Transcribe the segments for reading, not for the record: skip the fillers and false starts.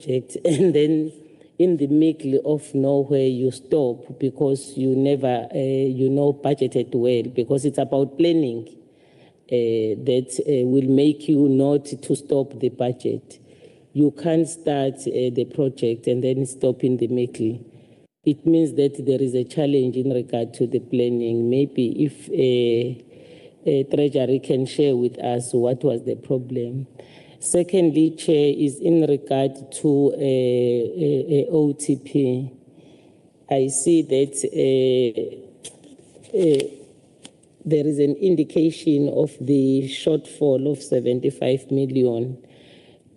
project, and then in the middle of nowhere you stop because you never, budgeted well, because it's about planning that will make you not to stop the budget. You can't start the project and then stop in the middle. It means that there is a challenge in regard to the planning. Maybe if Treasury can share with us what was the problem. Secondly, Chair, is in regard to OTP. I see that there is an indication of the shortfall of 75 million.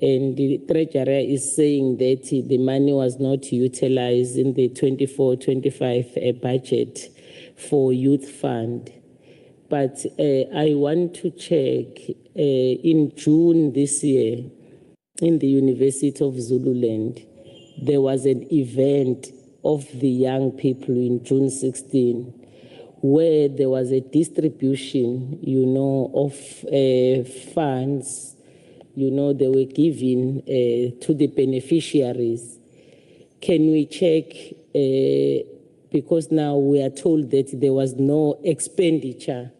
And the Treasurer is saying that the money was not utilized in the 24-25 budget for youth fund. But I want to check, in June this year, in the University of Zululand, there was an event of the young people in June 16, where there was a distribution, of funds. They were given to the beneficiaries. Can we check, because now we are told that there was no expenditure.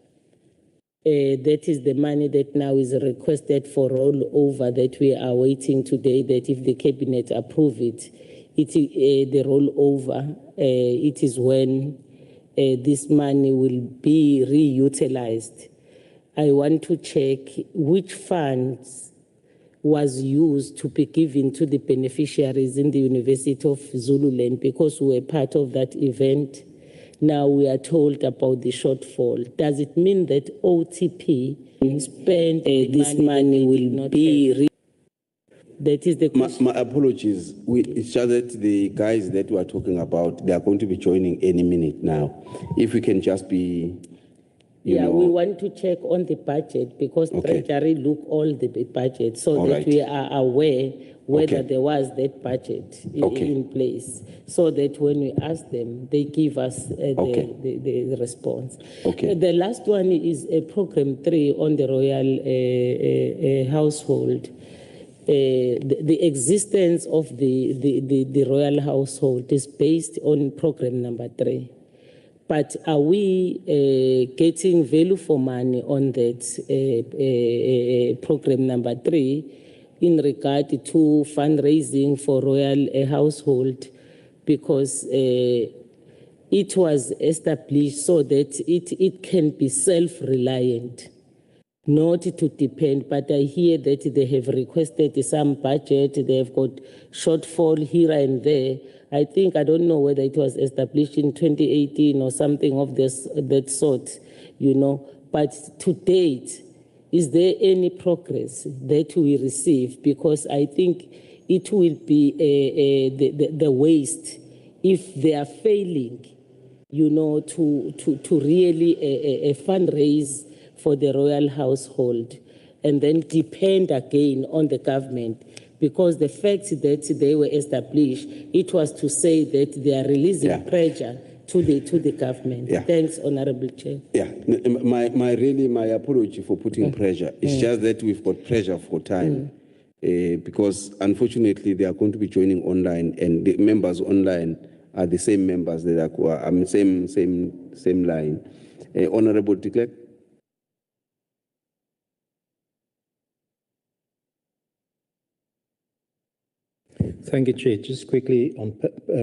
That is the money that now is requested for rollover that we are waiting today, that if the cabinet approve it, the rollover, it is when this money will be reutilized. I want to check which funds was used to be given to the beneficiaries in the University of Zululand, because we were part of that event. Now we are told about the shortfall. Does it mean that OTP spent this money will not be? That is the question. My apologies. It's just that the guys that we are talking about, they are going to be joining any minute now. If we can just be, we want to check on the budget, because Treasury look all the budget so all that right. We are aware whether there was that budget in place, so that when we ask them, they give us the response. The last one is program 3 on the royal household. The existence of the royal household is based on program number 3. But are we getting value for money on that program number 3 in regard to fundraising for royal household? Because it was established so that it can be self-reliant, not to depend. But I hear that they have requested some budget, they have got shortfall here and there. I don't know whether it was established in 2018 or something of that sort, But to date, is there any progress that we receive? Because I think it will be the waste if they are failing, to really fundraise for the royal household and then depend again on the government. Because the fact that they were established, it was to say that they are releasing pressure to the government. Thanks, Honorable Chair. My apology for putting pressure. It's just that we've got pressure for time, because unfortunately they are going to be joining online, and the members online are the same members that are same line. Honorable de Klerk. Thank you, Chair. Just quickly, on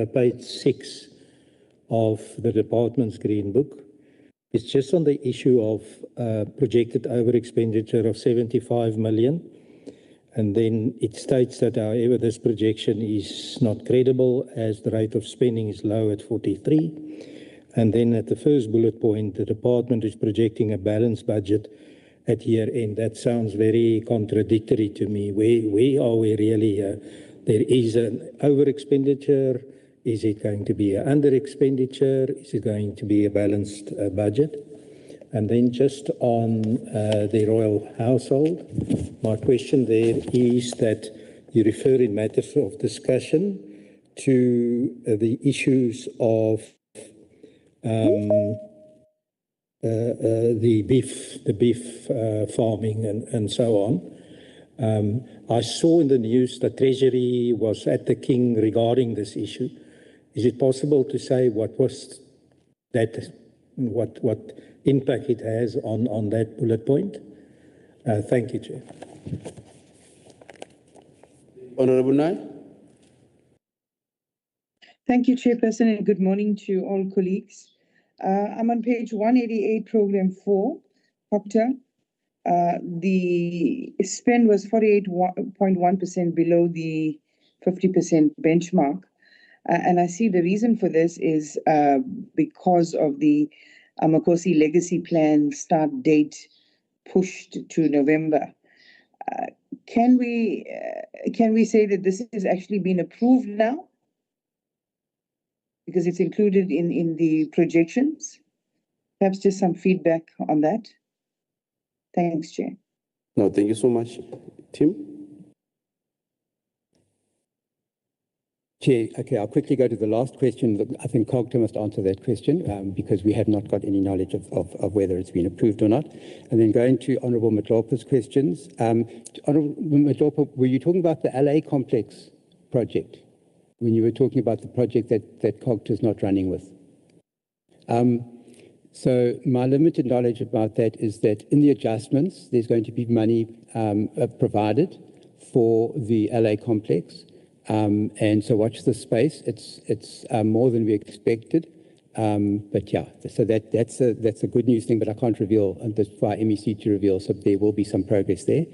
page 6 of the department's Green Book, it's just on the issue of projected over-expenditure of 75 million. And then it states that, however, this projection is not credible as the rate of spending is low at 43. And then at the first bullet point, the department is projecting a balanced budget at year end. That sounds very contradictory to me. Where are we really? There is an over-expenditure. Is it going to be an under-expenditure? Is it going to be a balanced budget? And then just on the royal household, my question there is that you refer in matters of discussion to the issues of the beef farming and so on. I saw in the news that Treasury was at the King regarding this issue. Is it possible to say what was that, what impact it has on that bullet point? Thank you, Chair. Honorable Nai. Thank you, Chairperson, and good morning to all colleagues. I'm on page 188, Program 4, COGTA. The spend was 48.1% below the 50% benchmark. And I see the reason for this is because of the Amakosi Legacy Plan start date pushed to November. Can we say that this has actually been approved now? Because it's included in the projections. Perhaps just some feedback on that. Thanks, Chair. No, thank you so much. Tim? Chair, okay, I'll quickly go to the last question. I think COGTA must answer that question because we have not got any knowledge of whether it's been approved or not. And then going to Honourable Matlopa's questions. Honourable Matlopa, were you talking about the LA complex project when you were talking about the project that COGTA is not running with? So my limited knowledge about that is that in the adjustments, there's going to be money provided for the LA complex. And so watch the space. It's more than we expected. But yeah, so that's a good news thing, but I can't reveal, and that's for our MEC to reveal, so there will be some progress there.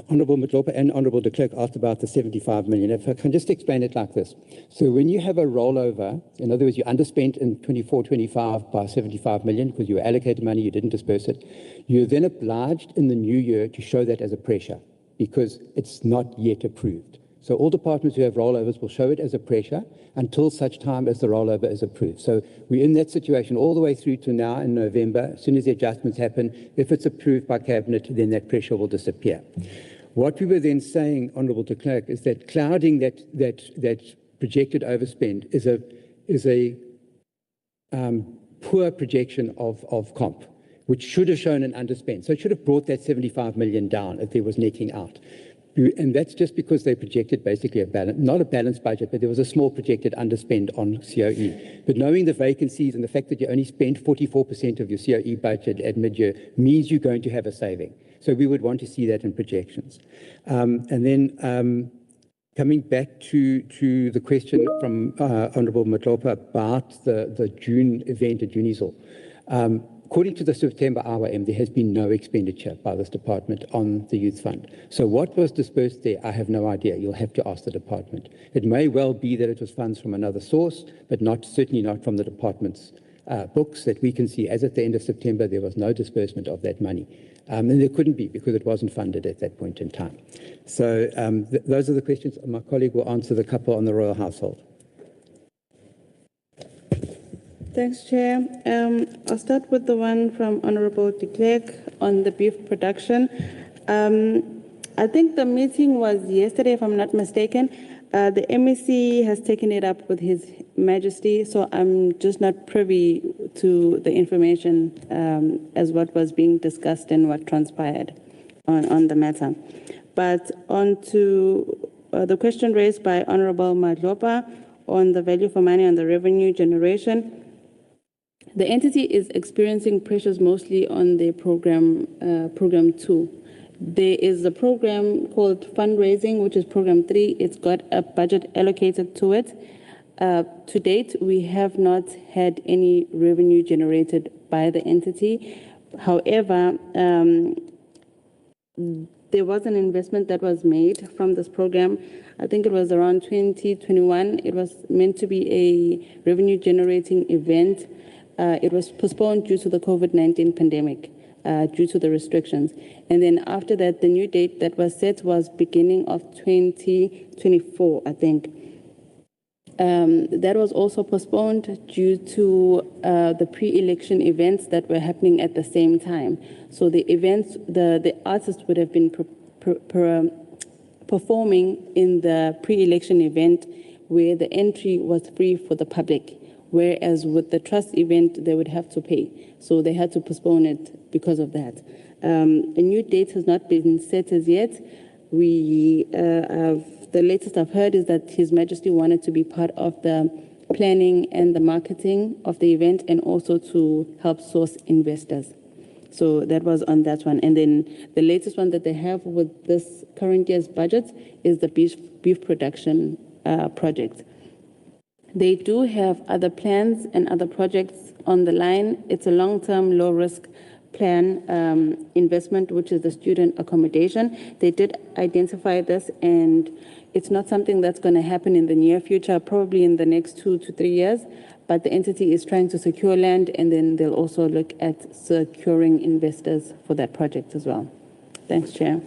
Honourable Matlopa and Honourable de Klerk asked about the 75 million. If I can just explain it like this. So when you have a rollover, in other words, you underspent in 24-25 by 75 million because you allocated money, you didn't disperse it, you're then obliged in the new year to show that as a pressure because it's not yet approved. So all departments who have rollovers will show it as a pressure until such time as the rollover is approved. So we're in that situation all the way through to now in November. As soon as the adjustments happen, if it's approved by Cabinet, then that pressure will disappear. What we were then saying, Honourable de Klerk, is that clouding that projected overspend is a poor projection of comp, which should have shown an underspend. So it should have brought that 75 million down if there was netting out. And that's just because they projected basically not a balanced budget, but there was a small projected underspend on COE. But knowing the vacancies and the fact that you only spent 44% of your COE budget at mid-year means you're going to have a saving. So we would want to see that in projections. And then coming back to the question from Honourable Matlopa about the June event at UNISOL. According to the September IYM, there has been no expenditure by this department on the youth fund. So what was dispersed there, I have no idea. You'll have to ask the department. It may well be that it was funds from another source, but certainly not from the department's books that we can see. As at the end of September, there was no disbursement of that money. And there couldn't be because it wasn't funded at that point in time. So those are the questions. My colleague will answer the couple on the royal household. Thanks, Chair. I'll start with the one from Honourable de Klerk on the beef production. I think the meeting was yesterday, if I'm not mistaken. The MEC has taken it up with His Majesty, so I'm just not privy to the information as what was being discussed and what transpired on the matter. But on to the question raised by Honourable Matlopa on the value for money and the revenue generation. The entity is experiencing pressures mostly on their program 2. There is a program called fundraising, which is program 3. It's got a budget allocated to it. To date, we have not had any revenue generated by the entity. However, there was an investment that was made from this program. I think it was around 2021. It was meant to be a revenue generating event. It was postponed due to the COVID-19 pandemic, due to the restrictions. And then after that, the new date that was set was beginning of 2024, I think. That was also postponed due to the pre-election events that were happening at the same time. So the events, the artists would have been performing in the pre-election event where the entry was free for the public. Whereas with the trust event, they would have to pay. So they had to postpone it because of that. A new date has not been set as yet. The latest I've heard is that His Majesty wanted to be part of the planning and the marketing of the event, and also to help source investors. So that was on that one. And then the latest one that they have with this current year's budget is the beef production project. They do have other plans and other projects on the line. It's a long-term, low-risk plan investment, which is the student accommodation. They did identify this, and it's not something that's going to happen in the near future, probably in the next 2 to 3 years. But the entity is trying to secure land, and then they'll also look at securing investors for that project as well. Thanks, Chair.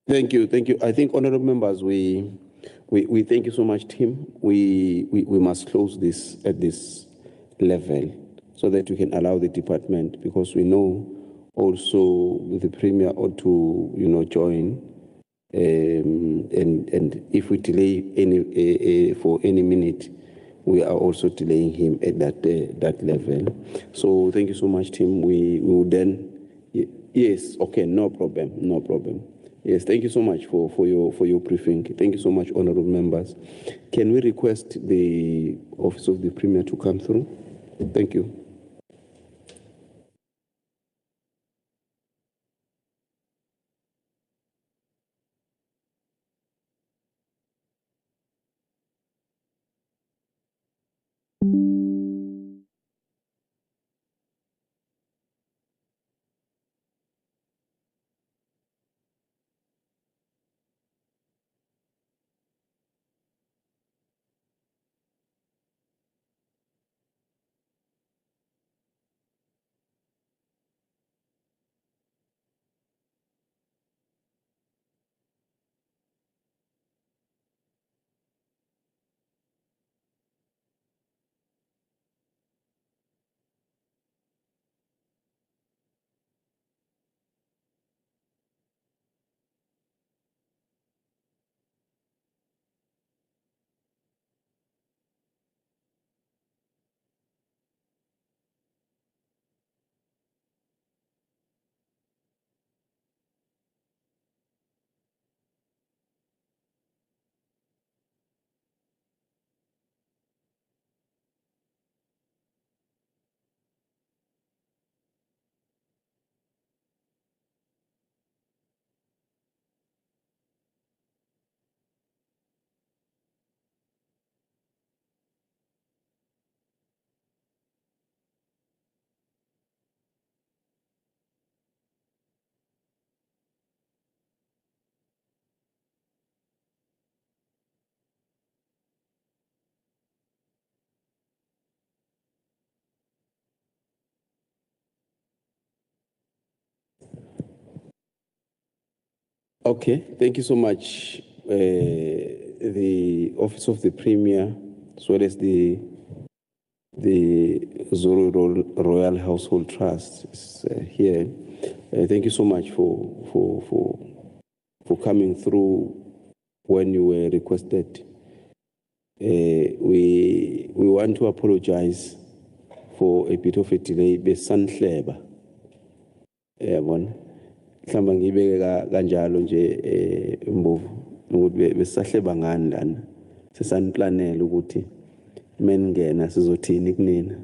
Thank you. I think, honourable members, we thank you so much, Tim. We must close this at this level so that we can allow the department, because we know also the Premier ought to, join. And if we delay for any minute, we are also delaying him at that level. So thank you so much, Tim. We will then, yes, okay, no problem. Yes, thank you so much for your briefing. Thank you so much, honourable members. Can we request the Office of the Premier to come through? Thank you. Okay, thank you so much. The Office of the Premier, as well as the Zulu Royal Household Trust is here. Thank you so much for coming through when you were requested. We want to apologize for a bit of a delay. Besanhleba. Yabona. Mhlamba ngibeke kanjalo nje Mbovu ukuthi besahleba ngani lana. Sesaniplanela ukuthi meningena sizothini kunina.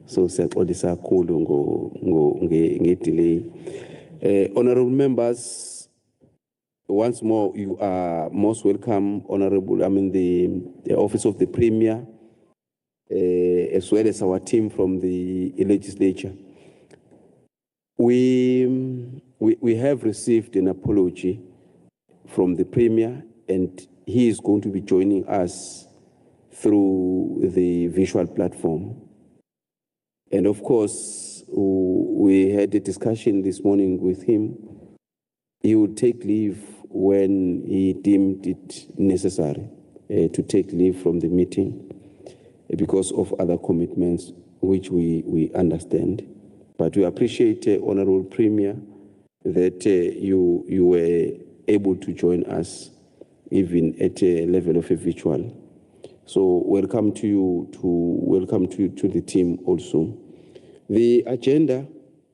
So siyaxolisa kakhulu nge-delay. Honorable members, once more you are most welcome, honorable. The Office of the Premier, as well as our team from the Legislature. We have received an apology from the Premier, and he is going to be joining us through the visual platform. And of course, we had a discussion this morning with him. He would take leave when he deemed it necessary to take leave from the meeting because of other commitments, which we understand. But we appreciate, Honourable Premier, that you were able to join us even at a level of a virtual. So welcome to you to the team also. The agenda,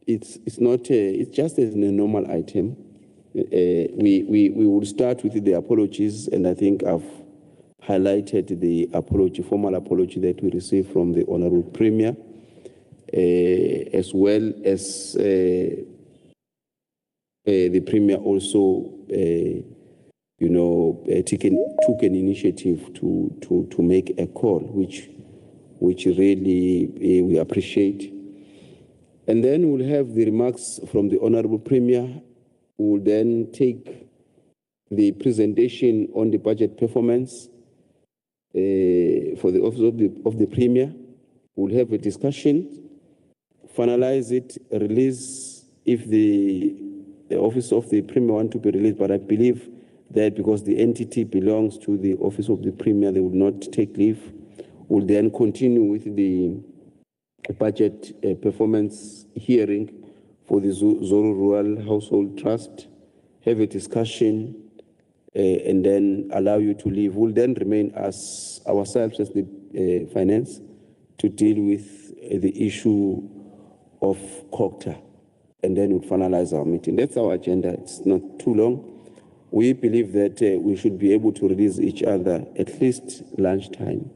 it's not it's just a normal item. We will start with the apologies, and I think I've highlighted the formal apology that we received from the Honorable Premier, as well as the Premier also, took an initiative to make a call, which really we appreciate. And then we'll have the remarks from the Honorable Premier. We'll then take the presentation on the budget performance for the Office of the Premier. We'll have a discussion, finalize it, release if the Office of the Premier want to be released, but I believe that because the entity belongs to the Office of the Premier, they will not take leave. We'll then continue with the budget performance hearing for the Zulu Rural Household Trust, have a discussion, and then allow you to leave. We'll then remain as ourselves as the finance to deal with the issue of COGTA, and then we'll finalize our meeting. That's our agenda. It's not too long. We believe that we should be able to release each other at least lunchtime.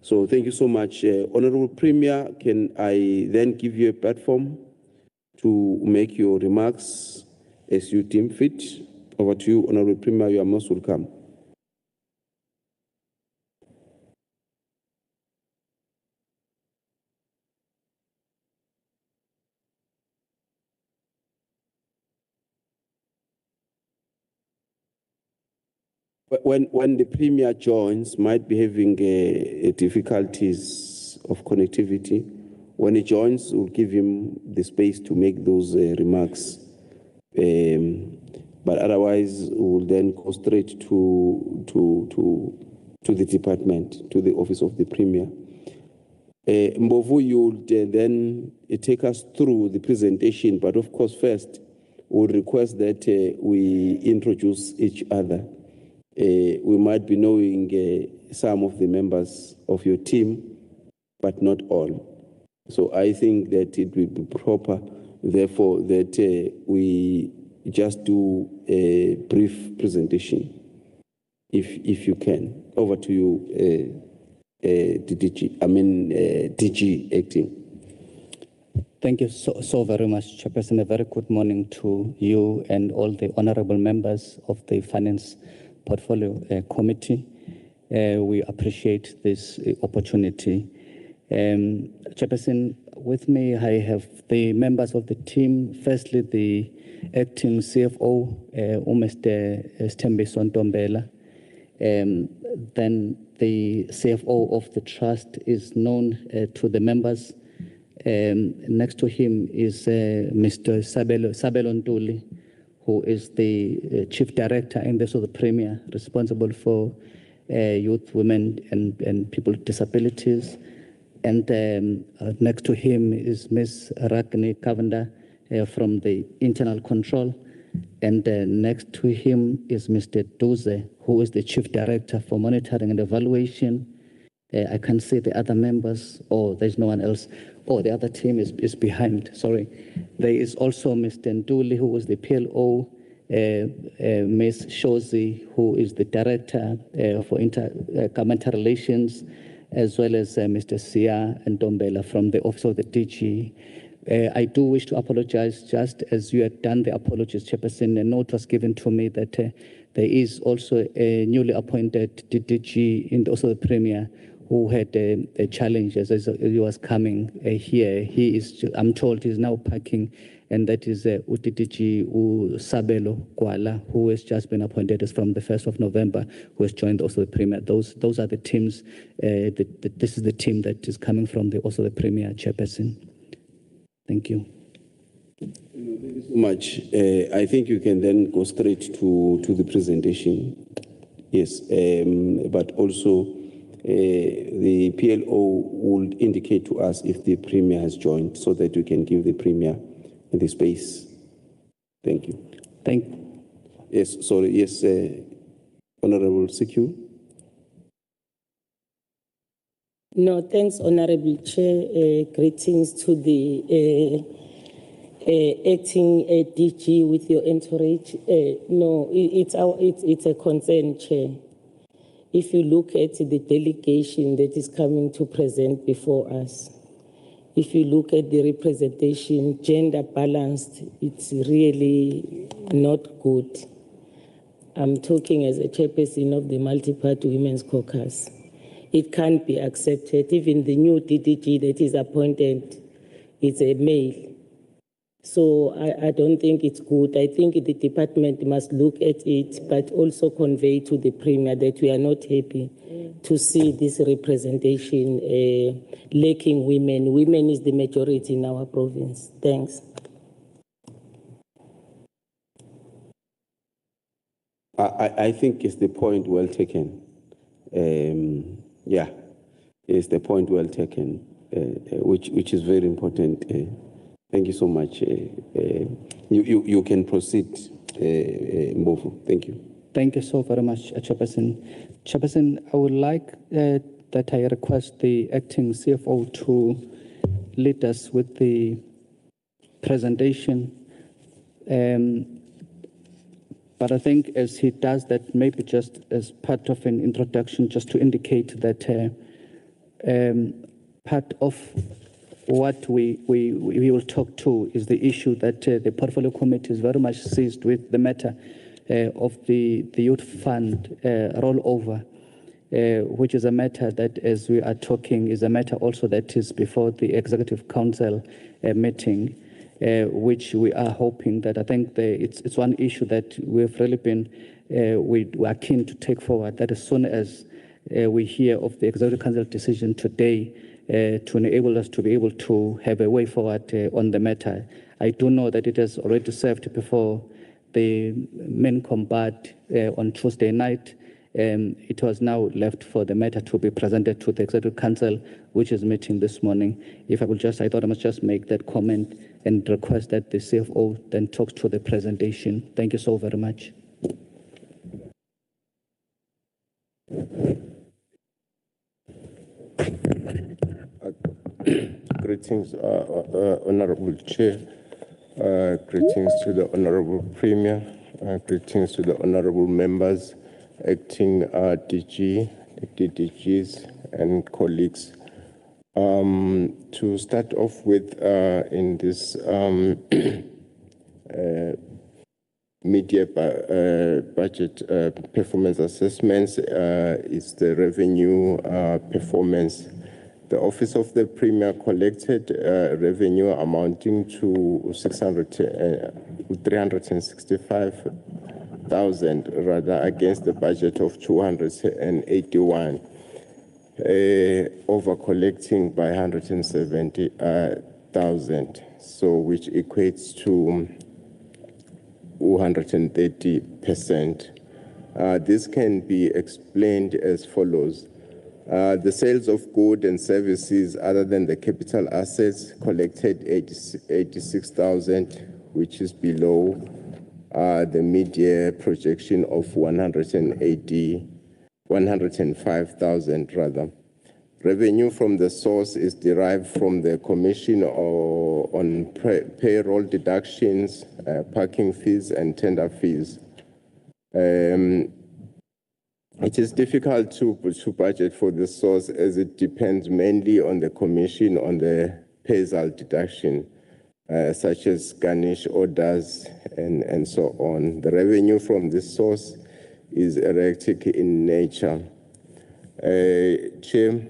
So thank you so much. Honorable Premier, can I then give you a platform to make your remarks as you deem fit? Over to you, Honorable Premier. You are most welcome. When the Premier joins, might be having difficulties of connectivity. When he joins, we'll give him the space to make those remarks. But otherwise, we'll then go straight to the department, to the Office of the Premier. Mbovu, you'll then take us through the presentation, but of course, first, we'll request that we introduce each other. We might be knowing some of the members of your team, but not all. So I think that it will be proper, therefore, that we just do a brief presentation, if you can. Over to you, DG Acting. Thank you so very much, Chairperson. A very good morning to you and all the honorable members of the Finance Portfolio Committee. We appreciate this opportunity. Chairperson, with me, I have the members of the team. Firstly, the acting CFO, Mr. Stembiso Ntombela. Then the CFO of the trust is known to the members. Next to him is Mr. Sabelo Ntuli, who is the Chief Director in the Office of the Premier, responsible for youth, women, and people with disabilities. And next to him is Ms. Ragni Kavanda from the Internal Control. And next to him is Mr. Duze, who is the Chief Director for Monitoring and Evaluation. I can't see the other members. Oh, there's no one else. Oh, the other team is behind, sorry. There is also Mr. Nduli, who is the PLO, Ms. Shozi, who is the Director for Intergovernmental Relations, as well as Mr. Sia Ntombela from the Office of the DG. I do wish to apologize, just as you had done the apologies, Chairperson. A note was given to me that there is also a newly appointed DG in the Office of the Premier who had a challenge as he was coming here. He is, I'm told, he's now parking, and that is UTDG Sabelo Kwala, who has just been appointed as from the 1st of November, who has joined also the Premier. Those are the teams. This is the team that is coming from the also the Premier, Chairperson. Thank you. Thank you so much. I think you can then go straight to the presentation. Yes, but also the PLO will indicate to us if the Premier has joined so that we can give the Premier the space. Thank you. Yes, sorry, yes, Honorable CQ. No, thanks, Honorable Chair. Greetings to the acting DG with your entourage. No, it's a concern, Chair. If you look at the delegation that is coming to present before us, if you look at the representation, gender balanced, it's really not good. I'm talking as a chairperson of the Multi-Party Women's Caucus. It can't be accepted. Even the new DDG that is appointed is a male. So I don't think it's good. I think the department must look at it, but also convey to the Premier that we are not happy to see this representation lacking women. Women is the majority in our province. Thanks. I think it's the point well taken. Yeah, it's the point well taken, which is very important. Thank you so much. You can proceed, Mbofu. Thank you. Thank you so very much, Chairperson. Chairperson, I would like that I request the acting CFO to lead us with the presentation. But I think as he does that, maybe just as part of an introduction, just to indicate that part of what we will talk to is the issue that the Portfolio Committee is very much seized with, the matter of the Youth Fund rollover, which is a matter that, as we are talking, is a matter also that is before the Executive Council meeting, which we are hoping that I think it's one issue that we've really been, we are keen to take forward, that as soon as we hear of the Executive Council decision today, to enable us to be able to have a way forward on the matter. I do know that it has already served before the main combat on Tuesday night. It was now left for the matter to be presented to the Executive Council, which is meeting this morning. If I could just, I thought I must just make that comment and request that the CFO then talks to the presentation. Thank you so very much. Greetings, Honorable Chair. Greetings to the Honorable Premier. Greetings to the Honorable members, acting DG, DDGs, and colleagues. To start off with, in this mid-year budget performance assessments is the revenue performance. The Office of the Premier collected revenue amounting to 365,000 rather against the budget of 281, over collecting by 170,000, so which equates to 130%. This can be explained as follows. The sales of goods and services other than the capital assets collected 86,000, which is below the mid-year projection of 105,000 rather. Revenue from the source is derived from the commission on payroll deductions, parking fees, and tender fees. It is difficult to budget for the source as it depends mainly on the commission on the payroll deduction, such as garnish orders and so on. The revenue from this source is erratic in nature. Chair,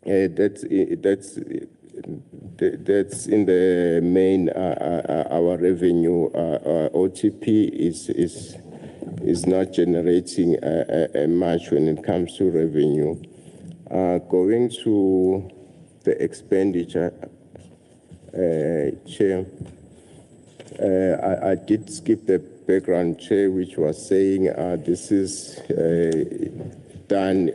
that's in the main our revenue. OTP is not generating much when it comes to revenue. Going to the expenditure, Chair, I did skip the background, Chair, which was saying this is done,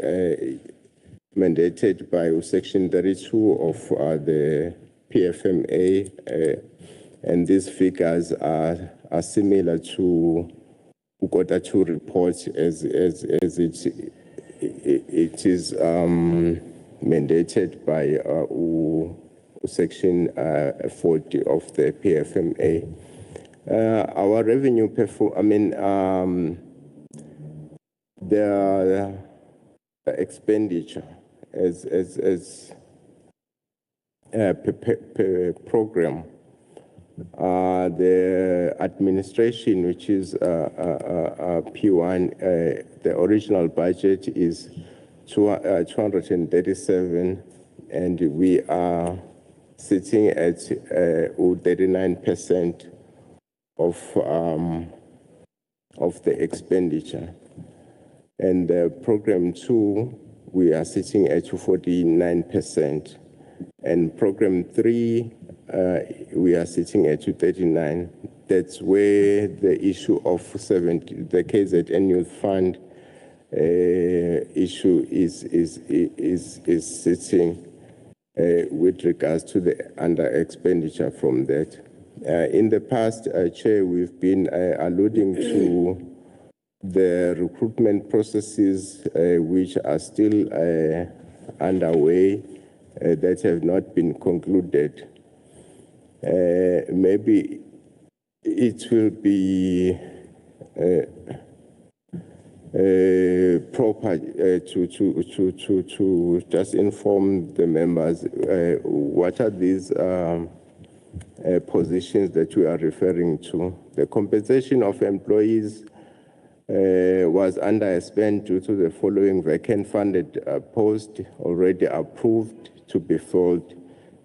mandated by Section 32 of the PFMA, and these figures are similar to KwaZulu-Natal 2 report as it is mandated by Section 40 of the PFMA. Our revenue the expenditure as per program. The administration, which is P1, the original budget is 237, and we are sitting at 39% of the expenditure. And program 2, we are sitting at 49%. And program 3, we are sitting at 39. That's where the issue of the KZN Youth Fund issue is sitting with regards to the under expenditure from that. In the past, Chair, we've been alluding to the recruitment processes which are still underway that have not been concluded. Maybe it will be proper to just inform the members what are these positions that we are referring to. The compensation of employees was underspent due to the following: vacant funded post already approved to be filled.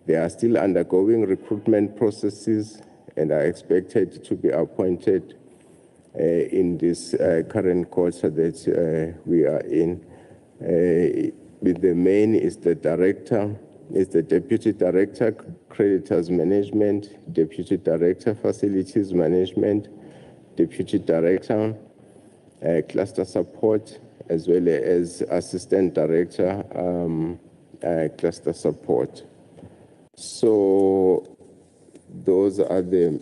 They are still undergoing recruitment processes and are expected to be appointed in this current quarter that we are in. The main is the director, is the deputy director, creditors management, deputy director, facilities management, deputy director, cluster support, as well as assistant director, cluster support. So those are the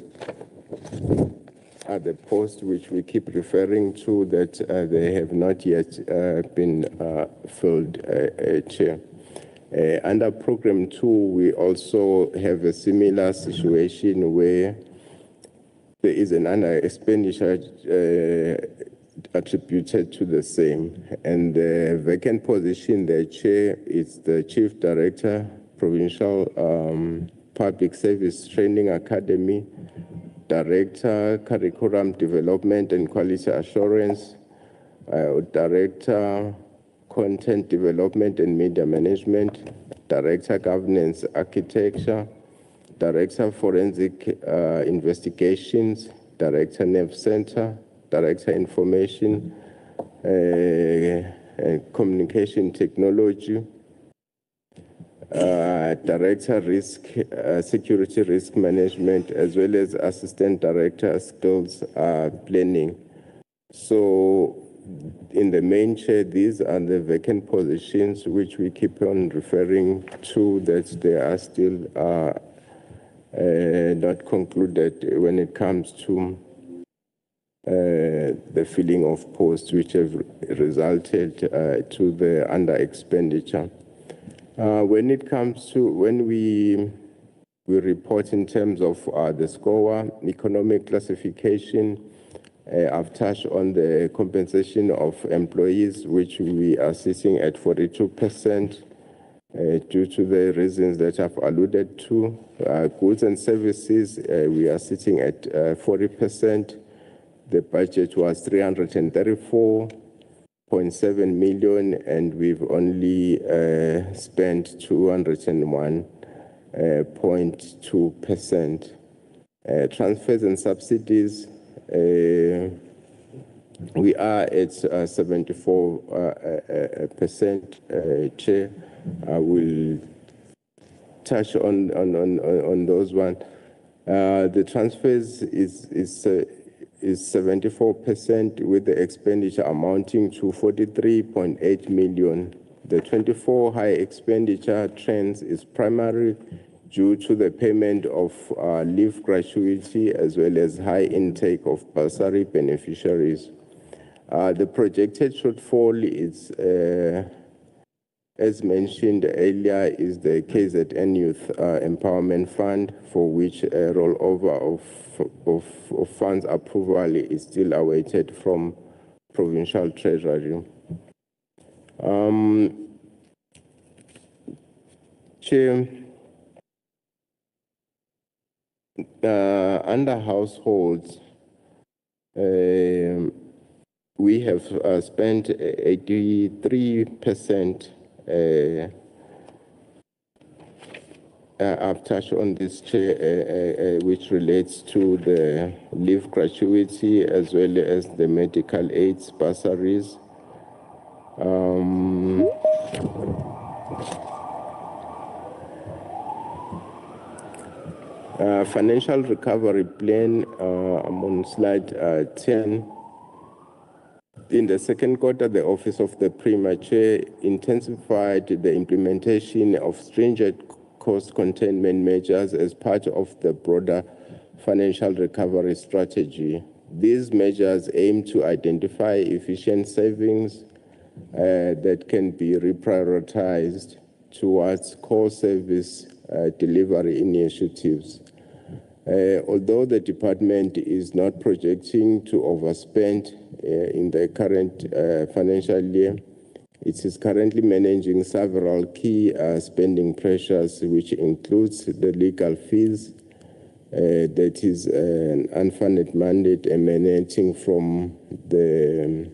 posts which we keep referring to that they have not yet been filled, Chair. Under Program 2, we also have a similar situation where there is an under expenditure attributed to the same. And the vacant position, the Chair, is the Chief Director, Provincial Public Service Training Academy, Director, Curriculum Development and Quality Assurance, Director, Content Development and Media Management, Director, Governance Architecture, Director, Forensic Investigations, Director, NEV Center, Director, Information and Communication Technology, Director, Security Risk Management, as well as Assistant Director, Skills Planning. So in the main, Chair, these are the vacant positions which we keep on referring to, that they are still not concluded when it comes to the filling of posts which have resulted to the under expenditure. When it comes to, when we report in terms of the SCOA economic classification, I've touched on the compensation of employees, which we are sitting at 42% due to the reasons that I've alluded to. Goods and services, we are sitting at 40%. The budget was 334.7 million, and we've only spent 201.2%. Transfers and subsidies, we are at 74%. Chair, I will touch on those one. The transfers is 74%, with the expenditure amounting to 43.8 million. The 24 high expenditure trends is primarily due to the payment of leave gratuity as well as high intake of bursary beneficiaries. The projected shortfall is as mentioned earlier, is the KZN Youth Empowerment Fund, for which a rollover of funds approval is still awaited from Provincial Treasury. Chair, under households, we have spent 83%. I've touched on this, Chair, which relates to the leave gratuity as well as the medical aids bursaries. Financial recovery plan, I'm on slide 10. In the second quarter, the Office of the Premier Chair intensified the implementation of stringent cost containment measures as part of the broader financial recovery strategy. These measures aim to identify efficient savings that can be reprioritized towards core service delivery initiatives. Although the department is not projecting to overspend in the current financial year, it is currently managing several key spending pressures, which includes the legal fees, that is an unfunded mandate emanating from the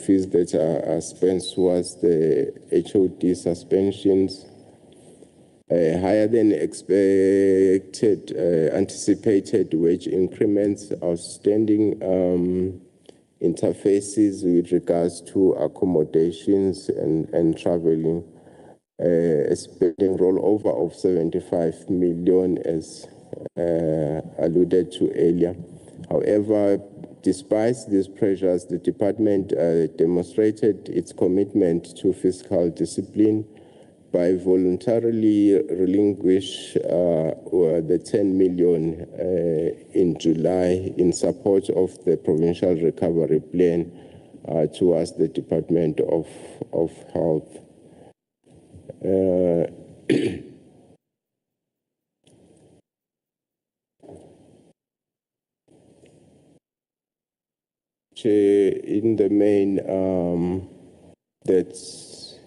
fees that are spent towards the HOD suspensions, higher than expected, anticipated wage increments, outstanding interfaces with regards to accommodations and traveling, a spending rollover of 75 million as alluded to earlier. However, despite these pressures, the department demonstrated its commitment to fiscal discipline by voluntarily relinquish the 10 million in July in support of the provincial recovery plan towards the Department of Health. In the main, that's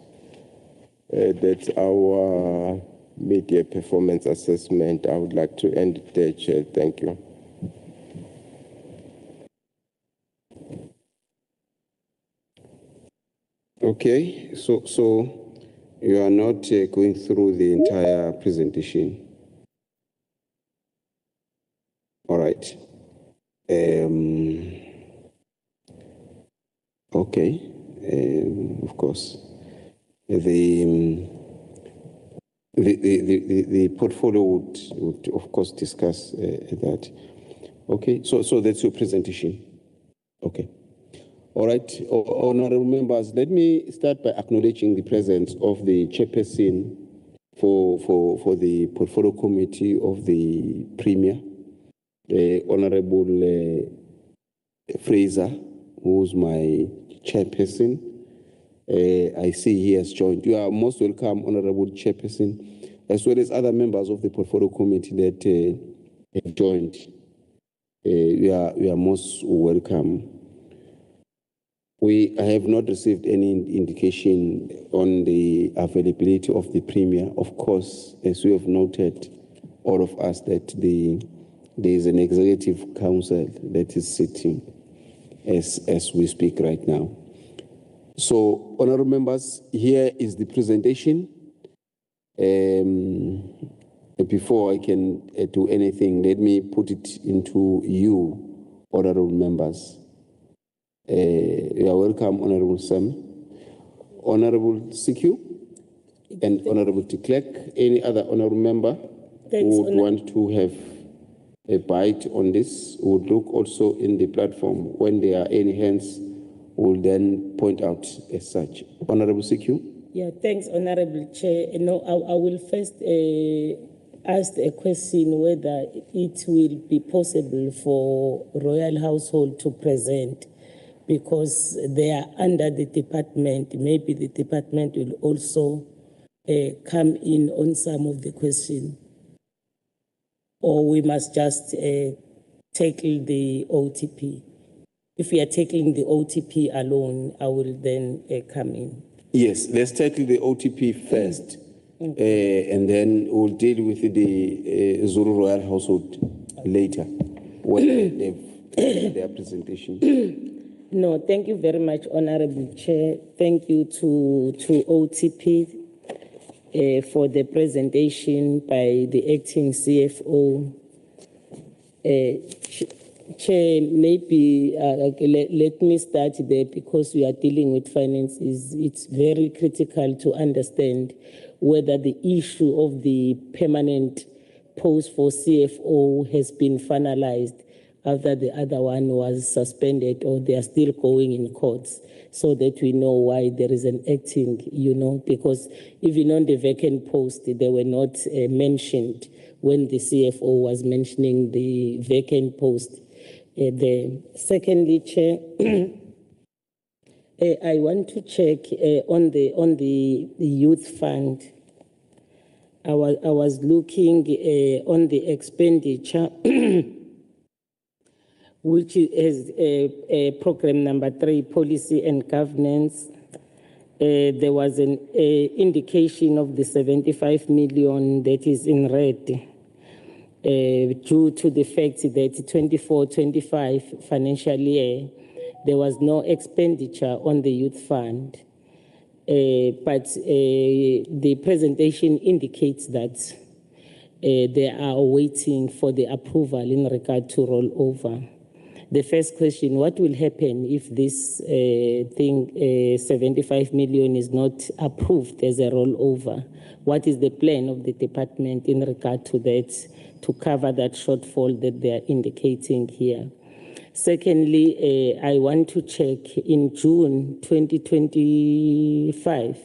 our mid-year performance assessment. I would like to end it there, Chair. Thank you. Okay, so you are not going through the entire presentation. All right. Okay, of course. The portfolio would of course discuss that. Okay, so that's your presentation. Okay. All right, honorable members, let me start by acknowledging the presence of the chairperson for the portfolio committee of the Premier, the Honorable Fraser, who's my chairperson. I see he has joined. You are most welcome, Honorable Chairperson, as well as other members of the portfolio committee that have joined. We are most welcome. I have not received any indication on the availability of the Premier. Of course, as we have noted, all of us, that there is an executive council that is sitting as we speak right now. So, honorable members, here is the presentation. Before I can do anything, let me put it into you, honorable members. You are welcome, Honorable Sam, Honorable CQ, and Honorable de Klerk. Any other honorable member who would want to have a bite on this would look also in the platform. When there are any hands, will then point out as such. Honorable CQ. Yeah, thanks, Honorable Chair. No, I will first ask a question whether it will be possible for Royal Household to present, because they are under the department. Maybe the department will also come in on some of the questions. Or we must just tackle the OTP. If we are tackling the OTP alone, I will then come in. Yes, let's tackle the OTP first, and then we'll deal with the Zulu Royal Household later, when they've their presentation. No, thank you very much, Honorable Chair. Thank you to OTP for the presentation by the acting CFO. Chair, maybe let me start there, because we are dealing with finances. It's very critical to understand whether the issue of the permanent post for CFO has been finalized after the other one was suspended, or they are still going in courts, so that we know why there is an acting, because even on the vacant post, they were not mentioned when the CFO was mentioning the vacant post. Secondly, Chair, I want to check on the youth fund. I was looking on the expenditure, which is program number 3, policy and governance. There was an indication of the 75 million that is in red. Due to the fact that 24-25 financial year, there was no expenditure on the youth fund. But the presentation indicates that they are waiting for the approval in regard to rollover. The first question, what will happen if this 75 million is not approved as a rollover? What is the plan of the department in regard to that, to cover that shortfall that they are indicating here? Secondly, I want to check, in June 2025,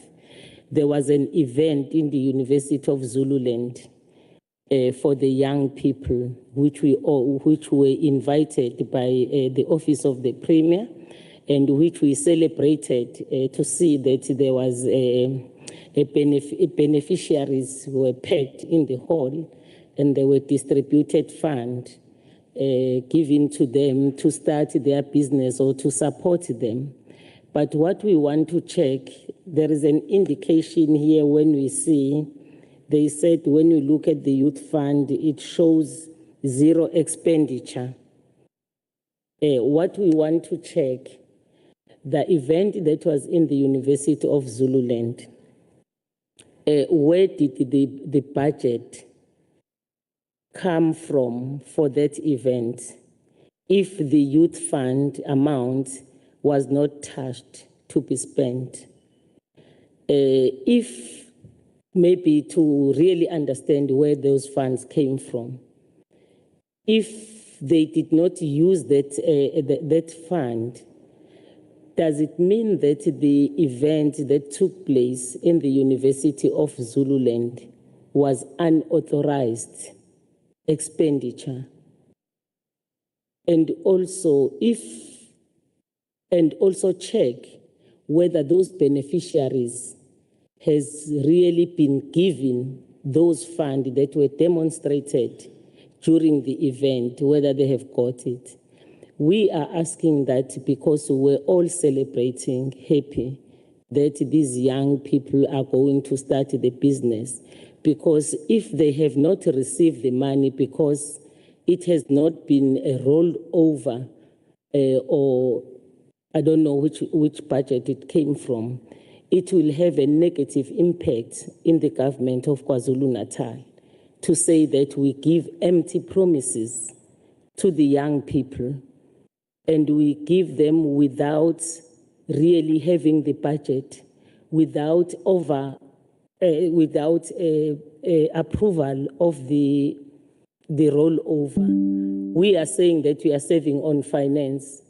there was an event in the University of Zululand for the young people, which were invited by the Office of the Premier, and which we celebrated to see that there was beneficiaries who were packed in the hall, and they were distributed funds given to them to start their business or to support them. But what we want to check, there is an indication here when we see, they said when you look at the youth fund, it shows 0 expenditure. What we want to check, the event that was in the University of Zululand, where did the budget come from for that event if the youth fund amount was not touched to be spent? If maybe to really understand where those funds came from, if they did not use that fund, does it mean that the event that took place in the University of Zululand was unauthorized expenditure? And also check whether those beneficiaries has really been given those funds that were demonstrated during the event, whether they have got it. We are asking that because we're all celebrating, happy that these young people are going to start the business. Because if they have not received the money because it has not been rolled over, or I don't know which budget it came from, it will have a negative impact in the government of KwaZulu-Natal to say that we give empty promises to the young people and we give them without really having the budget, without approval of the rollover. We are saying that we are saving on finance.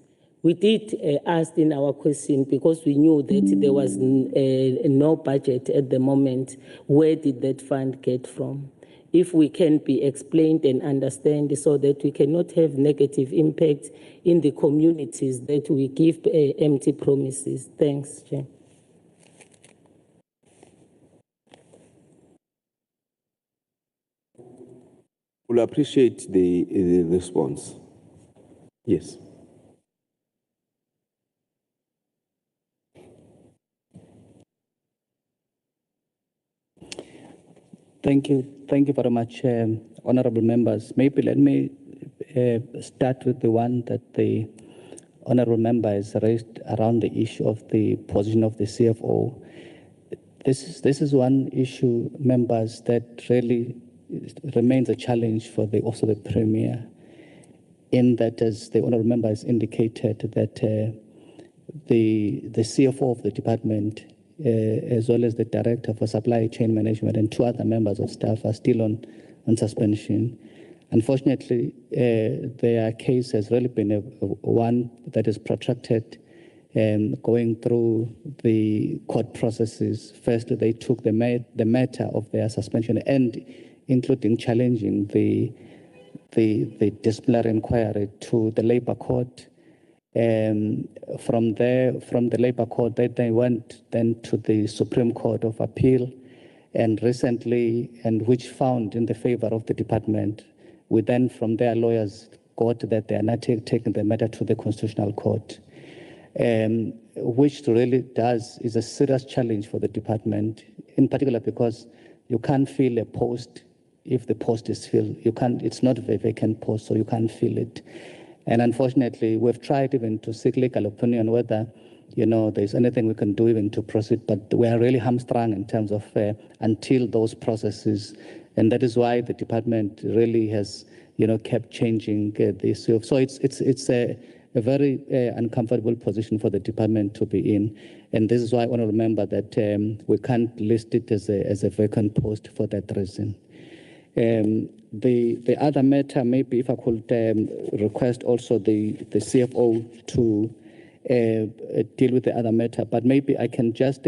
We did ask in our question, because we knew that there was no budget at the moment, where did that fund get from? if we can be explained and understand so that we cannot have negative impact in the communities that we give empty promises. Thanks, Chair. We'll appreciate the response. Yes. Thank you very much, honorable members. Maybe let me start with the one that the honorable member has raised around the issue of the position of the CFO. This is one issue, members, that really remains a challenge for also the Premier, in that, as the honorable member has indicated, that the CFO of the department, as well as the Director for Supply Chain Management and 2 other members of staff are still on suspension. Unfortunately, their case has really been one that is protracted, going through the court processes. First, they took the matter of their suspension and including challenging the disciplinary inquiry to the Labour Court. From the Labour Court, they went then to the Supreme Court of Appeal, and recently, and which found in the favor of the department. We then, from their lawyers, got that they are not taking the matter to the Constitutional Court, which really is a serious challenge for the department, in particular because you can't fill a post if the post is filled. It's not a vacant post, so you can't fill it. And unfortunately, we've tried even to seek legal opinion whether, there's anything we can do even to proceed, but we are really hamstrung in terms of until those processes. And that is why the department really has, kept changing the issue. So it's a very uncomfortable position for the department to be in. And this is why I want to remember that we can't list it as a vacant post for that reason. The other matter, maybe if I could request also the CFO to deal with the other matter, but maybe I can just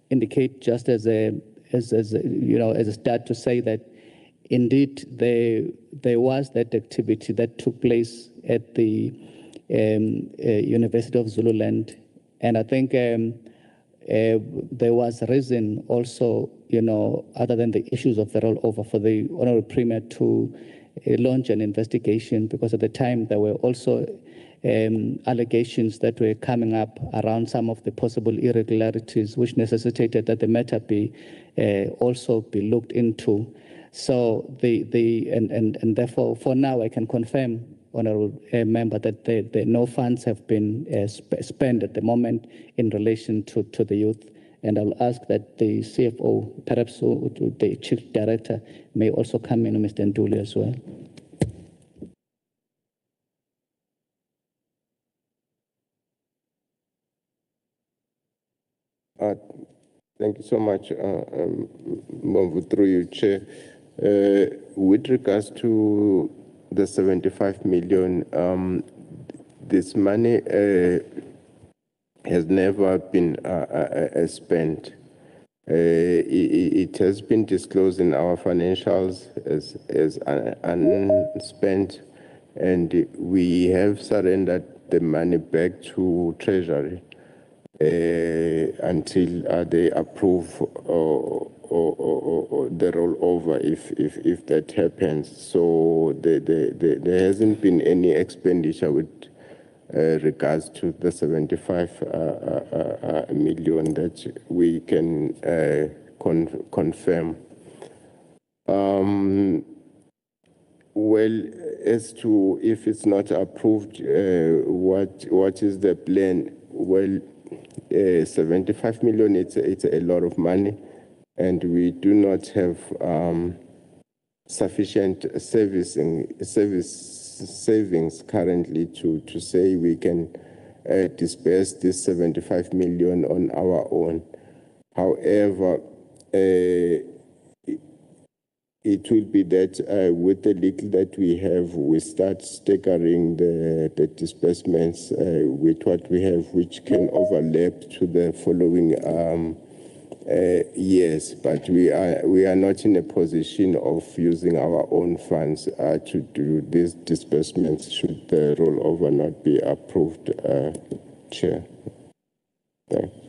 indicate just as a start to say that indeed there was that activity that took place at the University of Zululand, and I think there was reason also, other than the issues of the rollover, for the Honourable Premier to launch an investigation, because at the time there were also allegations that were coming up around some of the possible irregularities, which necessitated that the matter also be looked into. So and therefore, for now, I can confirm, Honourable Member, that no funds have been spent at the moment in relation to the youth. And I'll ask that the CFO, perhaps the Chief Director, may also come in, Mr. Nduli, as well. Thank you so much, through you, Chair. With regards to the 75 million, this money has never been spent. It has been disclosed in our financials as unspent, and we have surrendered the money back to Treasury until they approve the rollover, if that happens. So there hasn't been any expenditure with regards to the 75 million that we can confirm. Well, as to if it's not approved, what is the plan? Well, 75 million, it's a lot of money, and we do not have sufficient savings currently to say we can disperse this 75 million on our own. However, it will be that with the little that we have, we start staggering the disbursements with what we have, which can overlap to the following Yes, but we are not in a position of using our own funds to do these disbursements should the rollover not be approved, Chair. Thank you.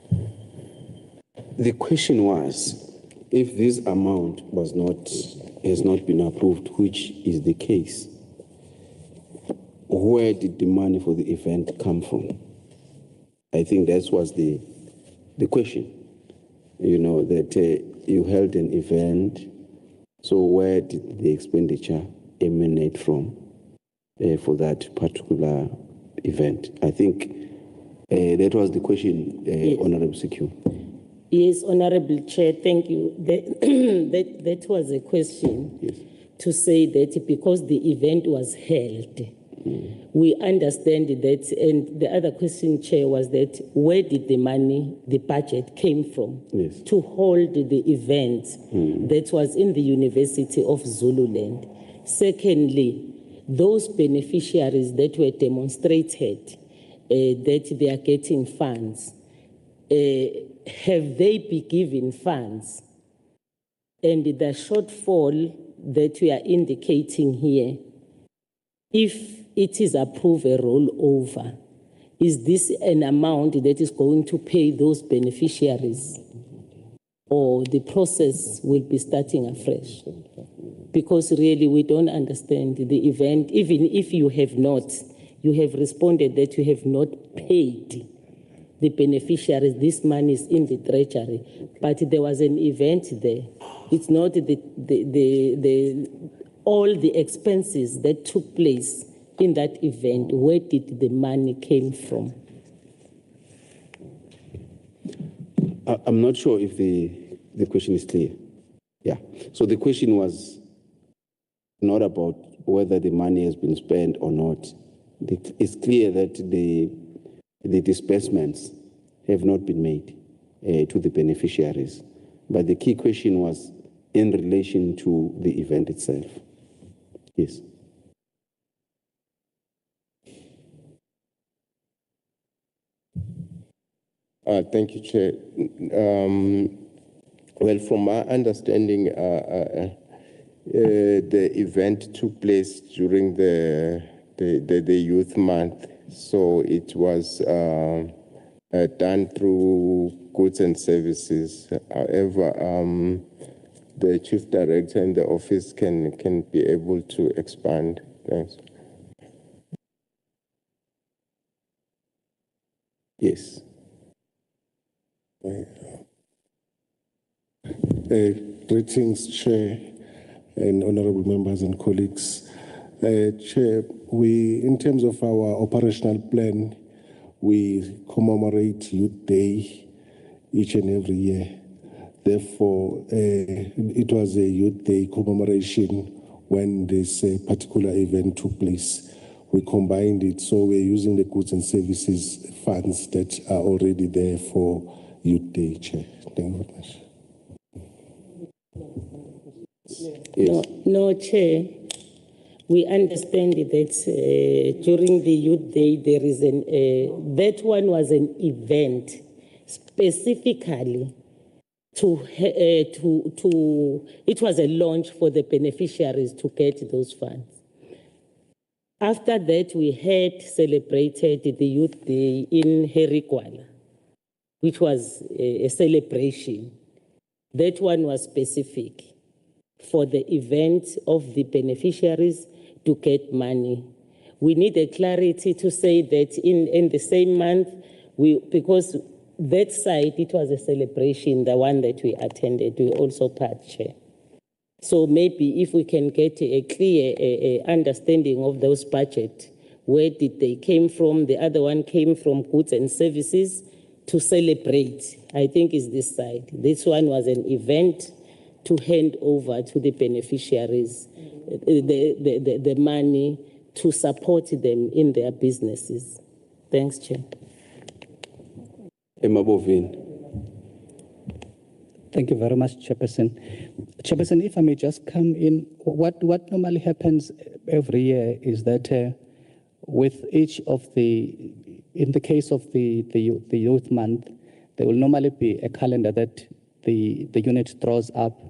The question was, if this amount has not been approved, which is the case, where did the money for the event come from? I think that was the question. You know, that you held an event, so where did the expenditure emanate from for that particular event? I think that was the question, yes. Honorable Secure. Yes, Honorable Chair, thank you. That was a question, yes. To say that because the event was held, we understand that, and the other question, Chair, was that where did the money, the budget came from, yes, to hold the event that was in the University of Zululand? Secondly, those beneficiaries that were demonstrated that they are getting funds, have they been given funds? And the shortfall that we are indicating here, if it is approved a rollover, is this an amount that is going to pay those beneficiaries, or the process will be starting afresh? Because really we don't understand the event. Even if you have responded that you have not paid the beneficiaries, this money is in the treasury, but there was an event there. It's not all the expenses that took place in that event. Where did the money came from? I'm not sure if the question is clear. Yeah. So the question was not about whether the money has been spent or not. It's clear that the disbursements have not been made to the beneficiaries. But the key question was in relation to the event itself. Yes. Thank you, Chair. Well, from my understanding, the event took place during the Youth Month, so it was done through goods and services. However, the Chief Director in the office can be able to expand. Thanks. Yes. Greetings, Chair, and honorable members and colleagues. Chair, in terms of our operational plan, we commemorate Youth Day each and every year. Therefore, it was a Youth Day commemoration when this particular event took place. We combined it, so we're using the goods and services funds that are already there for Youth Day, Chair. Thank you very much. Yes. No, Chair. We understand that during the Youth Day, there is that one was an event specifically it was a launch for the beneficiaries to get those funds. After that, we had celebrated the Youth Day in Herikwala, which was a celebration. That one was specific for the event of the beneficiaries to get money. We need a clarity to say that in the same month, because that side, it was a celebration, the one that we attended, we also part, Chair. So maybe if we can get a clear understanding of those budgets, where did they came from? The other one came from goods and services to celebrate. I think is this side. This one was an event to hand over to the beneficiaries the money to support them in their businesses. Thanks, Chair. Emma Bovin. Thank you very much, Chairperson. Chairperson, if I may just come in, what normally happens every year is that with each of in the case of the Youth Month, there will normally be a calendar that the unit draws up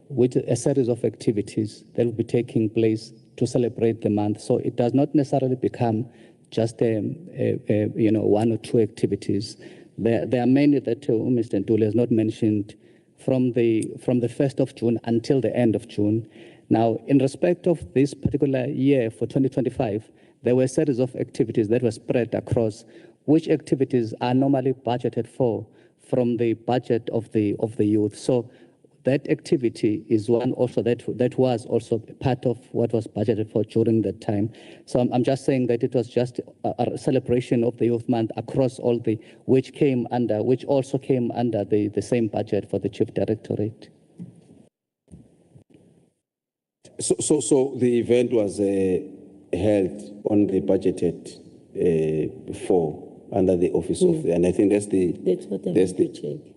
with a series of activities that will be taking place to celebrate the month. So it does not necessarily become just one or two activities. There are many that Mr. Ntuli has not mentioned from the 1st of June until the end of June. Now, in respect of this particular year for 2025, there were a series of activities that were spread across, which activities are normally budgeted for from the budget of the youth. So that activity is one also that was also part of what was budgeted for during that time. So I'm just saying that it was just a celebration of the Youth Month across all which also came under the same budget for the Chief Directorate. So the event was held on the budgeted for under the office of and I think that's what I want to check.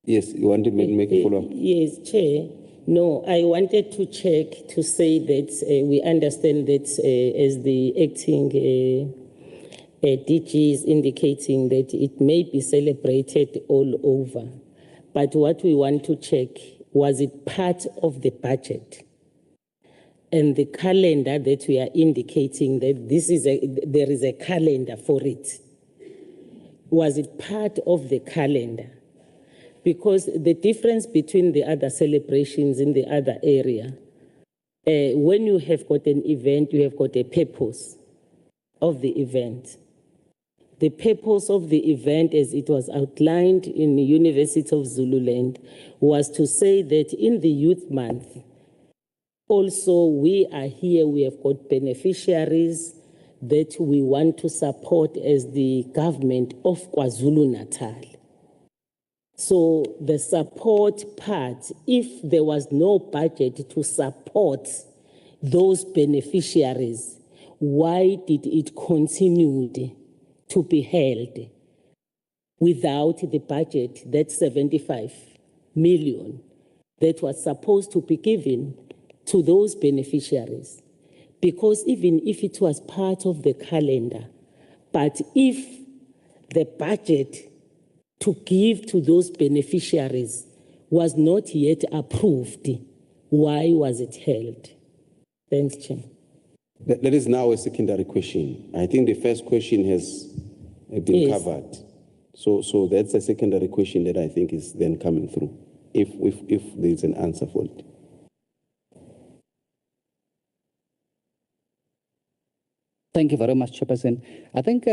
Yes, you want to make a follow-up? Yes, Chair. No, I wanted to check to say that we understand that as the acting DG is indicating that it may be celebrated all over. But what we want to check, was it part of the budget? And the calendar that we are indicating that there is a calendar for it. Was it part of the calendar? Because the difference between the other celebrations in the other area, when you have got an event, you have got a purpose of the event. The purpose of the event, as it was outlined in the University of Zululand, was to say that in the Youth Month, also we are here, we have got beneficiaries that we want to support as the government of KwaZulu-Natal. So the support part, if there was no budget to support those beneficiaries, why did it continue to be held without the budget, that 75 million that was supposed to be given to those beneficiaries? Because even if it was part of the calendar, but if the budget to give to those beneficiaries was not yet approved, why was it held? Thanks, Chair. That is now a secondary question. I think the first question has been covered. So that's a secondary question that I think is then coming through, if there's an answer for it. Thank you very much, Chairperson. I think,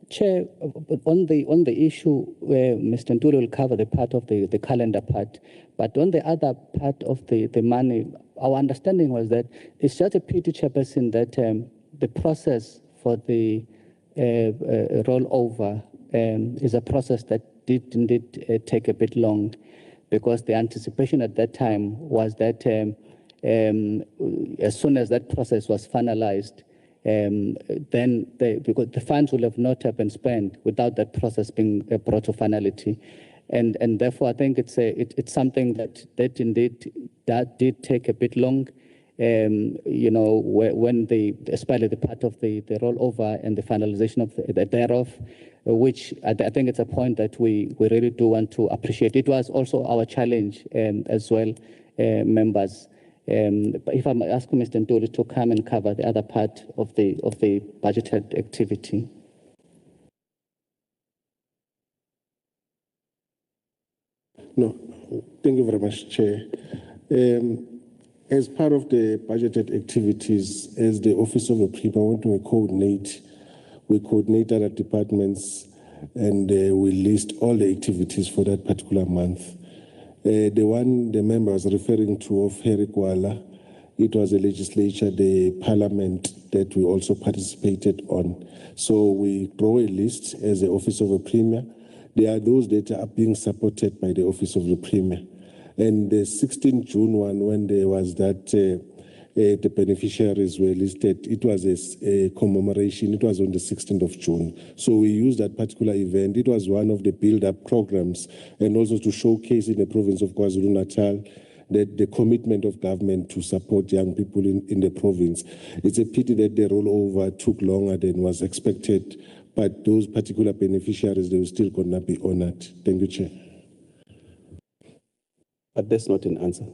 Chair, on the issue where Mr. Ntuli will cover the part of the calendar part, but on the other part of the money, our understanding was that it's just a pity, Chairperson, that the process for the rollover is a process that did indeed take a bit long, because the anticipation at that time was that as soon as that process was finalized, then because the funds will have not have been spent without that process being brought to finality, and therefore I think it's something that indeed that did take a bit long. When especially the part of the rollover and the finalization of thereof, which I think it's a point that we really do want to appreciate. It was also our challenge as well, members. But if I might ask Mr. Ntuli to come and cover the other part of the budgeted activity. No, thank you very much, Chair. As part of the budgeted activities, as the Office of the Premier, we coordinate other departments, and we list all the activities for that particular month. The one the member was referring to of Herikwala, it was a legislature, the parliament that we also participated on. So we draw a list as the Office of the Premier. There are those that are being supported by the Office of the Premier. And the 16th June one, when there was that the beneficiaries were listed, it was a commemoration. It was on the 16th of June. So we used that particular event. It was one of the build-up programs, and also to showcase in the province of KwaZulu-Natal that the commitment of government to support young people in the province. It's a pity that the rollover took longer than was expected, but those particular beneficiaries, they were still going to be honored. Thank you, Chair. But that's not an answer.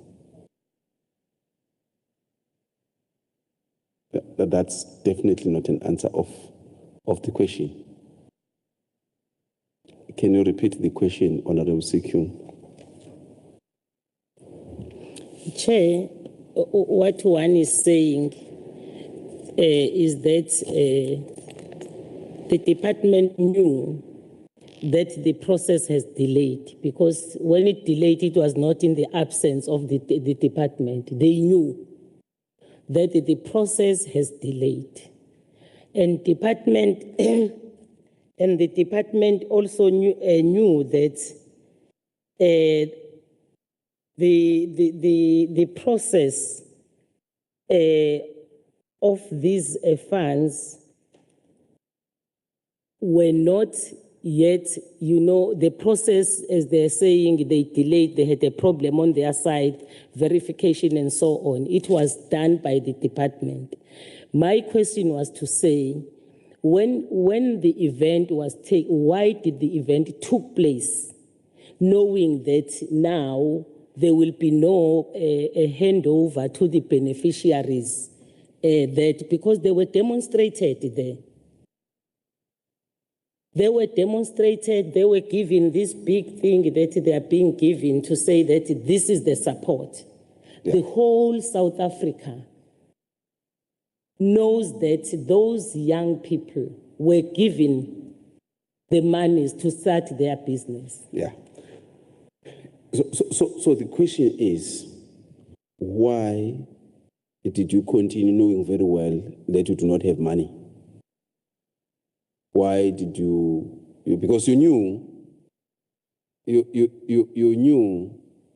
That's definitely not an answer of the question. Can you repeat the question, Honorable CQ? Chair, what one is saying is that the department knew that the process has delayed, because when it delayed, it was not in the absence of the department. They knew that the process has delayed. And department and the department also knew that the process of these funds were not yet, the process, as they're saying, they delayed, they had a problem on their side, verification and so on. It was done by the department. My question was to say, when the event was taken, why did the event took place, knowing that now there will be no a handover to the beneficiaries, that because they were demonstrated there. They were demonstrated, they were given this big thing that they are being given to say that this is the support. Yeah. The whole South Africa knows that those young people were given the monies to start their business. Yeah. So the question is, why did you continue knowing very well that you do not have money? Why did you because you knew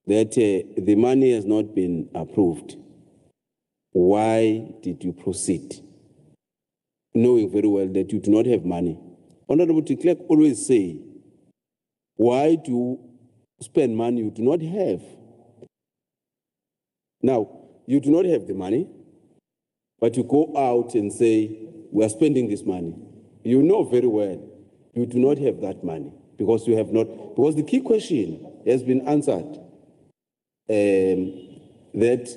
that the money has not been approved. Why did you proceed, knowing very well that you do not have money? Honorable de Klerk always say, why do you spend money you do not have? Now, you do not have the money, but you go out and say, we are spending this money. You know very well you do not have that money because you have not, because the key question has been answered. That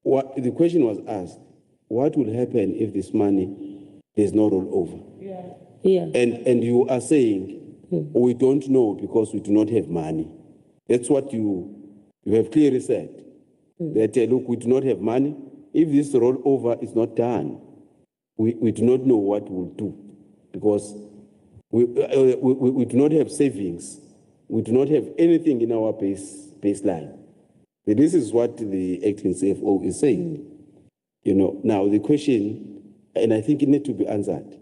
what the question was asked, what will happen if this money does not roll over? Yeah. And you are saying, we don't know because we do not have money. That's what you have clearly said. That, look, we do not have money. If this rollover is not done, we do not know what we'll do because we do not have savings. We do not have anything in our baseline. This is what the acting CFO is saying. Now the question, and I think it needs to be answered,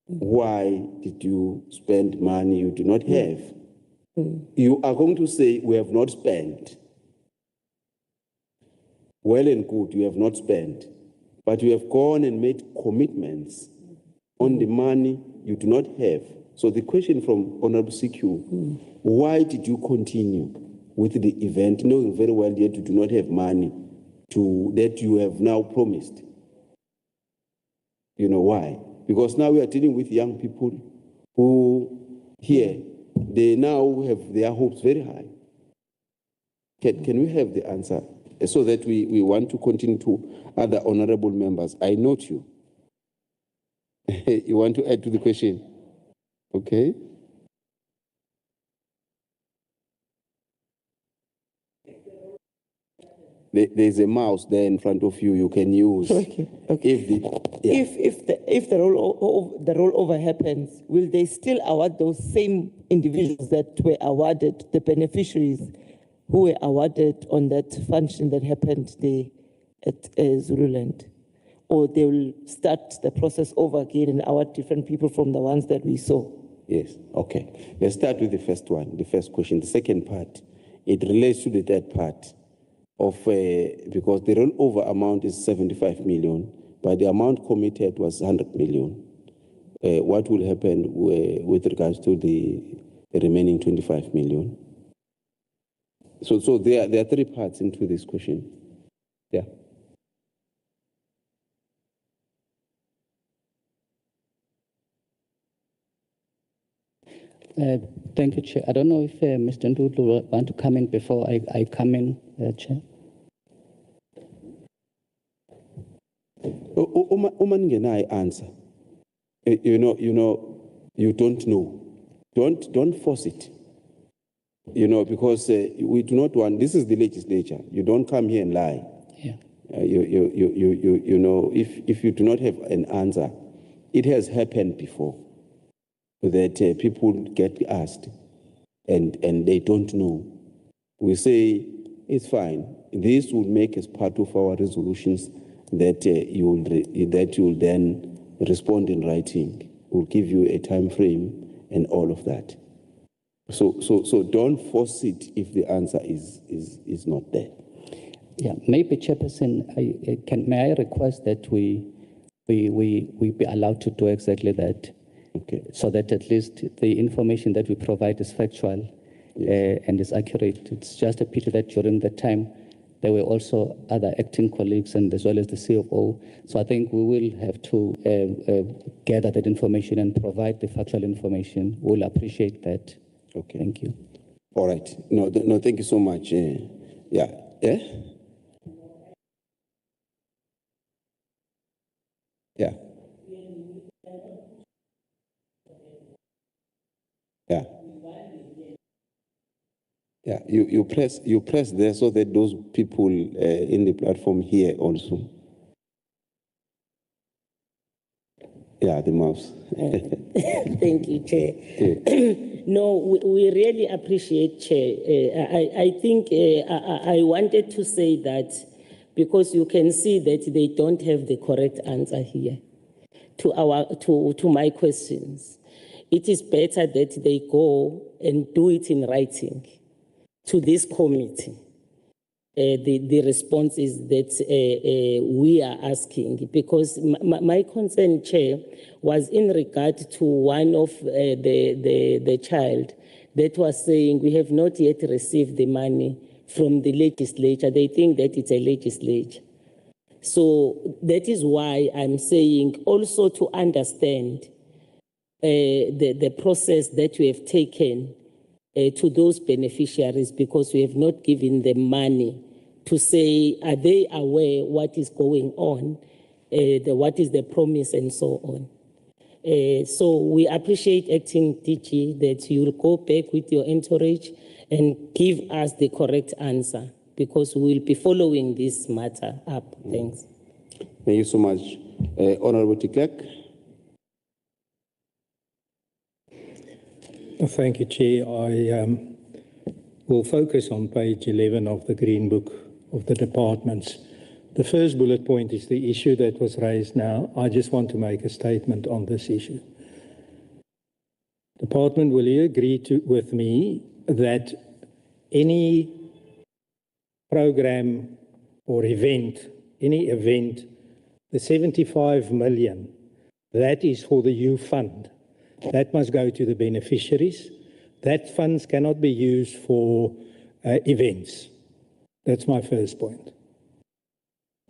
why did you spend money you do not have? You are going to say, we have not spent. Well and good, you have not spent. But you have gone and made commitments on the money you do not have. So the question from Honorable CQ, why did you continue with the event, knowing very well that you do not have money that you have now promised? Why? Because now we are dealing with young people who here, they now have their hopes very high. Can we have the answer so that we want to continue to other honorable members? I note you. You want to add to the question? Okay. There's a mouse there in front of you. You can use. Okay. If the rollover happens, will they still award those same individuals that were awarded, the beneficiaries who were awarded on that function that happened there at Zululand? Or they will start the process over again and award different people from the ones that we saw? Yes. Okay. Let's start with the first one, the first question. The second part, it relates to the third part. Because the rollover amount is 75 million, but the amount committed was 100 million. What will happen with regards to the remaining 25 million? So there are three parts into this question. Yeah. Thank you, Chair. I don't know if Mr. Ndudlu will want to come in before I come in, Chair. Uma ningena answer. You don't know. Don't force it. Because we do not want. This is the legislature. You don't come here and lie. Yeah. If you do not have an answer, it has happened before that people get asked and they don't know. We say it's fine. This will make as part of our resolutions that you will then respond in writing. We'll give you a time frame and all of that. So don't force it if the answer is not there. Yeah, maybe, Chairperson, may I request that we be allowed to do exactly that, Okay. so that at least the information that we provide is factual and is accurate. It's just a pity that during the time there were also other acting colleagues and as well as the CFO. So I think we will have to gather that information and provide the factual information. We'll appreciate that. Okay. Thank you. All right. No, thank you so much. Yeah. Yeah. Yeah. Yeah. Yeah. You press there so that those people in the platform hear also. Yeah, the mouse. Thank you, Chair. No, we really appreciate, Chair. I think I wanted to say that because you can see that they don't have the correct answer here to my questions. It is better that they go and do it in writing to this committee. The response is that we are asking, because my concern, Chair, was in regard to one of the child that was saying we have not yet received the money from the legislature. They think that it's a legislature. So that is why I'm saying also to understand the process that we have taken to those beneficiaries, because we have not given them money, to say, are they aware what is going on, what is the promise and so on. So we appreciate Acting DG that you will go back with your entourage and give us the correct answer, because we will be following this matter up. Thanks. Thank you so much. Honorable Clerk. Thank you, Chair. I will focus on page 11 of the Green Book of the departments. The first bullet point is the issue that was raised now. I just want to make a statement on this issue. Department, will you agree with me that any program or event, the 75 million, that is for the youth fund. That must go to the beneficiaries. That funds cannot be used for events. That's my first point.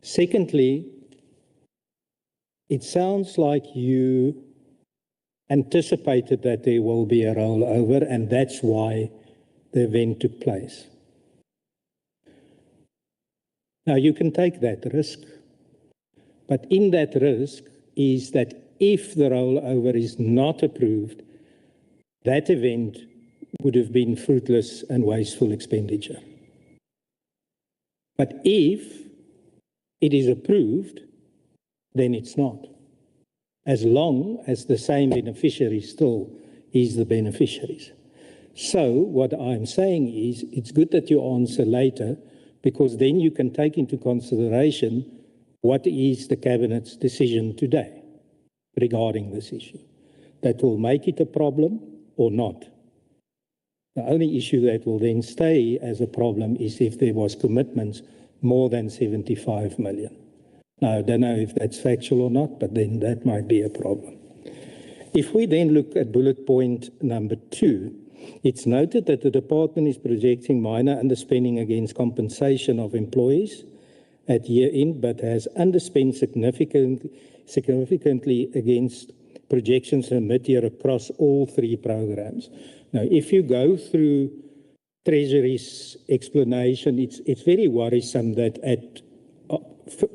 Secondly, it sounds like you anticipated that there will be a rollover, and that's why the event took place. Now, you can take that risk, but in that risk is that if the rollover is not approved, that event would have been fruitless and wasteful expenditure. But if it is approved, then it's not, as long as the same beneficiary still is the beneficiaries. So what I'm saying is, it's good that you answer later, because then you can take into consideration what is the Cabinet's decision today regarding this issue. That will make it a problem or not. The only issue that will then stay as a problem is if there was commitments more than 75 million. Now, I don't know if that's factual or not, but then that might be a problem. If we then look at bullet point number 2, it's noted that the department is projecting minor underspending against compensation of employees at year end, but has underspent significantly against projections in midyear across all 3 programs. Now, if you go through Treasury's explanation, it's very worrisome that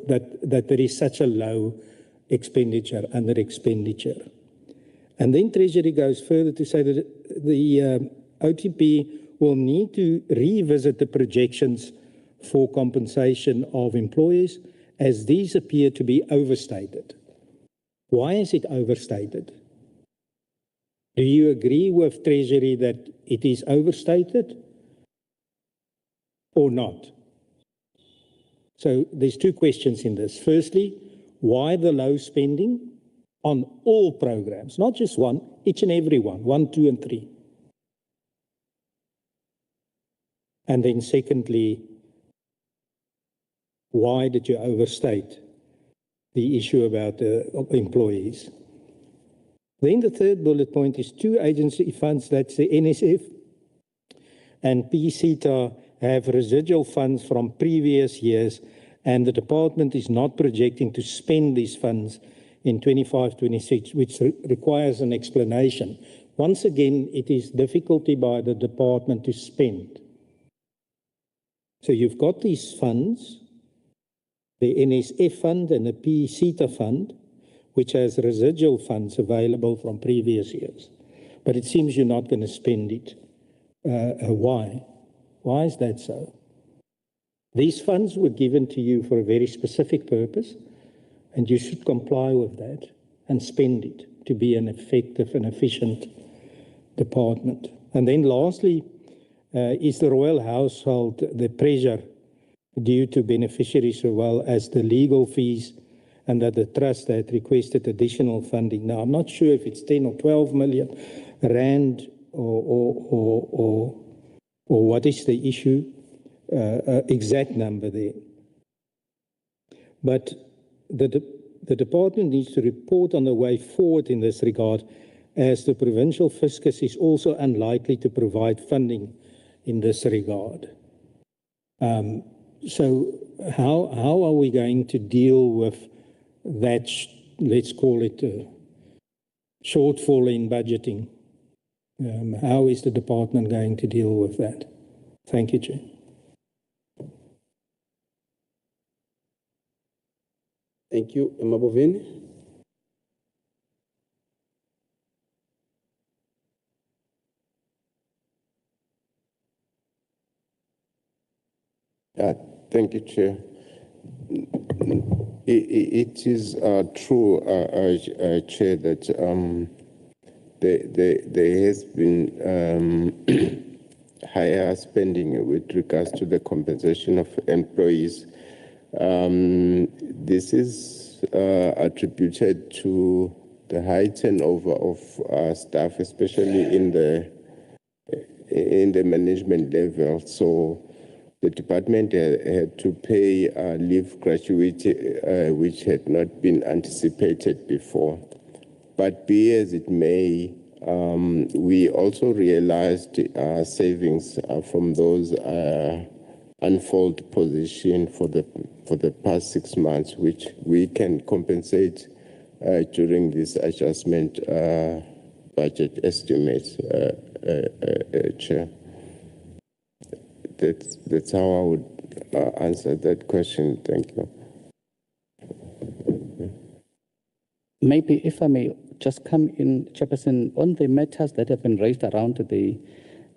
that there is such a low expenditure, under expenditure. And then Treasury goes further to say that the OTP will need to revisit the projections for compensation of employees as these appear to be overstated. Why is it overstated? Do you agree with Treasury that it is overstated or not? So there's two questions in this. Firstly, why the low spending on all programs, not just one, each and every one, 1, 2, and 3. And then secondly, why did you overstate the issue about the employees? Then the third bullet point is 2 agency funds, that's the NSF and PCTA, have residual funds from previous years, and the department is not projecting to spend these funds in 25-26, which requires an explanation. Once again, it is difficulty by the department to spend. So you've got these funds, the NSF fund and the PCTA fund, which has residual funds available from previous years. But it seems you're not going to spend it. Why? Why is that so? These funds were given to you for a very specific purpose, and you should comply with that and spend it to be an effective and efficient department. And then lastly, is the royal household the pressure due to beneficiaries as well as the legal fees, and that the trust had requested additional funding? Now, I'm not sure if it's 10 or 12 million rand or what is the issue, exact number there. But the department needs to report on the way forward in this regard, as the provincial fiscus is also unlikely to provide funding in this regard. So how are we going to deal with that, let's call it a shortfall in budgeting? How is the department going to deal with that? Thank you, Chair. Thank you. Emabovini. Thank you, Chair. It is true, Chair, that there has been higher spending with regards to the compensation of employees. This is attributed to the high turnover of staff, especially in the management level. So the department had to pay leave gratuity, which had not been anticipated before. But be as it may, we also realized savings from those unfold position for the past 6 months, which we can compensate during this adjustment budget estimates, Chair. That's how I would answer that question. Thank you. Maybe if I may just come in, Chairperson, on the matters that have been raised around the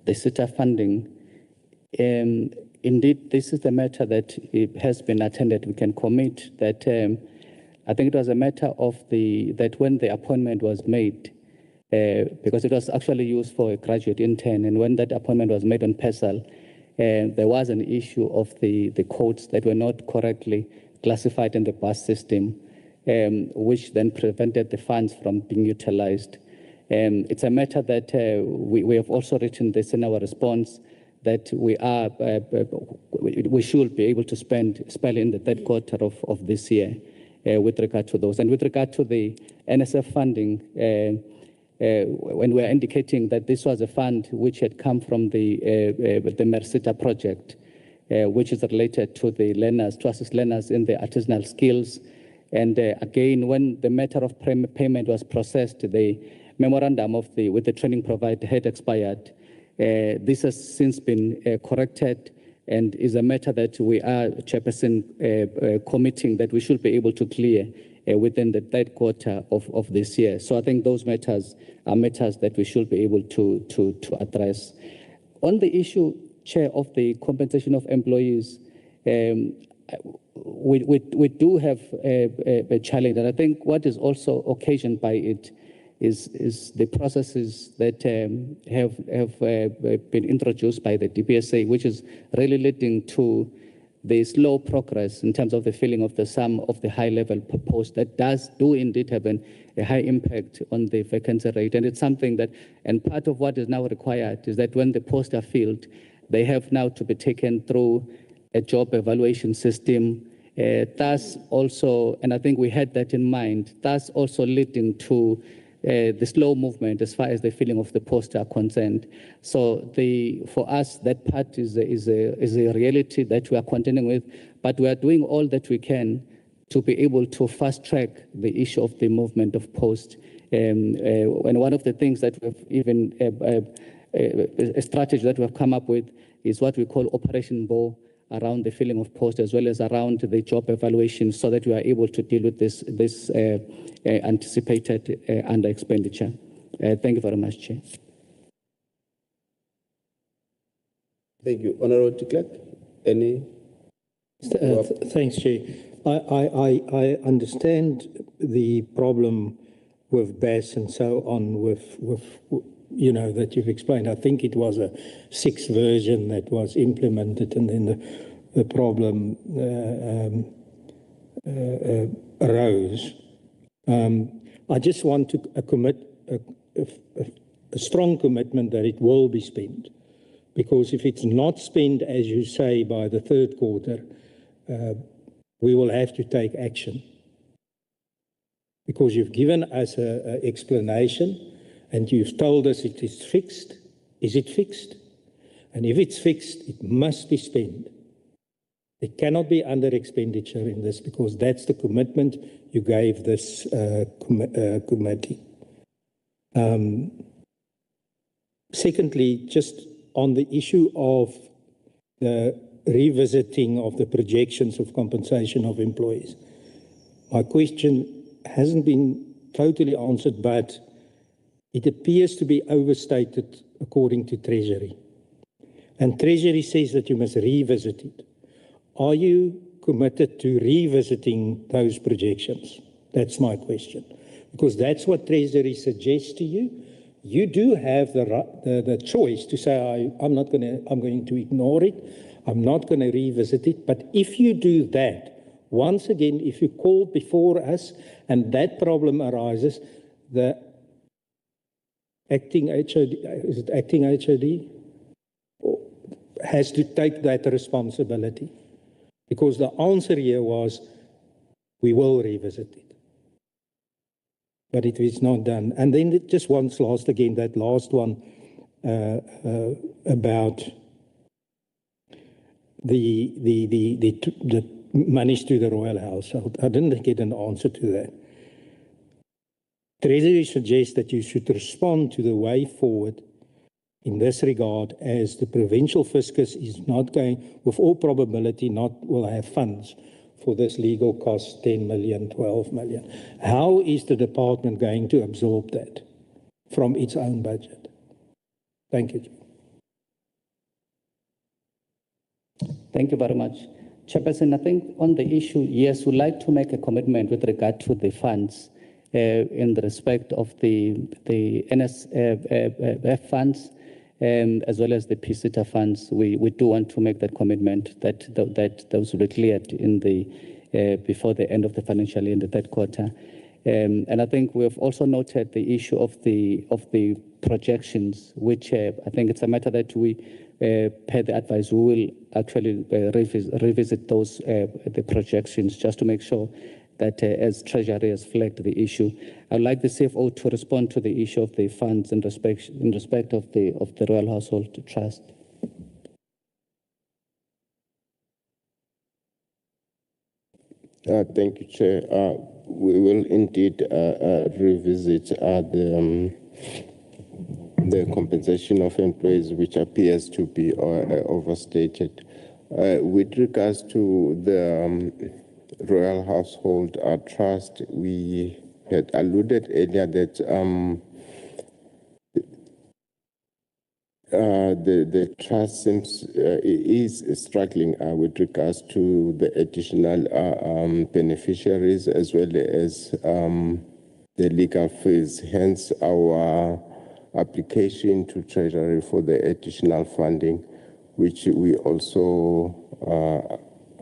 SITA funding. Indeed, this is the matter that it has been attended. We can commit that I think it was a matter of that when the appointment was made, because it was actually used for a graduate intern, and when that appointment was made on PESAL, there was an issue of the codes that were not correctly classified in the bus system, which then prevented the funds from being utilized. It's a matter that we have also written this in our response, that we should be able to spend in the third quarter of this year with regard to those. And with regard to the NSF funding, when we are indicating that this was a fund which had come from the Mersita project, which is related to the learners, to assist learners in the artisanal skills. And again, when the matter of payment was processed, the memorandum with the training provider had expired. This has since been corrected and is a matter that we are, Chairperson, committing that we should be able to clear within the third quarter of this year. So I think those matters are matters that we should be able to address. On the issue, Chair, of the compensation of employees, we do have a challenge, and I think what is also occasioned by it is the processes that have been introduced by the DPSA, which is really leading to the slow progress in terms of the filling of some of the high-level posts that do indeed have a high impact on the vacancy rate. And it's something that, and part of what is now required is that when the posts are filled, they have now to be taken through a job evaluation system. Thus also, and I think we had that in mind, thus also leading to the slow movement as far as the filling of the posts are concerned. So for us, that part is a reality that we are contending with, but we are doing all that we can to be able to fast track the issue of the movement of posts. And one of the things that we've even, a strategy that we've come up with is what we call Operation Bow, around the filling of posts as well as around the job evaluation, so that we are able to deal with this anticipated under expenditure. Thank you very much, Chair. Thank you. Honourable de Klerk, any? Thanks, Chair. I understand the problem with BAS and so on with that you've explained. I think it was a 6th version that was implemented, and then the problem arose. I just want to commit a strong commitment that it will be spent, because if it's not spent, as you say, by the third quarter, we will have to take action. Because you've given us an explanation, and you've told us it is fixed. Is it fixed? And if it's fixed, it must be spent. There cannot be under expenditure in this, because that's the commitment you gave this committee. Secondly, just on the issue of the revisiting of the projections of compensation of employees, my question hasn't been totally answered, but it appears to be overstated according to Treasury. And Treasury says that you must revisit it. Are you committed to revisiting those projections? That's my question. Because that's what Treasury suggests to you. You do have the choice to say, I'm going to ignore it. I'm not going to revisit it. But if you do that, once again, if you call before us and that problem arises, the acting HOD, is it acting HOD, has to take that responsibility. Because the answer here was, we will revisit it. But it is not done. And then just once last again, that last one about the monies to the royal household. I didn't get an answer to that. Treasury suggests that you should respond to the way forward in this regard, as the provincial fiscus is not going, with all probability, will have funds for this legal cost, 10 million, 12 million. How is the department going to absorb that from its own budget? Thank you. Thank you very much. Chairperson, I think on the issue, yes, we'd like to make a commitment with regard to the funds in the respect of the NSF funds, as well as the PCTA funds. We do want to make that commitment that those will be cleared in before the end of the financial year in the third quarter. And I think we have also noted the issue of the projections, which I think it's a matter that we, per the advice, we will actually revisit those the projections, just to make sure that as Treasury has flagged the issue. I'd like the CFO to respond to the issue of the funds in respect of the Royal Household Trust. Thank you, Chair. We will indeed revisit the the compensation of employees, which appears to be overstated. With regards to the Royal Household Trust, we had alluded earlier that the trust seems is struggling with regards to the additional beneficiaries as well as the legal fees. Hence, our application to Treasury for the additional funding, which we also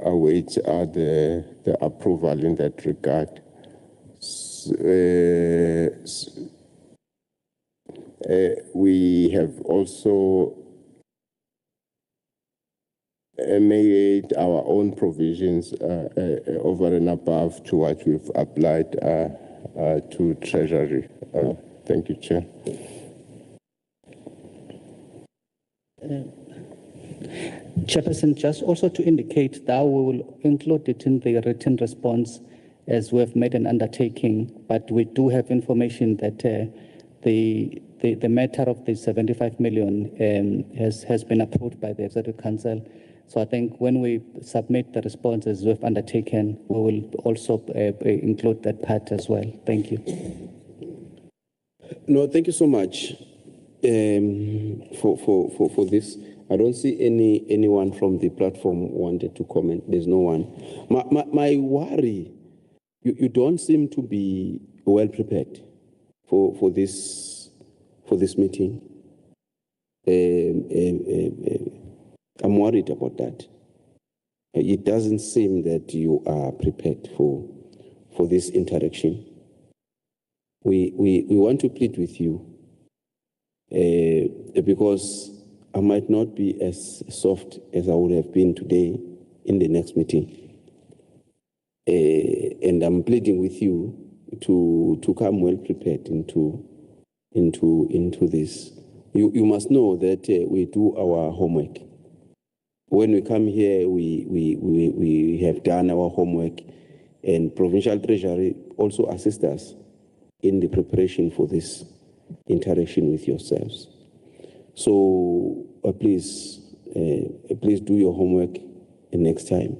await the approval in that regard. We have also made our own provisions over and above to what we've applied to Treasury. Thank you, Chair. Chairperson, just also to indicate that we will include it in the written response as we have made an undertaking, but we do have information that the matter of the 75 million has been approved by the Executive Council. So I think when we submit the responses we've undertaken, we will also include that part as well. Thank you. No, thank you so much for this. I don't see anyone from the platform wanted to comment. There's no one. My worry, you don't seem to be well prepared for this meeting. I'm worried about that. It doesn't seem that you are prepared for this interaction. We want to plead with you because I might not be as soft as I would have been today in the next meeting. And I'm pleading with you to come well prepared into this. You must know that we do our homework. When we come here, we have done our homework, and Provincial Treasury also assists us in the preparation for this interaction with yourselves. So please do your homework next time,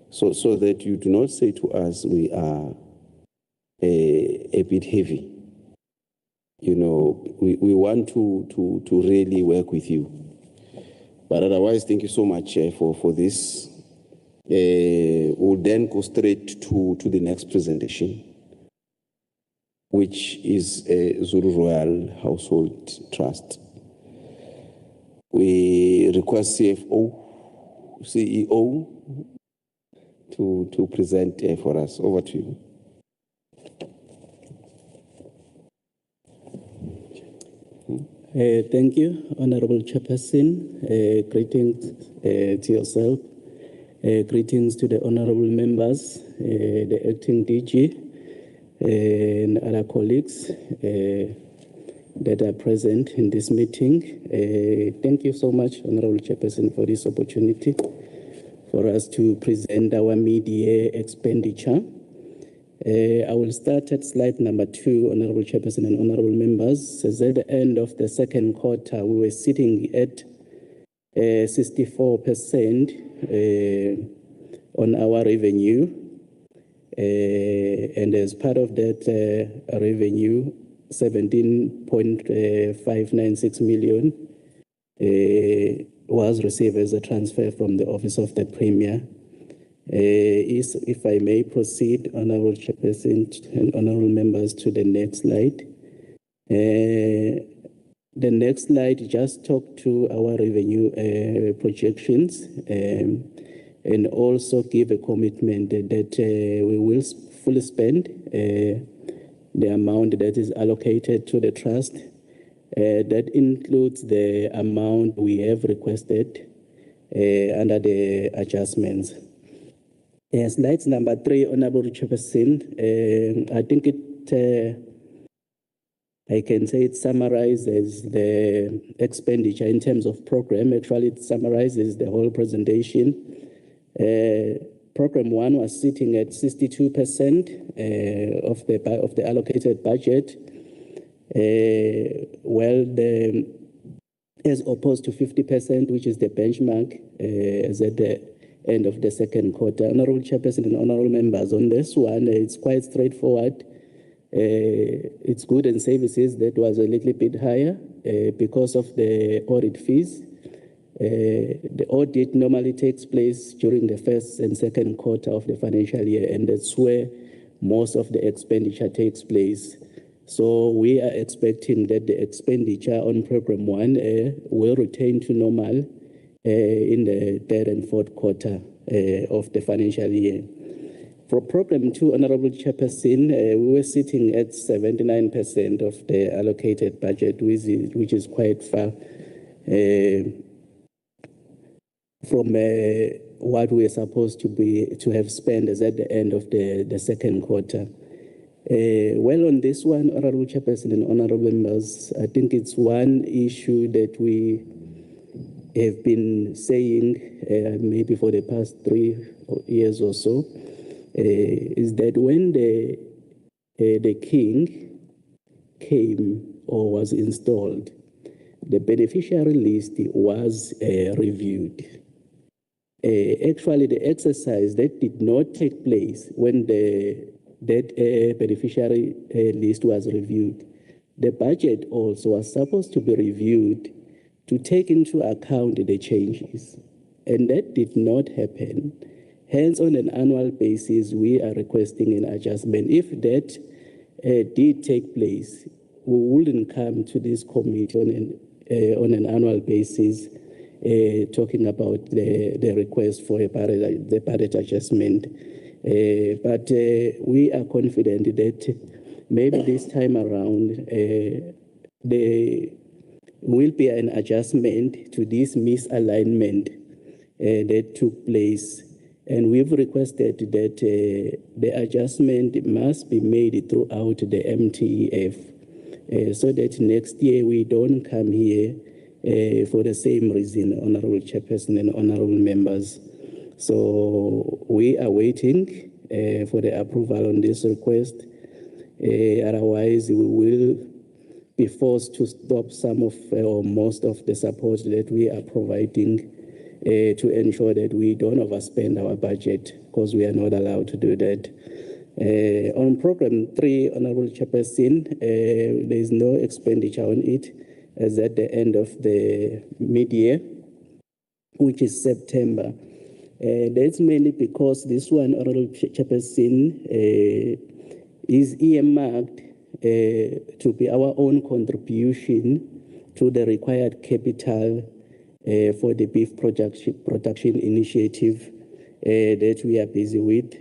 so that you do not say to us we are a bit heavy. You know, we want to really work with you. But otherwise, thank you so much for this. We'll then go straight to the next presentation, which is Zulu Royal Household Trust. We request CEO to present for us. Over to you. Thank you, Honorable Chairperson. Greetings to yourself. Greetings to the honorable members, the acting DG, and other colleagues that are present in this meeting. Thank you so much, Honorable Chairperson, for this opportunity for us to present our mid-year expenditure. I will start at slide number 2, Honorable Chairperson and honorable members. As at the end of the second quarter, we were sitting at 64% on our revenue. And as part of that revenue, 17.596 million was received as a transfer from the Office of the Premier. If I may proceed, Honorable Chairperson and honorable members, to the next slide. The next slide just talk to our revenue projections and also give a commitment that we will fully spend the amount that is allocated to the trust. That includes the amount we have requested under the adjustments. Slide number 3, Honorable Chairperson. I think I can say it summarizes the expenditure in terms of program. Actually, it summarizes the whole presentation. Program 1 was sitting at 62% of the allocated budget. As opposed to 50%, which is the benchmark, as at the end of the second quarter. Honorable Chairperson and honorable members, on this one, it's quite straightforward. It's goods and services that was a little bit higher because of the audit fees. The audit normally takes place during the first and second quarter of the financial year, and that's where most of the expenditure takes place. So we are expecting that the expenditure on Program 1 will return to normal in the third and fourth quarter of the financial year. For Program 2, Honorable Chairperson, we were sitting at 79% of the allocated budget, which is quite far from what we are supposed to have spent as at the end of the second quarter. On this one, Honorable Chairperson and honorable members, I think it's one issue that we have been saying maybe for the past 3 years or so, is that when the king came or was installed, the beneficiary list was reviewed. Actually, the exercise that did not take place when that beneficiary list was reviewed. The budget also was supposed to be reviewed to take into account the changes, and that did not happen. Hence, on an annual basis, we are requesting an adjustment. If that did take place, we wouldn't come to this committee on an annual basis talking about the request for the budget adjustment. But we are confident that maybe this time around there will be an adjustment to this misalignment that took place. And we've requested that the adjustment must be made throughout the MTEF so that next year we don't come here for the same reason, Honorable Chairperson and honorable members. So we are waiting for the approval on this request. Otherwise, we will be forced to stop some of or most of the support that we are providing to ensure that we don't overspend our budget, because we are not allowed to do that. On Program 3, Honorable Chairperson, there is no expenditure on it as at the end of the mid-year, which is September. That's mainly because this one, Honorable Chairperson, is earmarked to be our own contribution to the required capital for the beef production initiative that we are busy with.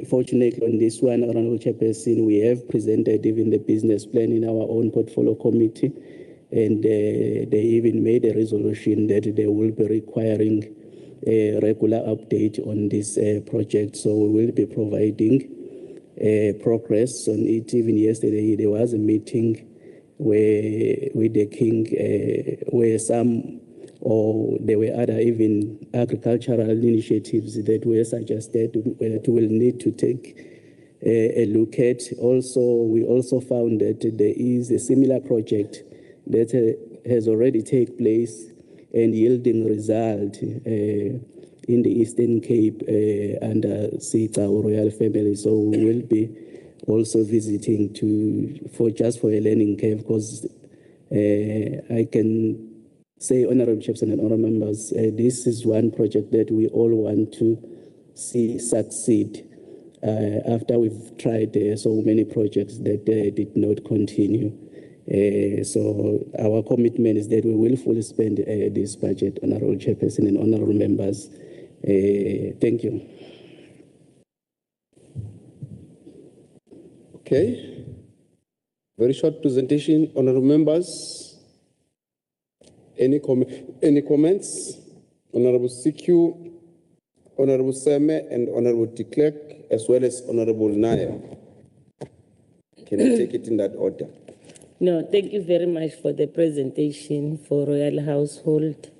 Fortunately, on this one, Honorable Chairperson, we have presented even the business plan in our own portfolio committee, and they even made a resolution that they will be requiring a regular update on this project. So we will be providing progress on it. Even yesterday, there was a meeting with the king where some, or there were other even agricultural initiatives that were suggested that we'll need to take a look at. Also, we also found that there is a similar project that has already taken place and yielding result in the Eastern Cape under COGTA royal family. So we will be also visiting for a learning curve, because I can say, Honorable Chairperson and honorable members, this is one project that we all want to see succeed after we've tried so many projects that did not continue. So our commitment is that we will fully spend this budget, Honorable Chairperson and honorable members. Thank you. Okay. Very short presentation, honorable members. Any comments? Honorable CQ, Honorable Seme, and Honorable de Klerk, as well as Honorable Naya. Can I take it in that order? No, thank you very much for the presentation for Royal Household.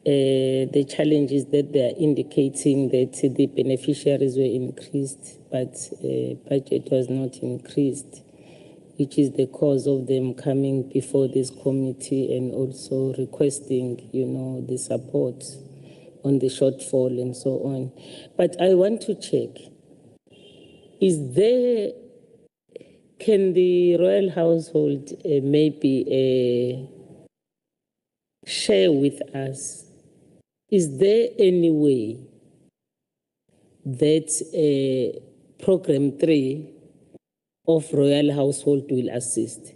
The challenge is that they are indicating that the beneficiaries were increased, but budget was not increased. which is the cause of them coming before this committee and also requesting, the support on the shortfall and so on. But I want to check, can the royal household maybe share with us, is there any way that Program 3 of Royal Household will assist?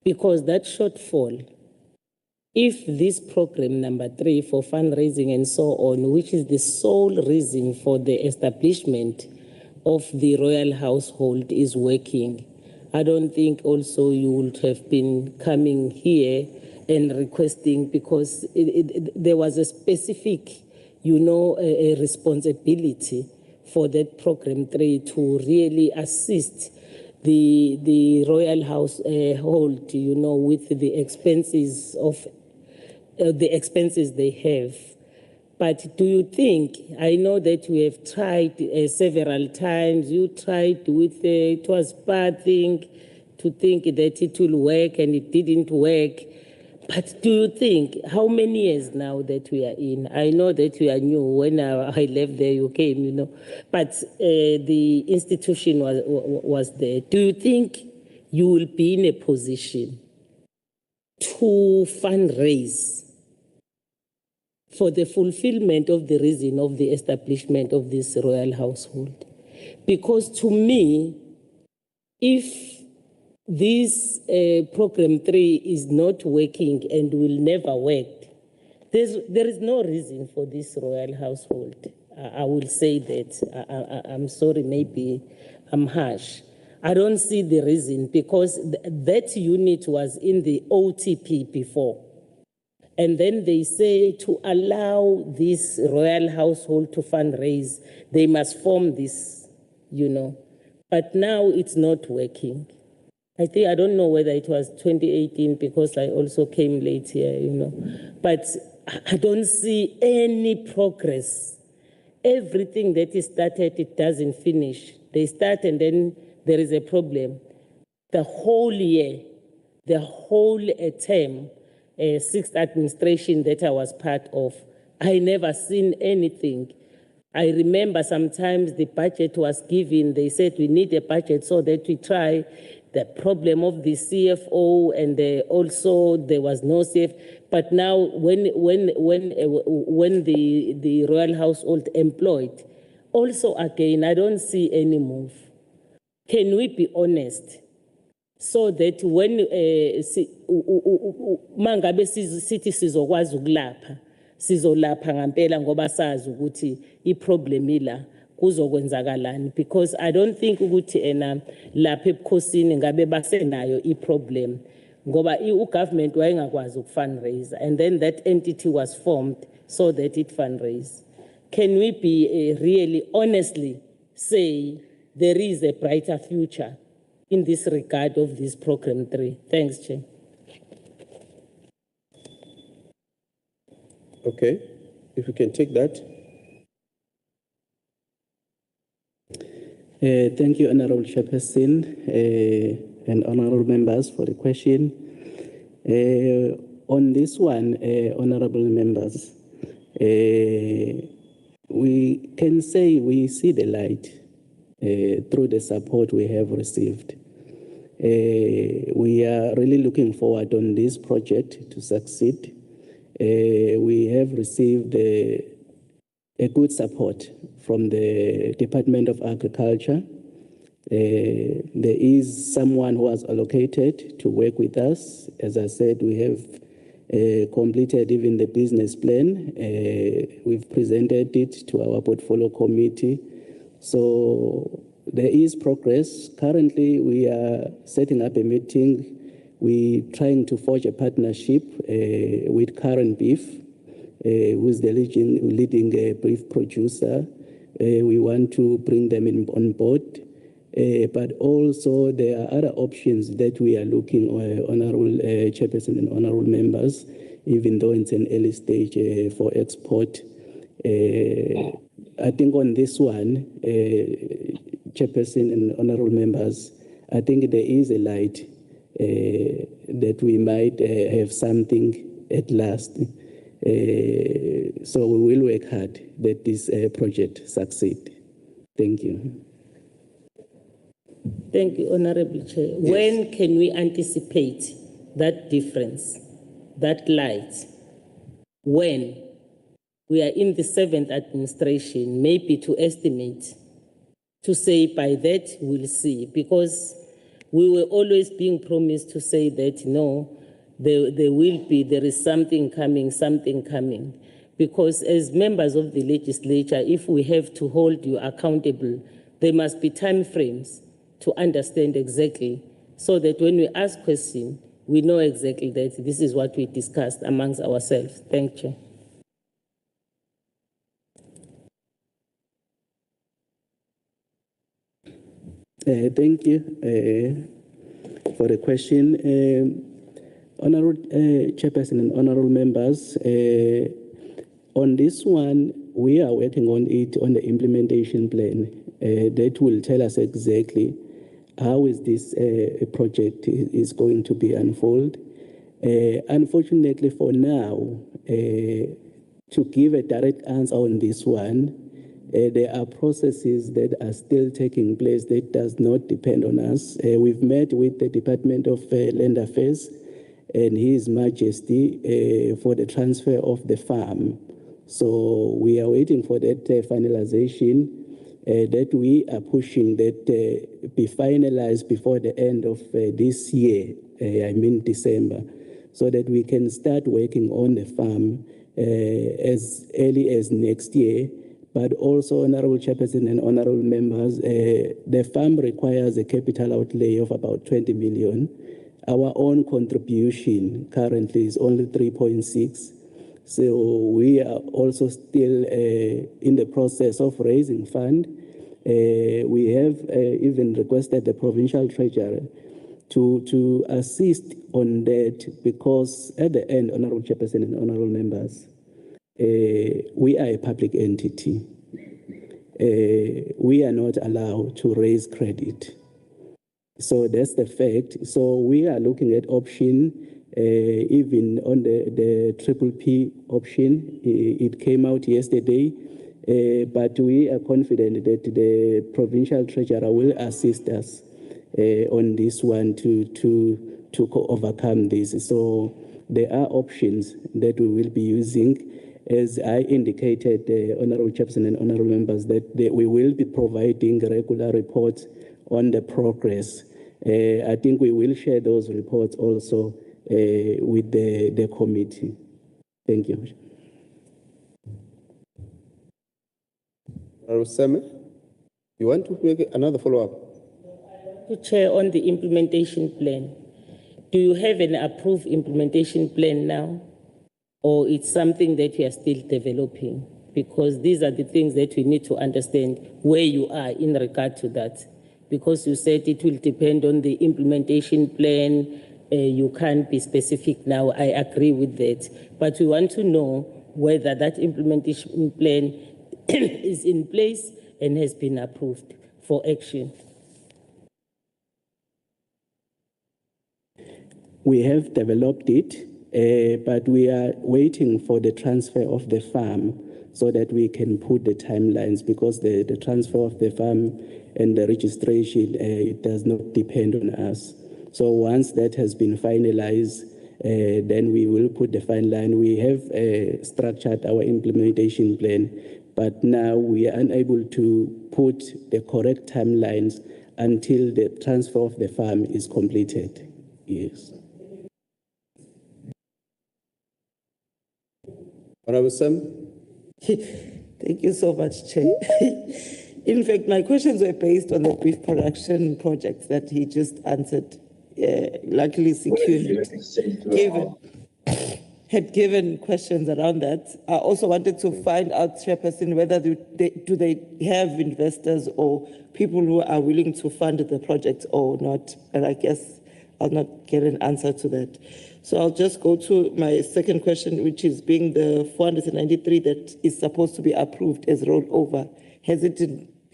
Because that shortfall, if this program number 3 for fundraising and so on, which is the sole reason for the establishment of the Royal Household is working, I don't think also you would have been coming here and requesting, because there was a specific, a responsibility for that program 3 to really assist the royal household, with the expenses they have. But do you think, I know that we have tried several times, you tried with it was bad thing to think that it will work and it didn't work. But do you think, how many years now that we are in? I know that we are new. When I left there, you came, but the institution was there. Do you think you will be in a position to fundraise for the fulfillment of the reason of the establishment of this royal household? Because to me, if this program 3 is not working and will never work, there is no reason for this royal household. I will say that. I'm sorry, maybe I'm harsh. I don't see the reason, because that unit was in the OTP before. And then they say to allow this royal household to fundraise, they must form this, But now it's not working. I don't know whether it was 2018, because I also came late here, But I don't see any progress. Everything that is started, it doesn't finish. They start and then there is a problem. The whole year, the whole term, sixth administration that I was part of, I never seen anything. I remember sometimes the budget was given, they said we need a budget so that we try. The problem of the CFO, and also there was no CF. But now when the royal household employed, also again, I don't see any move. Can we be honest? So that when mangabe sithi sizokwazi ukulapha, sizolapha ngampela ngoba sazi ukuthi iproblem ila kuzokwenzakalani, because I don't think ukuthi lapha ebukhosini ngabe basenayo iproblem ngoba ugovernment wayengakwazi ukufundraise, and then that entity was formed so that it fundraise. Can we be really honestly say there is a brighter future in this regard of this program 3? Thanks, Chair. Okay, if we can take that. Thank you, Honorable Chairperson, and honorable members for the question. On this one, honorable members, we can say we see the light through the support we have received. We are really looking forward on this project to succeed. We have received a good support from the Department of Agriculture. There is someone who was allocated to work with us. As I said, we have completed even the business plan. We've presented it to our portfolio committee. So there is progress. Currently, we are setting up a meeting. We're trying to forge a partnership with Current Beef, who is the leading beef producer. We want to bring them on board. But also there are other options that we are looking, Honorable Chairperson and Honorable Members, even though it's an early stage for export. I think on this one, Chairperson and Honorable Members, I think there is a light that we might have something at last. So we will work hard that this project succeed. Thank you. Thank you, Honorable Chair. Yes. When can we anticipate that difference, that light? When we are in the 7th administration, maybe to estimate, to say by that we'll see, because we were always being promised to say that no, there is something coming. Because as members of the legislature, if we have to hold you accountable, there must be time frames to understand exactly, so that when we ask questions, we know exactly that this is what we discussed amongst ourselves. Thank you. Thank you for the question. Honorable Chairperson and honorable members, on this one, we are working on it on the implementation plan. That will tell us exactly how is this project is going to be unfold. Unfortunately for now, to give a direct answer on this one, there are processes that are still taking place that does not depend on us. We've met with the Department of Land Affairs and His Majesty for the transfer of the farm. So we are waiting for that finalization that we are pushing that be finalized before the end of this year, I mean December, so that we can start working on the farm as early as next year. But also, Honorable Chairperson and honorable members, the farm requires a capital outlay of about 20 million. Our own contribution currently is only 3.6. So we are also still in the process of raising fund. We have even requested the provincial treasurer to assist on that, because at the end, Honorable Chairperson and honorable members, we are a public entity. We are not allowed to raise credit. So that's the fact. So we are looking at option, even on the triple P option. It came out yesterday, but we are confident that the provincial treasurer will assist us on this one to overcome this. So there are options that we will be using. As I indicated, Honorable Chairperson and honorable members, that we will be providing regular reports on the progress. I think we will share those reports also with the committee. Thank you. Honorable Same, you want to make another follow-up? To chair on the implementation plan, do you have an approved implementation plan now? Or it's something that you are still developing? Because these are the things that we need to understand where you are in regard to that. Because you said it will depend on the implementation plan, you can't be specific now. I agree with that. But we want to know whether that implementation plan is in place and has been approved for action. We have developed it. But we are waiting for the transfer of the farm so that we can put the timelines, because the transfer of the farm and the registration, it does not depend on us. So once that has been finalized, then we will put the fine line. We have structured our implementation plan, but now we are unable to put the correct timelines until the transfer of the farm is completed. Yes. Honorable Sam. Thank you so much, Chair. In fact, my questions were based on the beef production projects that he just answered. Luckily, security had given questions around that. I also wanted to find out, Chairperson, whether do they have investors or people who are willing to fund the project or not. And I guess I'll not get an answer to that. So I'll just go to my second question, which is being the 493 that is supposed to be approved as rolled over. Has it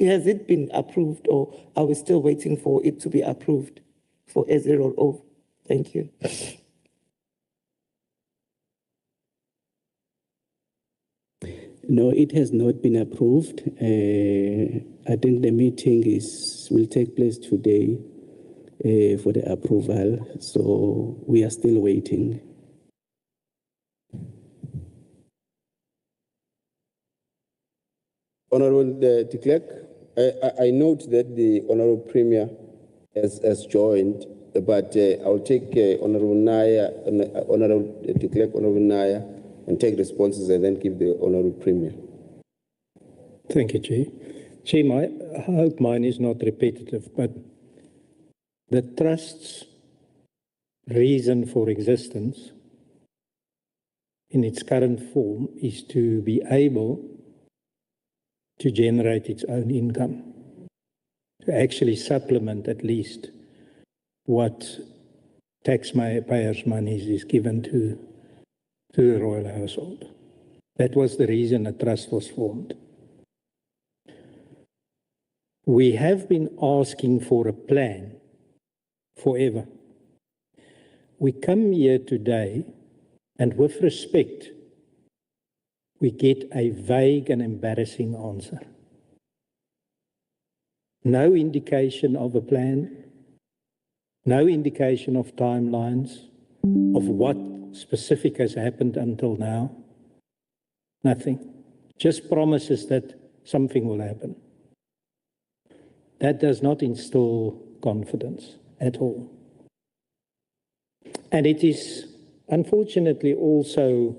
Has it been approved, or are we still waiting for it to be approved for as a rollover? Thank you. No, it has not been approved. I think the meeting will take place today for the approval, so we are still waiting. Honorable de Klerk, I note that the Honorable Premier has joined, but I'll take Honorable Naya, Honorable de Klerk, Honorable Naya, and take responses and then give the Honorable Premier. Thank you, Chair. Chair, I hope mine is not repetitive, but the Trust's reason for existence in its current form is to be able to generate its own income, to actually supplement at least what taxpayers' money is given to the royal household. That was the reason a trust was formed. We have been asking for a plan forever. We come here today, and with respect, we get a vague and embarrassing answer. No indication of a plan, no indication of timelines, of what specific has happened until now. Nothing. Just promises that something will happen. That does not instill confidence at all. And it is unfortunately also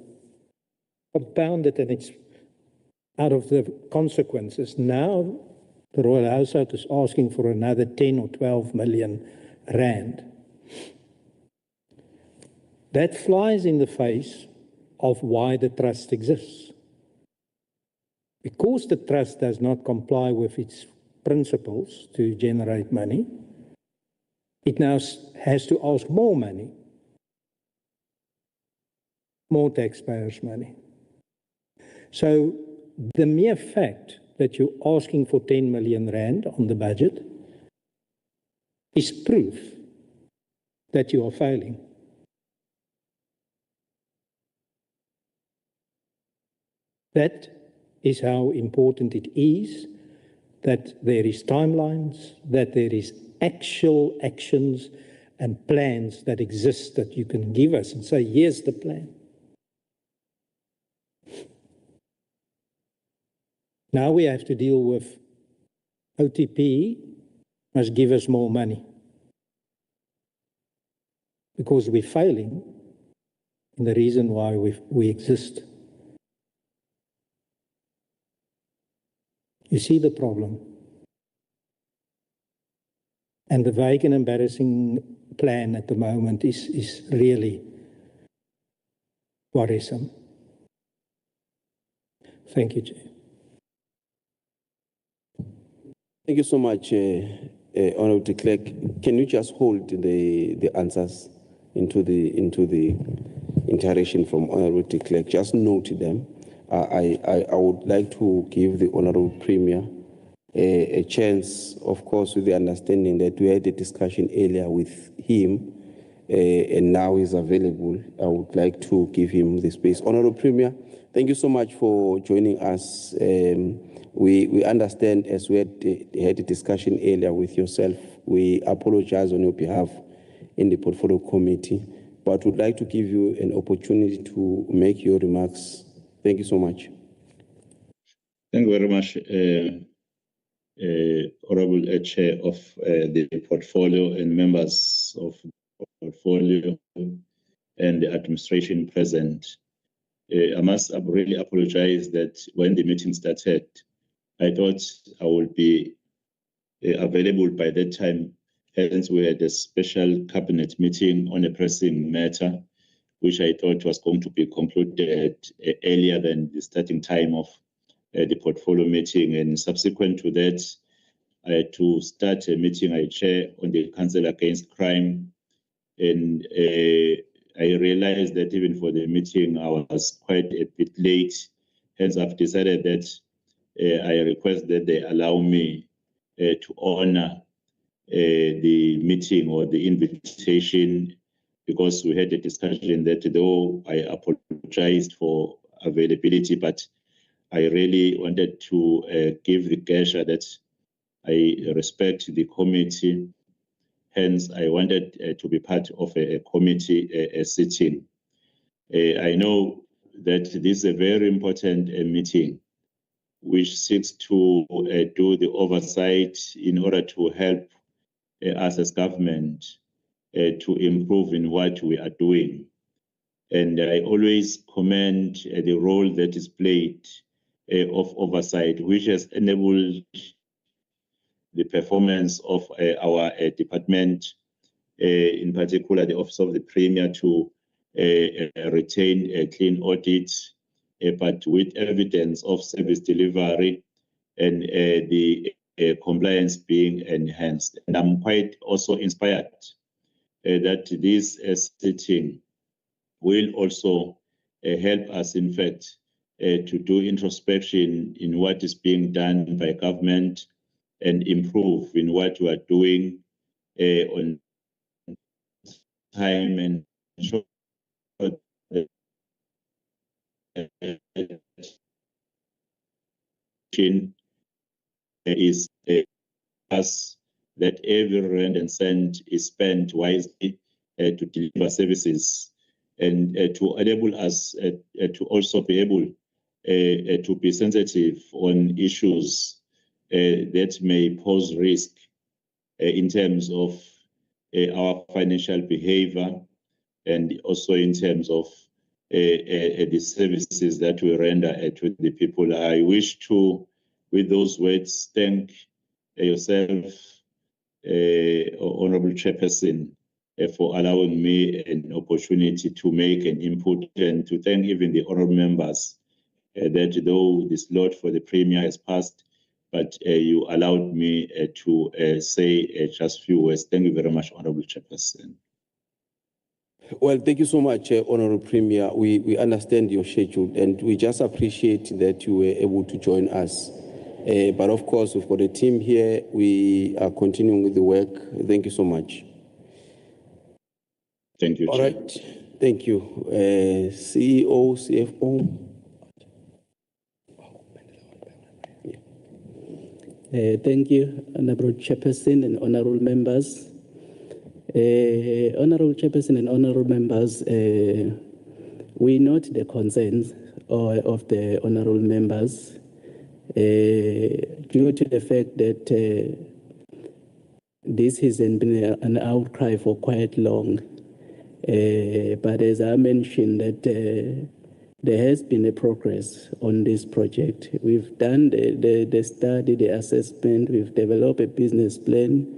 compounded, and it's out of the consequences. Now the Royal Household is asking for another 10 or 12 million rand. That flies in the face of why the trust exists. Because the trust does not comply with its principles to generate money, it now has to ask more money, more taxpayers' money. So the mere fact that you're asking for 10 million rand on the budget is proof that you are failing. That is how important it is that there is timelines, that there is actual actions and plans that exist that you can give us and say, here's the plan. Now we have to deal with OTP must give us more money because we're failing in the reason why we exist. You see the problem. And the vague and embarrassing plan at the moment is really worrisome. Thank you, Chair. Thank you so much, Honorable de Klerk. Can you just hold the answers into the interaction from Honorable de Klerk? Just note them. I would like to give the Honorable Premier a chance, of course, with the understanding that we had a discussion earlier with him, and now he's available. I would like to give him the space. Honorable Premier, thank you so much for joining us. We understand, as we had a discussion earlier with yourself, we apologize on your behalf in the Portfolio Committee, but would like to give you an opportunity to make your remarks. Thank you so much. Thank you very much, Honorable Chair of the Portfolio and members of the Portfolio and the administration present. I must really apologize that when the meeting started, I thought I would be available by that time, hence we had a special cabinet meeting on a pressing matter, which I thought was going to be concluded earlier than the starting time of the portfolio meeting. And subsequent to that, I had to start a meeting I chair on the Council Against Crime. And I realized that even for the meeting, I was quite a bit late. Hence, I've decided that I request that they allow me to honor the meeting or the invitation, because we had a discussion that though I apologized for availability, but I really wanted to give the gesture that I respect the committee. Hence, I wanted to be part of a committee sitting. I know that this is a very important meeting which seeks to do the oversight in order to help us as government to improve in what we are doing. And I always commend the role that is played of oversight, which has enabled the performance of our department, in particular the Office of the Premier, to retain a clean audit, but with evidence of service delivery and the compliance being enhanced. And I'm quite also inspired that this sitting will also help us, in fact, to do introspection in what is being done by government and improve in what we are doing on time and ensure that is us that every rand and cent is spent wisely to deliver services, and to enable us to also be able to be sensitive on issues that may pose risk in terms of our financial behavior, and also in terms of the services that we render to the people. I wish to, with those words, thank yourself, Honorable Chairperson, for allowing me an opportunity to make an input, and to thank even the honorable members that though the slot for the Premier has passed, but you allowed me to say just a few words. Thank you very much, Honorable Chairperson. Well, thank you so much, Honorable Premier. We understand your schedule, and we just appreciate that you were able to join us. But of course, we've got a team here. We are continuing with the work. Thank you so much. Thank you, All Chair. right. Thank you. CEO, CFO. Thank you, Honorable Chairperson and honorable members. Honorable Chairperson and honorable members, we note the concerns of the honorable members due to the fact that this has been an outcry for quite long. But as I mentioned, that there has been a progress on this project. We've done the study, the assessment, we've developed a business plan.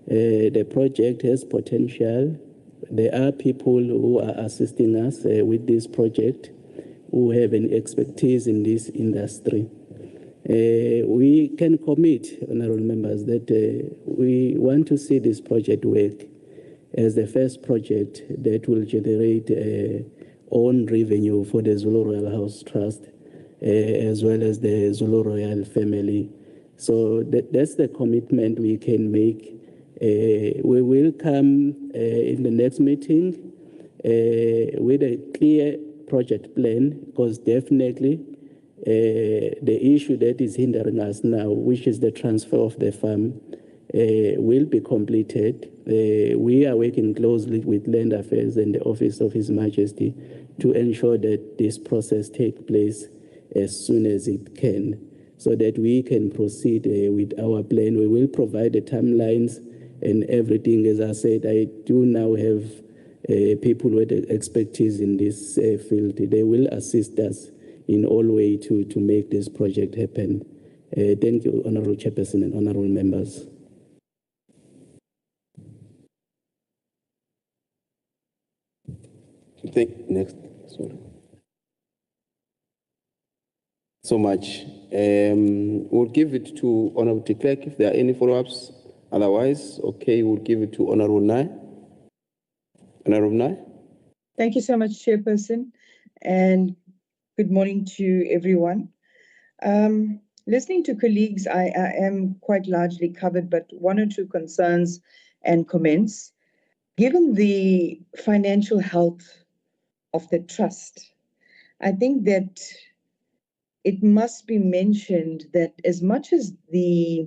The project has potential. There are people who are assisting us with this project who have an expertise in this industry. We can commit, honorable members, that we want to see this project work as the first project that will generate own revenue for the Zulu Royal House Trust, as well as the Zulu Royal family. So that's the commitment we can make. We will come in the next meeting with a clear project plan, because definitely the issue that is hindering us now, which is the transfer of the farm, will be completed. We are working closely with Land Affairs and the Office of His Majesty to ensure that this process takes place as soon as it can, so that we can proceed with our plan. We will provide the timelines and everything. As I said, I do now have people with expertise in this field. They will assist us in all way to make this project happen. Thank you, Honorable Chairperson and honorable members. Next. Sorry. So much. We'll give it to Honorable de Klerk if there are any follow-ups. Otherwise, okay, we'll give it to Honorable Nai. Honorable Nai. Thank you so much, Chairperson, and good morning to everyone. listening to colleagues, I am quite largely covered, but one or two concerns and comments. Given the financial health of the trust, I think that it must be mentioned that as much as the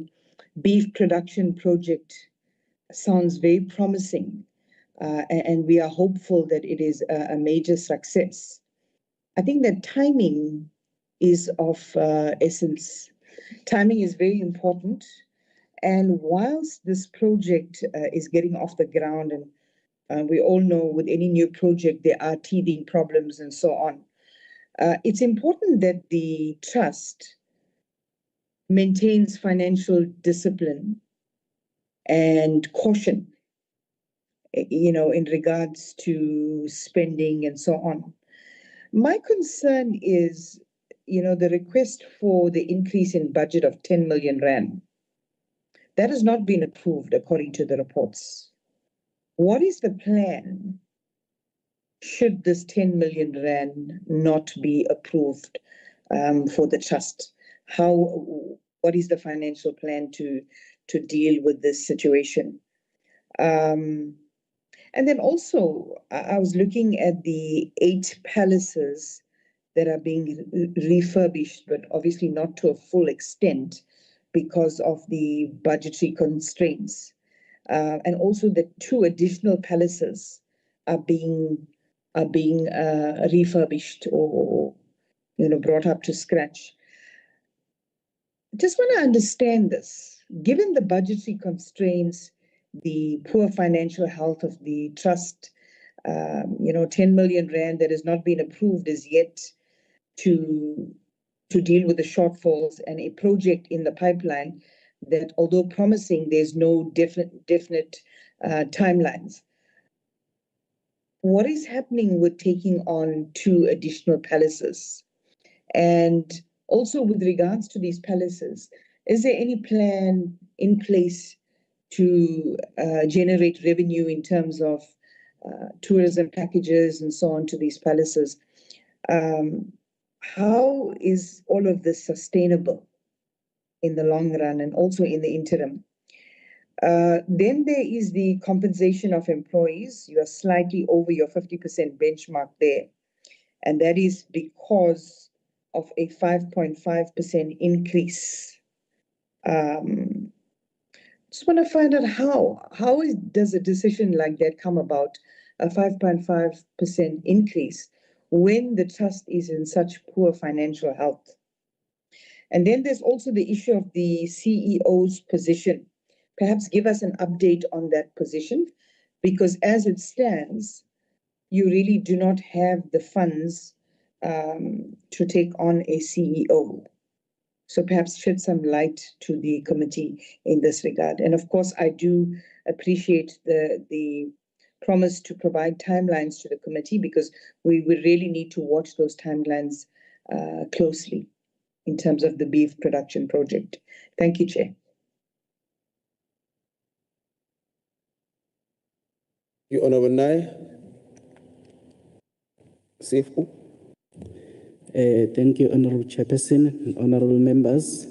beef production project sounds very promising, and we are hopeful that it is a major success, I think that timing is of essence. Timing is very important. And whilst this project is getting off the ground, and we all know with any new project there are teething problems and so on, it's important that the trust maintains financial discipline and caution, in regards to spending and so on. My concern is, the request for the increase in budget of 10 million rand. That has not been approved according to the reports. What is the plan should this 10 million rand not be approved for the trust? What is the financial plan to deal with this situation? And then also, I was looking at the 8 palaces that are being refurbished, but obviously not to a full extent because of the budgetary constraints. And also the 2 additional palaces are being refurbished or brought up to scratch. Just want to understand this. Given the budgetary constraints, the poor financial health of the trust, 10 million rand that has not been approved as yet to deal with the shortfalls, and a project in the pipeline that, although promising, there's no definite timelines. What is happening with taking on 2 additional palaces? And also with regards to these palaces, is there any plan in place to generate revenue in terms of tourism packages and so on to these palaces? How is all of this sustainable in the long run and also in the interim? Then there is the compensation of employees. You are slightly over your 50% benchmark there. And that is because of a 5.5% increase. Just want to find out does a decision like that come about, a 5.5% increase, when the trust is in such poor financial health? And then there's also the issue of the CEO's position. Perhaps give us an update on that position, because as it stands, you really do not have the funds to take on a CEO. So perhaps shed some light to the committee in this regard. And of course, I do appreciate the promise to provide timelines to the committee, because we really need to watch those timelines closely in terms of the beef production project. Thank you, Chair. You Honourable Naya. Sifu. Thank you, Honourable Chairperson, honourable members.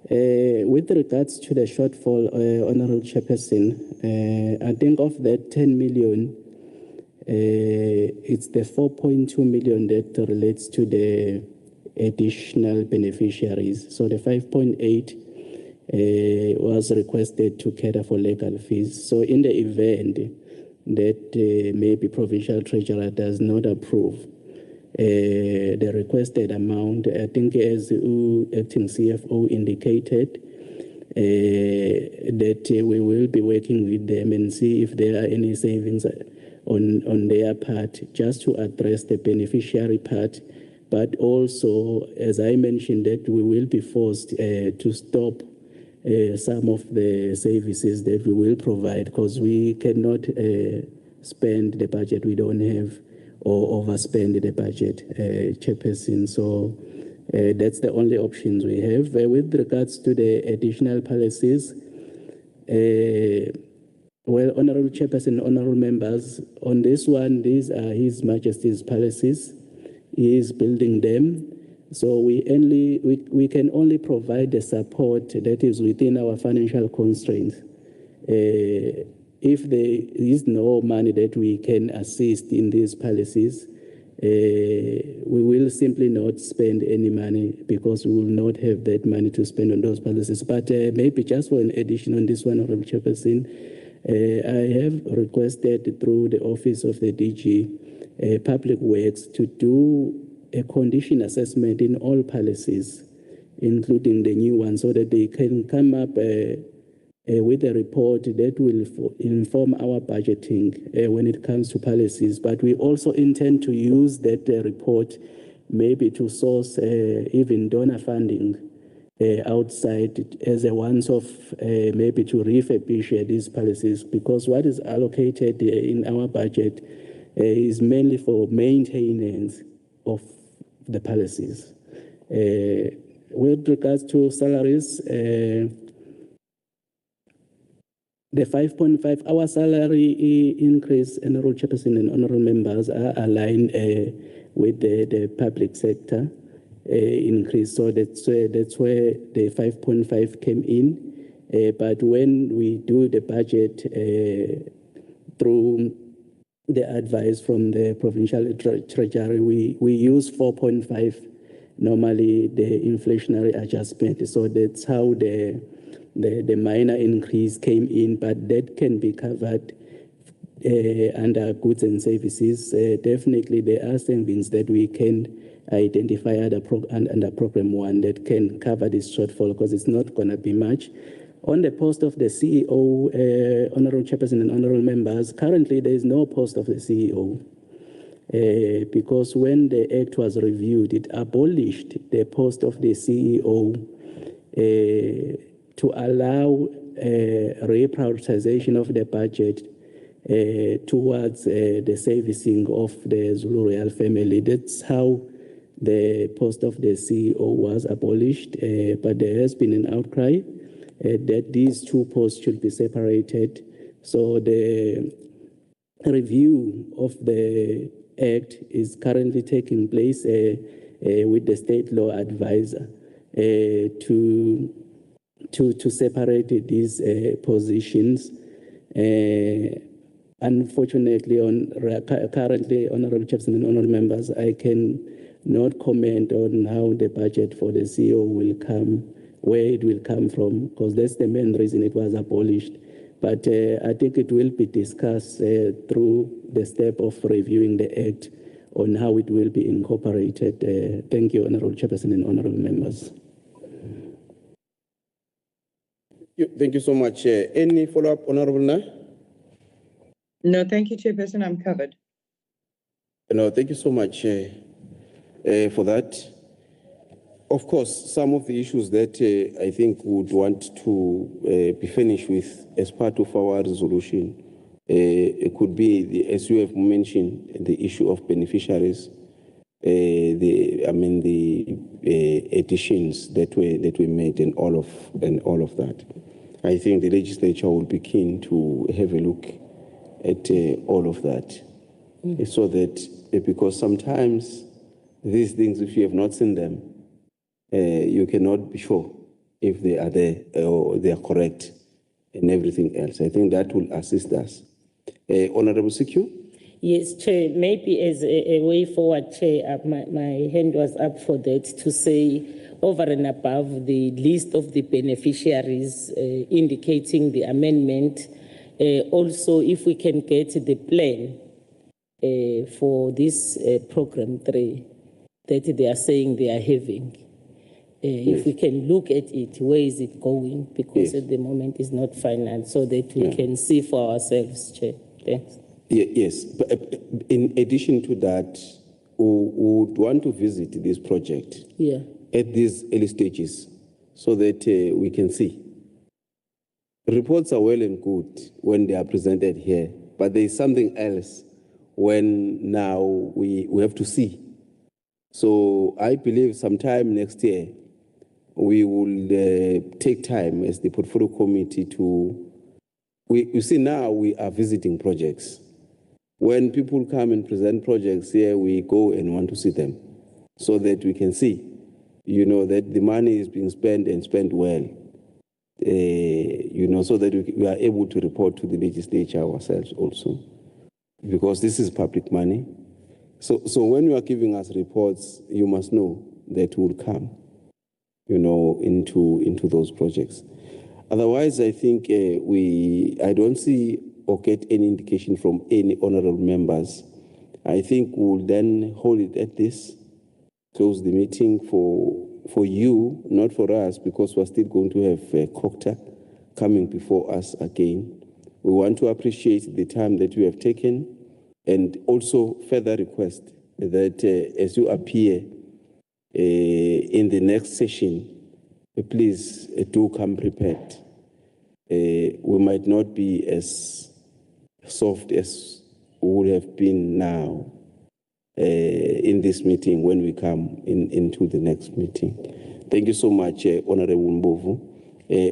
With regards to the shortfall, Honourable Chairperson, I think of that 10 million, it's the 4.2 million that relates to the additional beneficiaries. So the 5.8 was requested to cater for legal fees. So in the event that maybe Provincial Treasurer does not approve the requested amount, I think as Acting CFO indicated, that we will be working with them and see if there are any savings on their part, just to address the beneficiary part. But also, as I mentioned, that we will be forced to stop some of the services that we will provide, because we cannot spend the budget we don't have or overspend the budget, Chairperson. So that's the only options we have. With regards to the additional policies, well, Honourable Chairperson, honourable members, on this one, these are His Majesty's policies. He is building them. So we can only provide the support that is within our financial constraints. If there is no money that we can assist in these policies, we will simply not spend any money because we will not have that money to spend on those policies. But maybe just for an addition on this one, Honorable Chairperson, I have requested through the Office of the DG Public Works to do a condition assessment in all policies, including the new ones, so that they can come up with a report that will inform our budgeting when it comes to policies. But we also intend to use that report maybe to source even donor funding outside as a once-off, maybe to refurbish these policies, because what is allocated in our budget is mainly for maintenance of the policies. With regards to salaries, the 5.5, our salary increase, Honorable Chairperson and honorable members, are aligned with the public sector increase. So that's where the 5.5 came in. But when we do the budget through the advice from the provincial treasury, we use 4.5, normally the inflationary adjustment. So that's how the minor increase came in, but that can be covered under goods and services. Definitely there are savings that we can identify under program 1 that can cover this shortfall, because it's not going to be much. On the post of the CEO, Honorable Chairperson and honorable members, currently there is no post of the CEO. Because when the Act was reviewed, it abolished the post of the CEO to allow reprioritization of the budget towards the servicing of the Zulu royal family. That's how the post of the CEO was abolished, but there has been an outcry that these two posts should be separated. So the review of the Act is currently taking place with the state law advisor to separate these positions. Unfortunately, currently, Honorable Chairperson and honorable members, I can not comment on how the budget for the CEO will come, where it will come from, because that's the main reason it was abolished. But I think it will be discussed through the step of reviewing the Act on how it will be incorporated. Thank you, Honorable Chairperson and honorable members. Thank you so much. Any follow-up, Honorable Na? No, thank you, Chairperson. I'm covered. No, thank you so much for that. Of course, some of the issues that I think would want to be finished with as part of our resolution, it could be, as you have mentioned, the issue of beneficiaries, the additions that were made, and all of that. I think the legislature will be keen to have a look at all of that, so that because sometimes these things, if you have not seen them, you cannot be sure if they are there or they are correct and everything else. I think that will assist us. Honorable Siku? Yes, Chair, maybe as a way forward, Chair, my hand was up for that, to say over and above the list of the beneficiaries indicating the amendment, also if we can get the plan for this program 3 that they are saying they are having. If we can look at it, where is it going? Because at the moment it's not final, so that we can see for ourselves, Chair. Thanks. Yes, but in addition to that, we would want to visit this project at these early stages, so that we can see. Reports are well and good when they are presented here, but there is something else when now we have to see. So I believe sometime next year, we will take time as the portfolio committee to, you see now we are visiting projects. When people come and present projects here, we go and want to see them so that we can see that the money is being spent and spent well, so that we are able to report to the legislature ourselves also, because this is public money. So when you are giving us reports, you must know that will come, into those projects. Otherwise, I think I don't see or get any indication from any honorable members. I think we'll then hold it at this, close the meeting for you, not for us, because we're still going to have COGTA coming before us again. We want to appreciate the time that you have taken, and also further request that as you appear in the next session, please do come prepared. We might not be as soft as we would have been now in this meeting when we come into the next meeting. Thank you so much, Honorable Mbovu.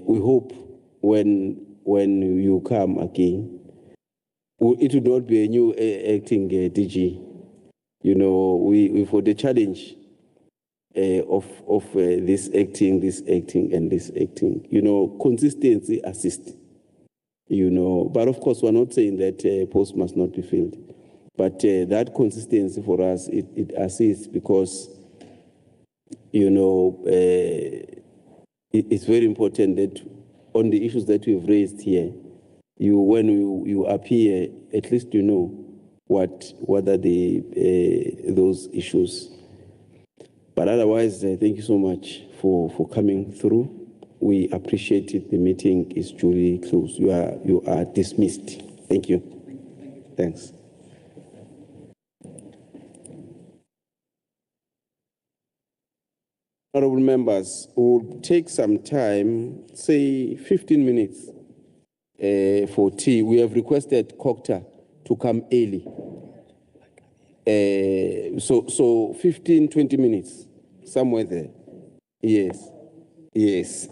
We hope when you come again, it will not be a new acting DG. We for the challenge of this acting, and this acting. Consistency assist. But of course, we're not saying that post must not be filled. But that consistency for us, it assists because, it's very important that on the issues that we've raised here, when you appear, at least you know what are those issues. But otherwise, thank you so much for coming through. We appreciate it. The meeting is duly closed. You are dismissed. Thank you. Thanks. Honorable members, we'll take some time, say 15 minutes for tea. We have requested COGTA to come early. So 15, 20 minutes, somewhere there. Yes. Yes.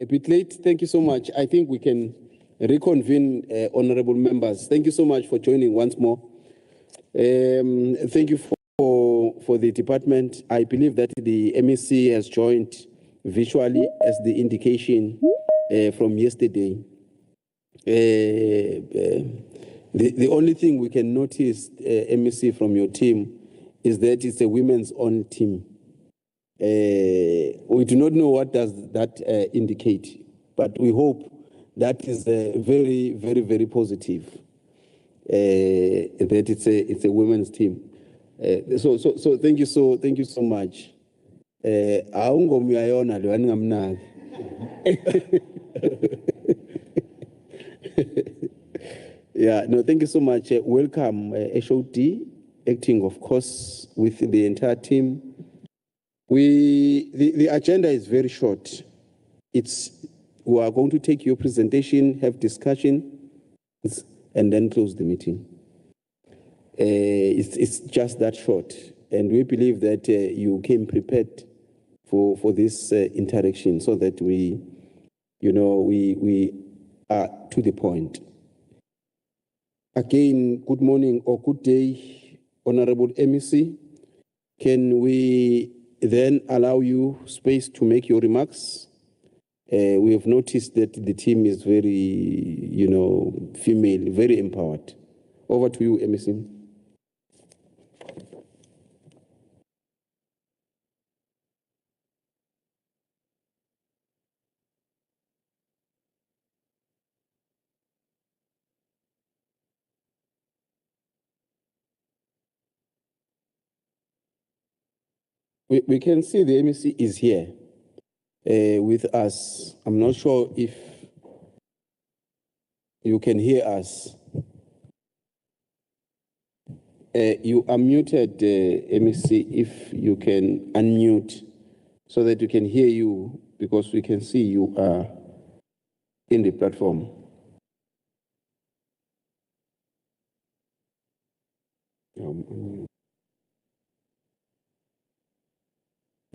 A bit late. Thank you so much. I think we can reconvene, honorable members. Thank you so much for joining once more. Thank you for the department. I believe that the MEC has joined virtually as the indication from yesterday. The only thing we can notice, MEC, from your team is that it's a women's own team. We do not know what does that indicate, but we hope that is very, very, very positive. That it's a women's team. So thank you so much. Yeah, no, thank you so much. Welcome, HOD, acting, of course, with the entire team. The agenda is very short. We are going to take your presentation, have discussion, and then close the meeting. It's just that short, and we believe that you came prepared for this interaction, so that we are to the point. Again, good morning or good day, Honorable MEC. Can we then allow you space to make your remarks? We have noticed that the team is very, female, very empowered. Over to you, MEC. We can see the MEC is here with us. I'm not sure if you can hear us. You are muted, MEC, if you can unmute so that we can hear you, because we can see you are in the platform.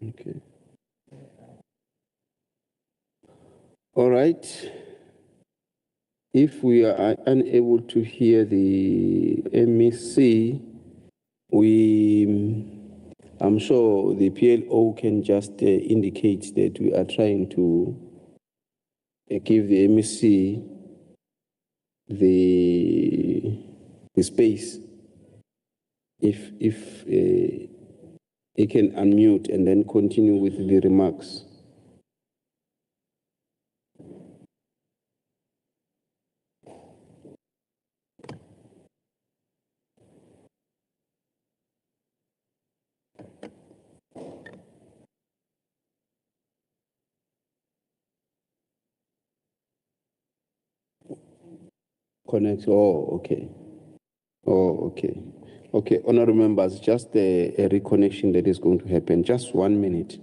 Okay. All right. If we are unable to hear the MEC, I'm sure the PLO can just indicate that we are trying to give the MEC the space. If he can unmute and then continue with the remarks. Connect. Oh, okay. Oh, okay. Okay, honorable members, just a reconnection that is going to happen. Just 1 minute.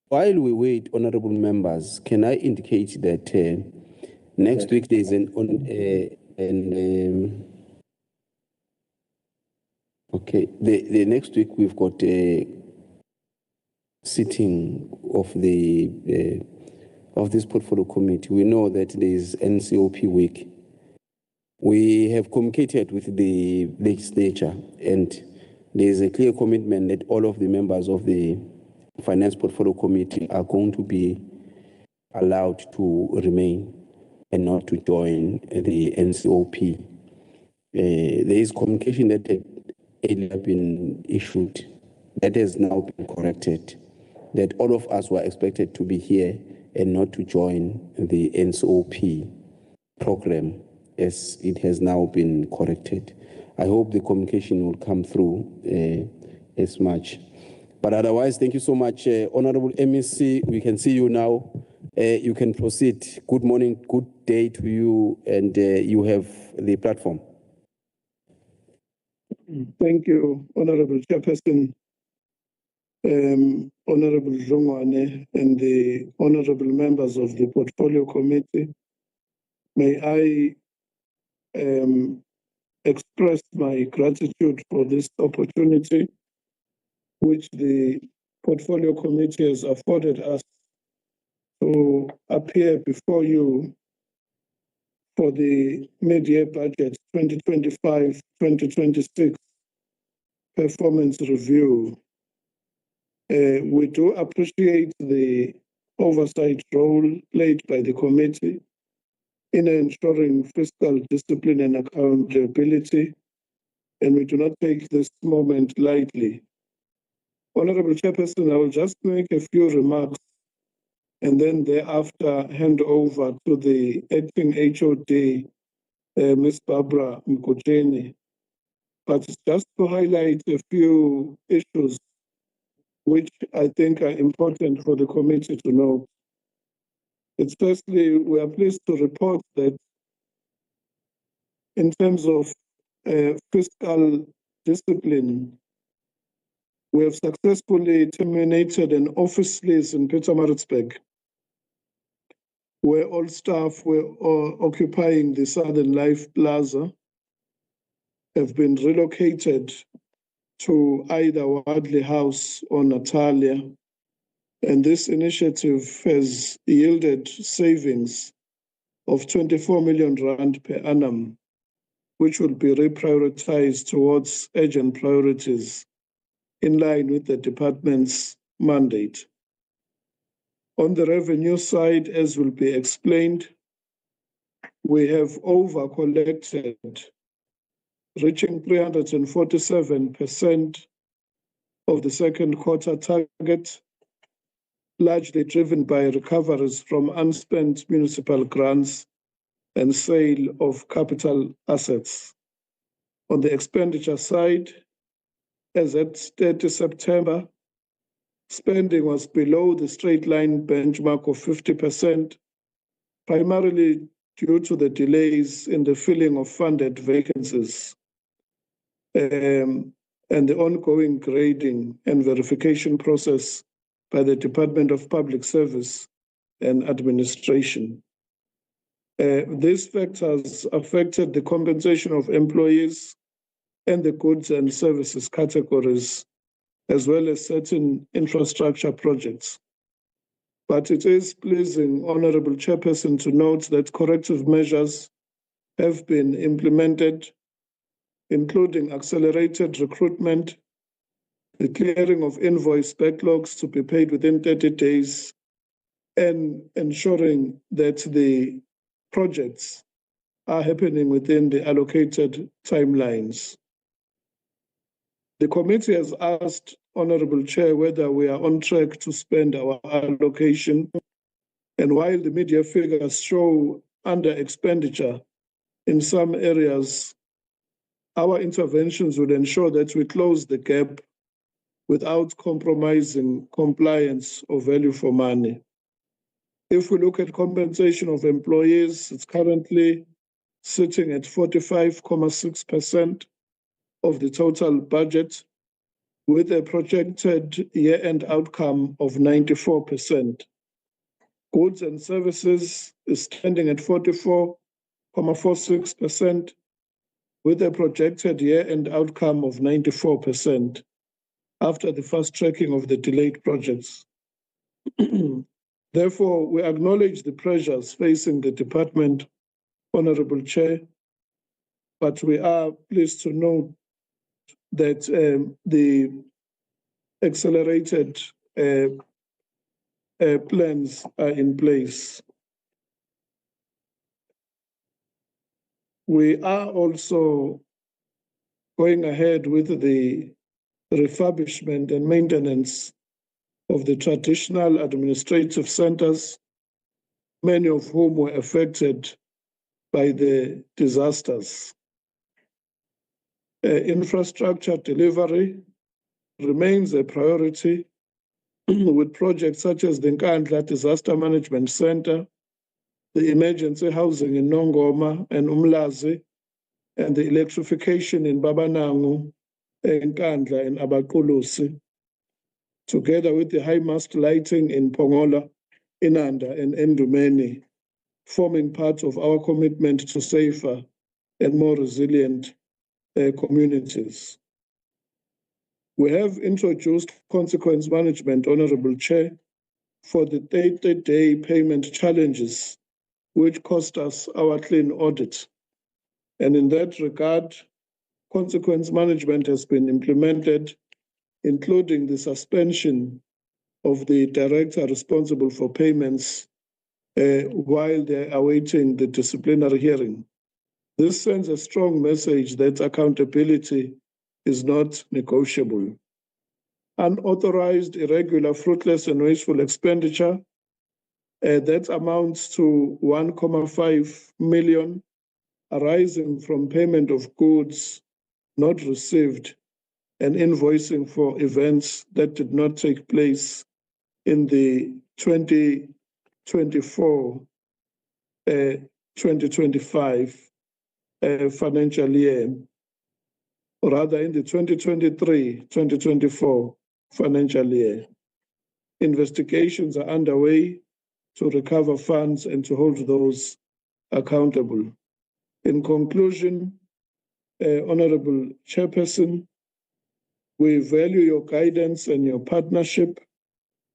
While we wait, honorable members, can I indicate that next week there is the next week we've got a sitting of this portfolio committee. We know that there is NCOP week. We have communicated with the legislature, and there is a clear commitment that all of the members of the Finance Portfolio Committee are going to be allowed to remain and not to join the NCOP. There is communication that had earlier been issued that has now been corrected, that all of us were expected to be here and not to join the NCOP program, as it has now been corrected. I hope the communication will come through as much. But otherwise, thank you so much, Honorable MEC. We can see you now. You can proceed. Good morning, good day to you, and you have the platform. Thank you, Honorable Chairperson, Honorable Zongwane, and the honorable members of the Portfolio Committee. May I express my gratitude for this opportunity which the Portfolio Committee has afforded us to appear before you for the mid-year budget 2025-2026 performance review. We do appreciate the oversight role played by the committee in ensuring fiscal discipline and accountability, and we do not take this moment lightly. Honorable Chairperson, I will just make a few remarks and then thereafter hand over to the acting HOD, Ms. Barbara Mkuteni. But just to highlight a few issues which I think are important for the committee to know. It's firstly, we are pleased to report that in terms of fiscal discipline, we have successfully terminated an office lease in Pietermaritzburg, where all staff were occupying the Southern Life Plaza have been relocated to either Wadley House or Natalia. And this initiative has yielded savings of 24 million rand per annum, which will be reprioritized towards urgent priorities in line with the department's mandate. On the revenue side, as will be explained, we have over-collected, reaching 347% of the second quarter target, largely driven by recoveries from unspent municipal grants and sale of capital assets. On the expenditure side, as at 30 September, spending was below the straight line benchmark of 50%, primarily due to the delays in the filling of funded vacancies and the ongoing grading and verification process by the Department of Public Service and Administration. These factors affected the compensation of employees and the goods and services categories, as well as certain infrastructure projects. But it is pleasing, Honorable Chairperson, to note that corrective measures have been implemented, including accelerated recruitment, the clearing of invoice backlogs to be paid within 30 days, and ensuring that the projects are happening within the allocated timelines. The committee has asked Honorable Chair whether we are on track to spend our allocation, and while the mid-year figures show under expenditure in some areas, our interventions will ensure that we close the gap without compromising compliance or value for money. If we look at compensation of employees, it's currently sitting at 45.6% of the total budget, with a projected year-end outcome of 94%. Goods and services is standing at 44.46%, with a projected year-end outcome of 94% after the fast tracking of the delayed projects. Therefore, we acknowledge the pressures facing the department, Honorable Chair, but we are pleased to note that the accelerated plans are in place. We are also going ahead with the refurbishment and maintenance of the traditional administrative centers, many of whom were affected by the disasters. Infrastructure delivery remains a priority with projects such as the Nkandla Disaster Management Center, the emergency housing in Nongoma and Umlazi, and the electrification in Babanangu Nkandla and Abaqulusi, together with the high mast lighting in Pongola, Inanda and Ndumeni, forming part of our commitment to safer and more resilient communities. We have introduced consequence management, Honorable Chair, for the 30-day payment challenges, which cost us our clean audit. And in that regard, consequence management has been implemented, including the suspension of the director responsible for payments while they're awaiting the disciplinary hearing. This sends a strong message that accountability is not negotiable. Unauthorized, irregular, fruitless, and wasteful expenditure that amounts to 1.5 million arising from payment of goods not received and invoicing for events that did not take place in the 2024-2025 financial year, or rather in the 2023-2024 financial year. Investigations are underway to recover funds and to hold those accountable. In conclusion, Honorable Chairperson, we value your guidance and your partnership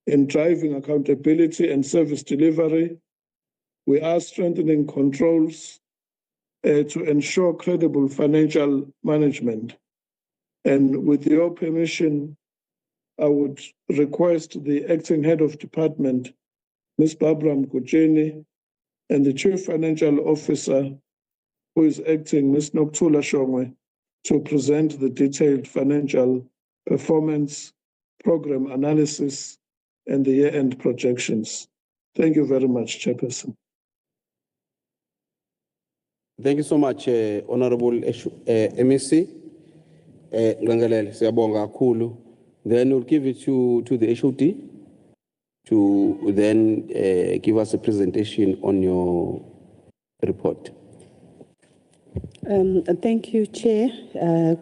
in driving accountability and service delivery. We are strengthening controls to ensure credible financial management. And with your permission, I would request the acting head of department, Ms. Barbara Mkujeni, and the chief financial officer, who is acting, Ms. Noktula Shongwe, to present the detailed financial performance, program analysis, and the year-end projections. Thank you very much, Chairperson. Thank you so much, Honorable MEC. Ngangalele, siyabonga kakhulu. Then we'll give it to the HOD to then give us a presentation on your report. Thank you, Chair.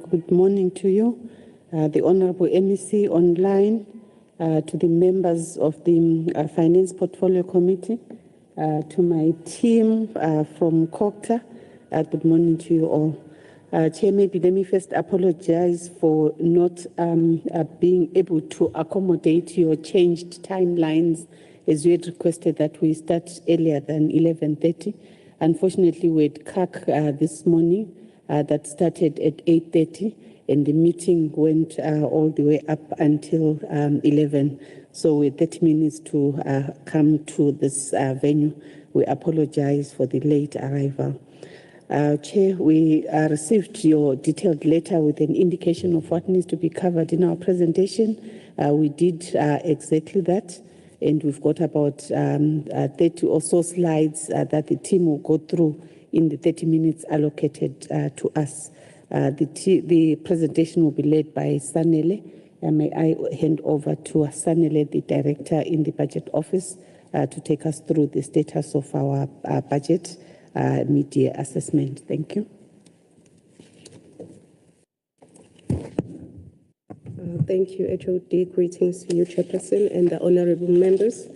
Good morning to you, the Honorable MEC online, to the members of the Finance Portfolio Committee, to my team from COGTA. Good morning to you all. Chair, maybe let me first apologize for not being able to accommodate your changed timelines, as you had requested that we start earlier than 11:30. Unfortunately, we had CAC this morning that started at 8:30, and the meeting went all the way up until 11. So with 30 minutes to come to this venue, we apologize for the late arrival. Chair, we received your detailed letter with an indication of what needs to be covered in our presentation. We did exactly that, and we've got about 30 or so slides that the team will go through in the 30 minutes allocated to us. The presentation will be led by Sanele. May I hand over to Sanele, the Director in the Budget Office, to take us through the status of our budget mid-year assessment. Thank you. Thank you, HOD. Greetings to you, Chairperson, and the honorable members.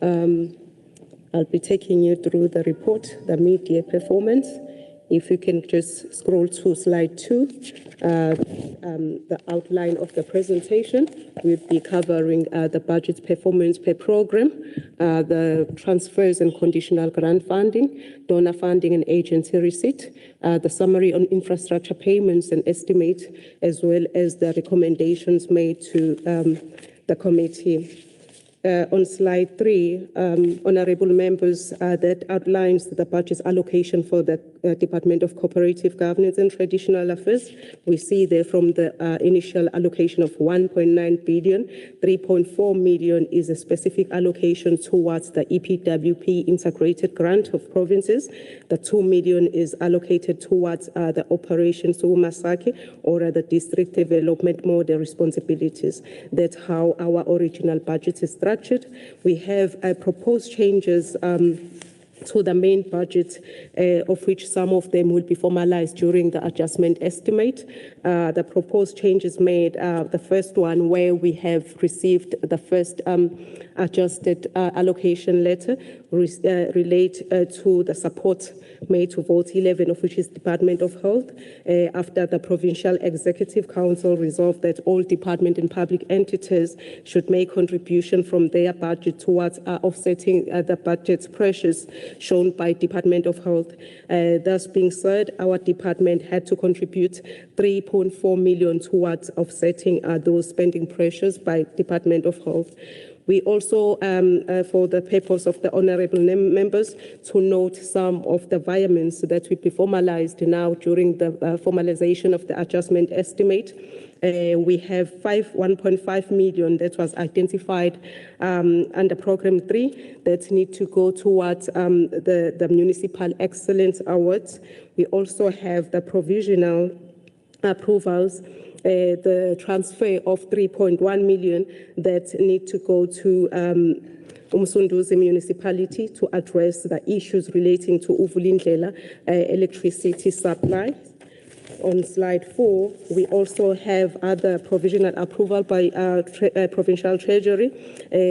I'll be taking you through the report, the mid-year performance. If you can just scroll to slide 2, the outline of the presentation. We'll be covering the budget performance per program, the transfers and conditional grant funding, donor funding and agency receipt, the summary on infrastructure payments and estimates, as well as the recommendations made to the committee. On slide 3, honorable members, that outlines the budget allocation for the Department of Cooperative Governance and Traditional Affairs. We see there from the initial allocation of 1.9 billion, 3.4 million is a specific allocation towards the EPWP integrated grant of provinces. The 2 million is allocated towards the Operation Sumasaki, or the district development model responsibilities. That's how our original budget is structured. We have proposed changes to the main budget, of which some of them will be formalized during the adjustment estimate. The proposed changes made, the first one where we have received the first adjusted allocation letter relate to the support made to Vote 11, of which is Department of Health, after the Provincial Executive Council resolved that all department and public entities should make contribution from their budget towards offsetting the budget pressures shown by Department of Health. Thus being said, our department had to contribute 3.4 million towards offsetting those spending pressures by Department of Health. We also, for the purpose of the honourable members, to note some of the environments that will be formalised now during the formalisation of the adjustment estimate. We have 1.5 million that was identified under Programme 3 that need to go towards the Municipal Excellence Awards. We also have the provisional approvals, the transfer of 3.1 million that need to go to Umsunduzi municipality to address the issues relating to Uvulindlela electricity supply. On slide 4, we also have other provisional approval by Provincial Treasury.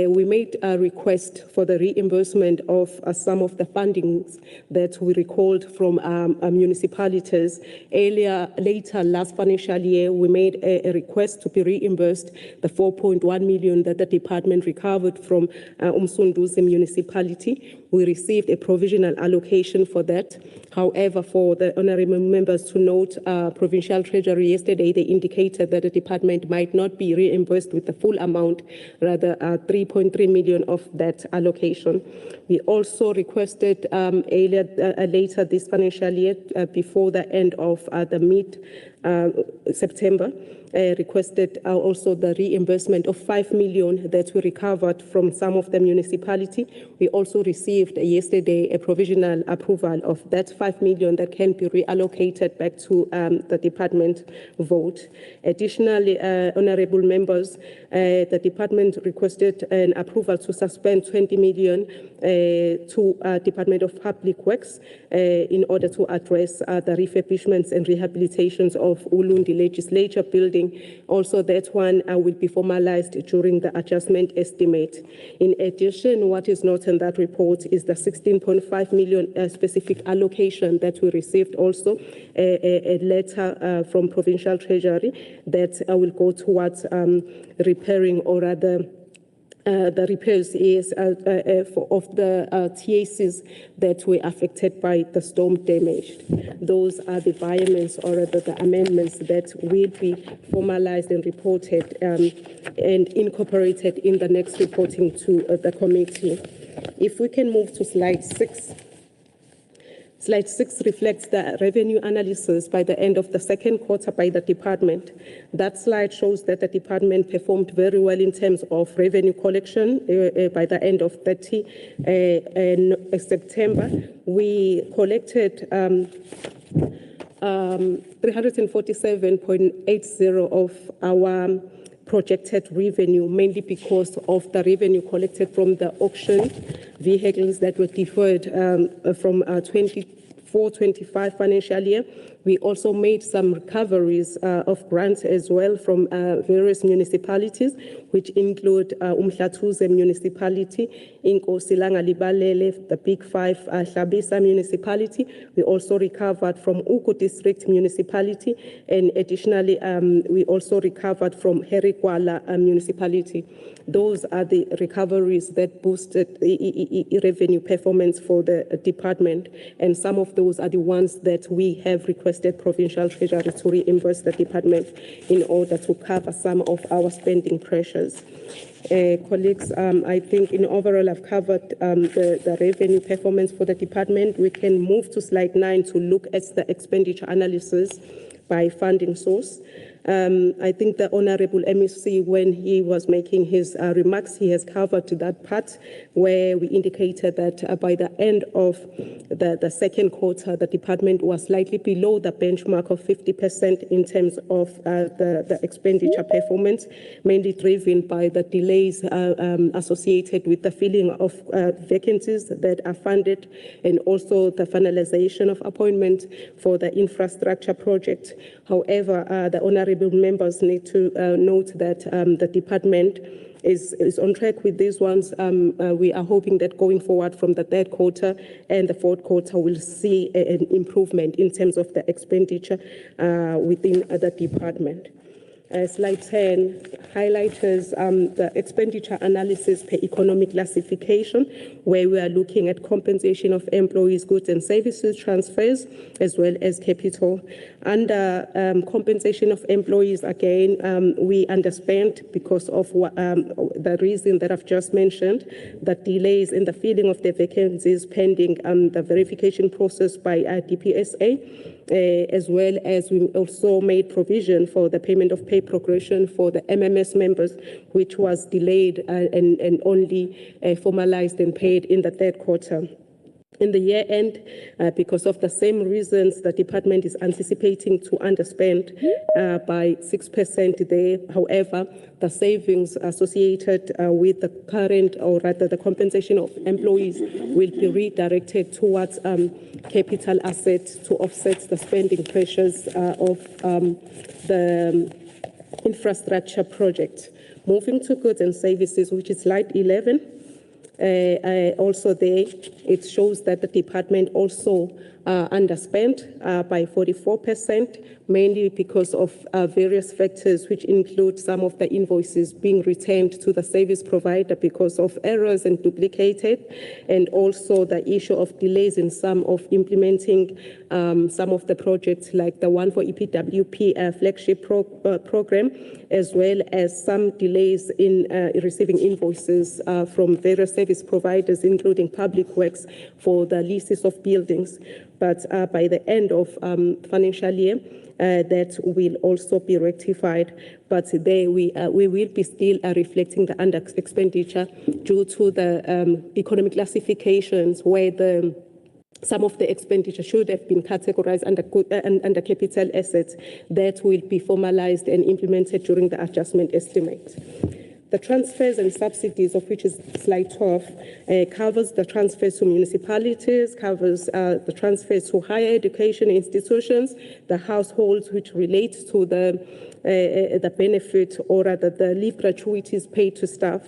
We made a request for the reimbursement of some of the fundings that we recalled from municipalities. Later last financial year, we made a request to be reimbursed the 4.1 million that the department recovered from Umsunduzi municipality. We received a provisional allocation for that. However, for the honourable members to note, Provincial Treasury yesterday, they indicated that the department might not be reimbursed with the full amount, rather 3.3 million of that allocation. We also requested later this financial year, before the end of the mid-September, requested also the reimbursement of 5 million that we recovered from some of the municipality. We also received yesterday a provisional approval of that 5 million that can be reallocated back to the department vote. Additionally, honourable members, the department requested an approval to suspend 20 million to Department of Public Works in order to address the refurbishments and rehabilitations of Ulundi Legislature building. Also, that one will be formalized during the adjustment estimate. In addition, what is not in that report is the 16.5 million specific allocation that we received also, a letter from Provincial Treasury that will go towards repairing, or rather the repairs of the TACs that were affected by the storm damage. Those are the environments, or rather the amendments that will be formalized and reported and incorporated in the next reporting to the committee. If we can move to slide 6. Slide 6 reflects the revenue analysis by the end of the second quarter by the department. That slide shows that the department performed very well in terms of revenue collection by the end of 30 September. We collected 347.80 of our projected revenue, mainly because of the revenue collected from the auction vehicles that were deferred from 24-25 financial year. We also made some recoveries of grants as well from various municipalities, which include Umhlatuze municipality, Inkosi Langalibalele, the Big Five Hlabisa municipality. We also recovered from Uku district municipality, and additionally, we also recovered from Herikwala municipality. Those are the recoveries that boosted revenue performance for the department, and some of those are the ones that we have requested Provincial Treasury to reimburse the department in order to cover some of our spending pressures. Colleagues, I think in overall I've covered the revenue performance for the department. We can move to slide 9 to look at the expenditure analysis by funding source. I think the Honorable MEC, when he was making his remarks, he has covered that part where we indicated that by the end of the second quarter, the department was slightly below the benchmark of 50% in terms of the expenditure performance, mainly driven by the delays associated with the filling of vacancies that are funded, and also the finalization of appointments for the infrastructure project. However, the honorable members need to note that the department is on track with these ones. We are hoping that going forward from the third quarter and the fourth quarter, we'll see an improvement in terms of the expenditure within the department. Slide 10 highlights the expenditure analysis per economic classification, where we are looking at compensation of employees, goods and services transfers, as well as capital. Under compensation of employees, again, we underspent because of the reason that I've just mentioned, the delays in the filling of the vacancies pending the verification process by DPSA. As well as we also made provision for the payment of pay progression for the MMS members, which was delayed and only formalized and paid in the third quarter. In the year end, because of the same reasons, the department is anticipating to underspend by 6% there. However, the savings associated with the current, or rather the compensation of employees, will be redirected towards capital assets to offset the spending pressures of the infrastructure project. Moving to goods and services, which is slide 11. Also there, it shows that the department also underspent by 44%, mainly because of various factors, which include some of the invoices being returned to the service provider because of errors and duplicated, and also the issue of delays in some of implementing some of the projects, like the one for EPWP flagship program, as well as some delays in receiving invoices from various service providers, including public works, for the leases of buildings. But by the end of financial year, that will also be rectified. But there we will be still reflecting the under expenditure due to the economic classifications, where some of the expenditure should have been categorized under capital assets that will be formalized and implemented during the adjustment estimate. The transfers and subsidies, of which is slide 12, covers the transfers to municipalities, covers the transfers to higher education institutions, the households which relate to the benefit, or rather the leave gratuities paid to staff.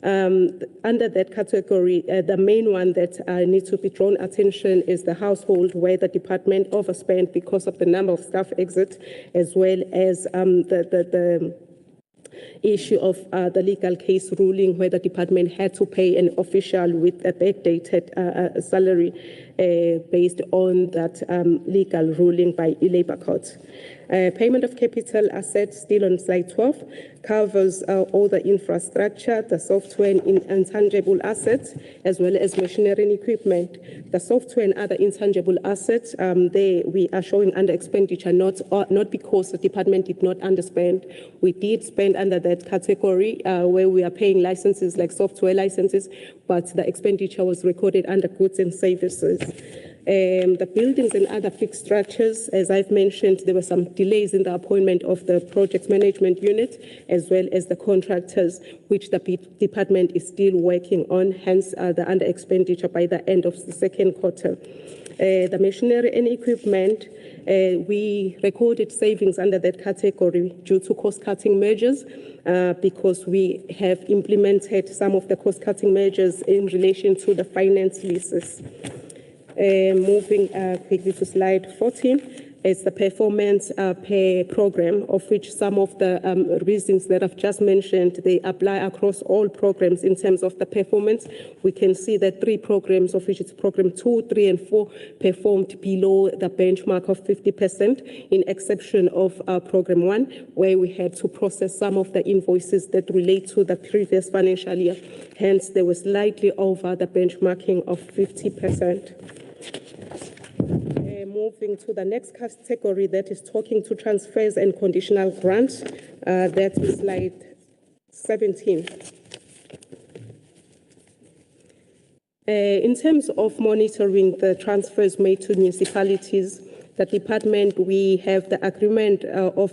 Under that category, the main one that needs to be drawn attention is the household, where the department overspent because of the number of staff exits, as well as the issue of the legal case ruling, where the department had to pay an official with a backdated salary based on that legal ruling by Labour Court. Payment of capital assets, still on slide 12, covers all the infrastructure, the software and intangible assets, as well as machinery and equipment. The software and other intangible assets, there we are showing under expenditure, not because the department did not underspend. We did spend under that category where we are paying licenses like software licenses, but the expenditure was recorded under goods and services. The buildings and other fixed structures, as I've mentioned, there were some delays in the appointment of the project management unit, as well as the contractors, which the department is still working on, hence the under expenditure by the end of the second quarter. The machinery and equipment, we recorded savings under that category due to cost-cutting measures, because we have implemented some of the cost-cutting measures in relation to the finance leases. Moving quickly to slide 14, it's the performance per program, of which some of the reasons that I've just mentioned, they apply across all programs in terms of the performance. We can see that 3 programs, of which it's program 2, 3, and 4, performed below the benchmark of 50%, in exception of program 1, where we had to process some of the invoices that relate to the previous financial year. Hence, they were slightly over the benchmarking of 50%. moving to the next category that is talking to transfers and conditional grants. That is slide 17. In terms of monitoring the transfers made to municipalities, the department, we have the agreement of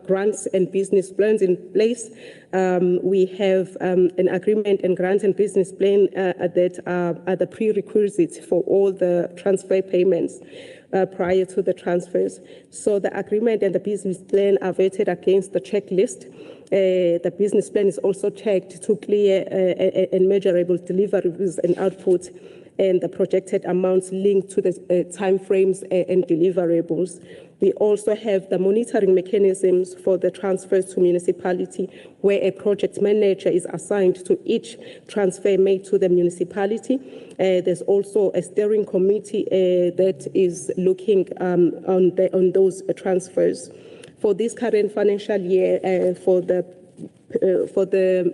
grants and business plans in place. We have an agreement and grants and business plan that are the prerequisites for all the transfer payments prior to the transfers. So the agreement and the business plan are vetted against the checklist. The business plan is also checked to clear and measurable deliverables and outputs, and the projected amounts linked to the timeframes and deliverables. We also have the monitoring mechanisms for the transfers to municipality, where a project manager is assigned to each transfer made to the municipality. There's also a steering committee that is looking on those transfers. For this current financial year, for the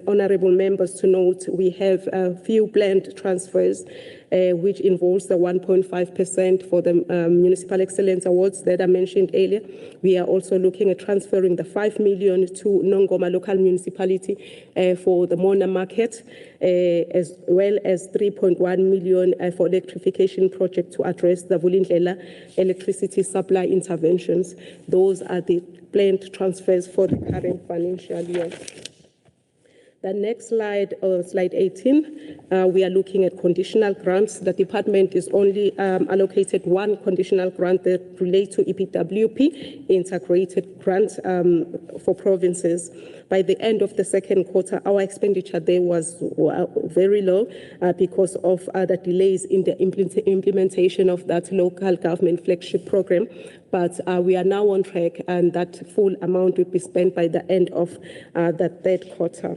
honourable members to note, we have a few planned transfers, which involves the 1.5% for the Municipal Excellence Awards that I mentioned earlier. We are also looking at transferring the 5 million to Nongoma Local Municipality for the Mona Market, as well as 3.1 million for electrification project to address the Vulindlela electricity supply interventions. Those are the planned transfers for the current financial year. The next slide, slide 18, we are looking at conditional grants. The department is only allocated one conditional grant that relates to EPWP, integrated grants for provinces. By the end of the second quarter, our expenditure there was very low because of the delays in the implementation of that local government flagship program. But we are now on track, and that full amount will be spent by the end of the third quarter.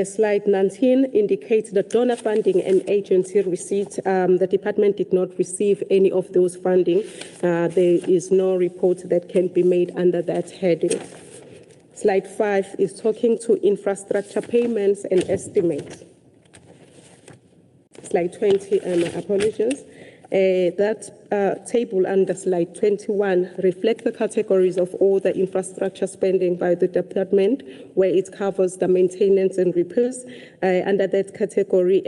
Slide 19 indicates the donor funding and agency receipts. The department did not receive any of those funding. There is no report that can be made under that heading. Slide 5 is talking to infrastructure payments and estimates. Slide 20, apologies. That table under slide 21 reflects the categories of all the infrastructure spending by the department, where it covers the maintenance and repairs. Under that category,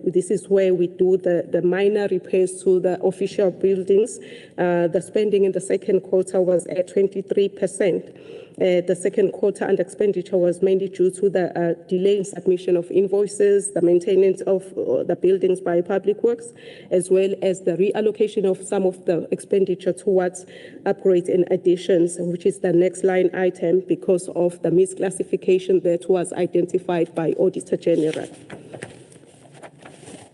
this is where we do the minor repairs to the official buildings. The spending in the second quarter was at 23%. The second quarter under expenditure was mainly due to the delay in submission of invoices, the maintenance of the buildings by Public Works, as well as the reallocation of some of the expenditure towards upgrades and additions, which is the next line item because of the misclassification that was identified by Auditor General.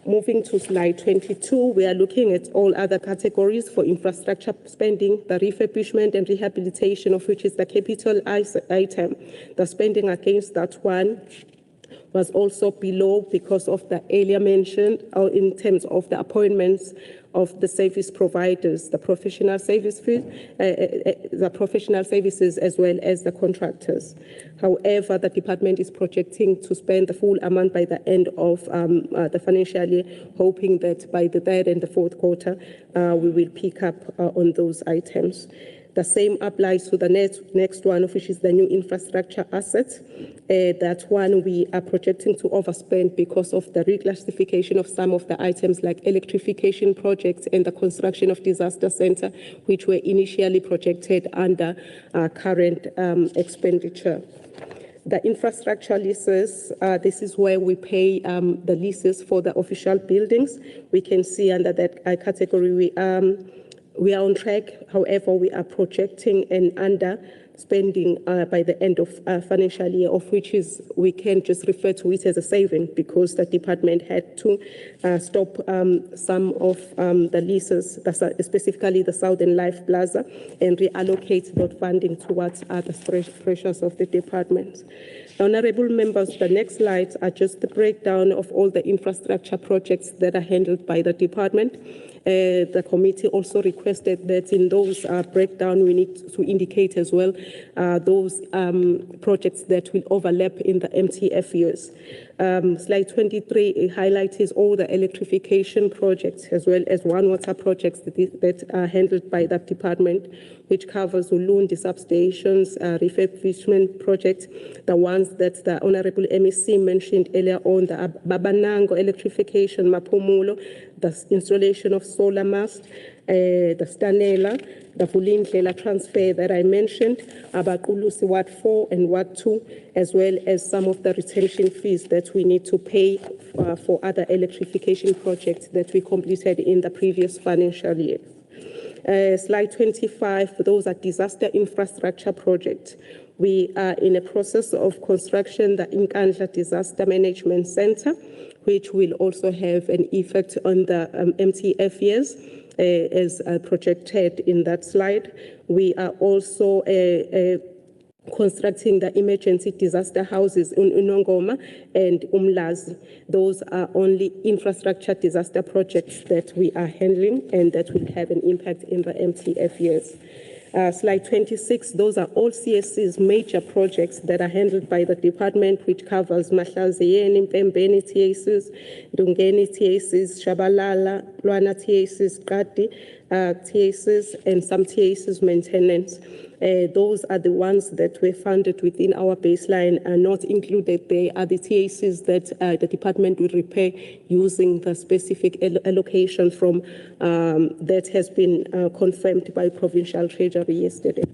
Moving to slide 22, we are looking at all other categories for infrastructure spending, the refurbishment and rehabilitation of which is the capital item. The spending against that one was also below because of the earlier mentioned, or in terms of the appointments of the service providers, the professional services as well as the contractors. However, the department is projecting to spend the full amount by the end of the financial year, hoping that by the third and the fourth quarter, we will pick up on those items. The same applies to the next one, which is the new infrastructure assets. That one we are projecting to overspend because of the reclassification of some of the items like electrification projects and the construction of disaster center, which were initially projected under current expenditure. The infrastructure leases, this is where we pay the leases for the official buildings. We can see under that category we are on track. However, we are projecting an underspending by the end of financial year, of which is we can just refer to it as a saving because the department had to stop some of the leases, specifically the Southern Life Plaza, and reallocate that funding towards other pressures of the department. Honourable members, the next slides are just the breakdown of all the infrastructure projects that are handled by the department. The committee also requested that in those breakdown, we need to indicate as well those projects that will overlap in the MTF years. Slide 23 it highlights all the electrification projects as well as water projects that are handled by that department, which covers Zulu substations, refurbishment projects, the ones that the Honourable MEC mentioned earlier on, the Babanango electrification, Mapumulo, the installation of solar mast, the Stanela, the Vulindlela transfer that I mentioned, Abakulusi Ward 4 and Ward 2, as well as some of the retention fees that we need to pay for other electrification projects that we completed in the previous financial year. Slide 25, those are disaster infrastructure projects. We are in a process of construction, the Nkandla Disaster Management Center, which will also have an effect on the MTF years, as projected in that slide. We are also constructing the emergency disaster houses in Unongoma and Umlazi. Those are only infrastructure disaster projects that we are handling and that will have an impact in the MTF years. Slide 26, those are all CSC's major projects that are handled by the department, which covers Mahlaziyeni, Mpembeni TACs, Dungeni TACs, Shabalala, Luana TACs, Qati TACs, and some TACs maintenance. Those are the ones that were funded within our baseline and not included. They are the TACs that the department will repay using the specific allocation from that has been confirmed by Provincial Treasury yesterday.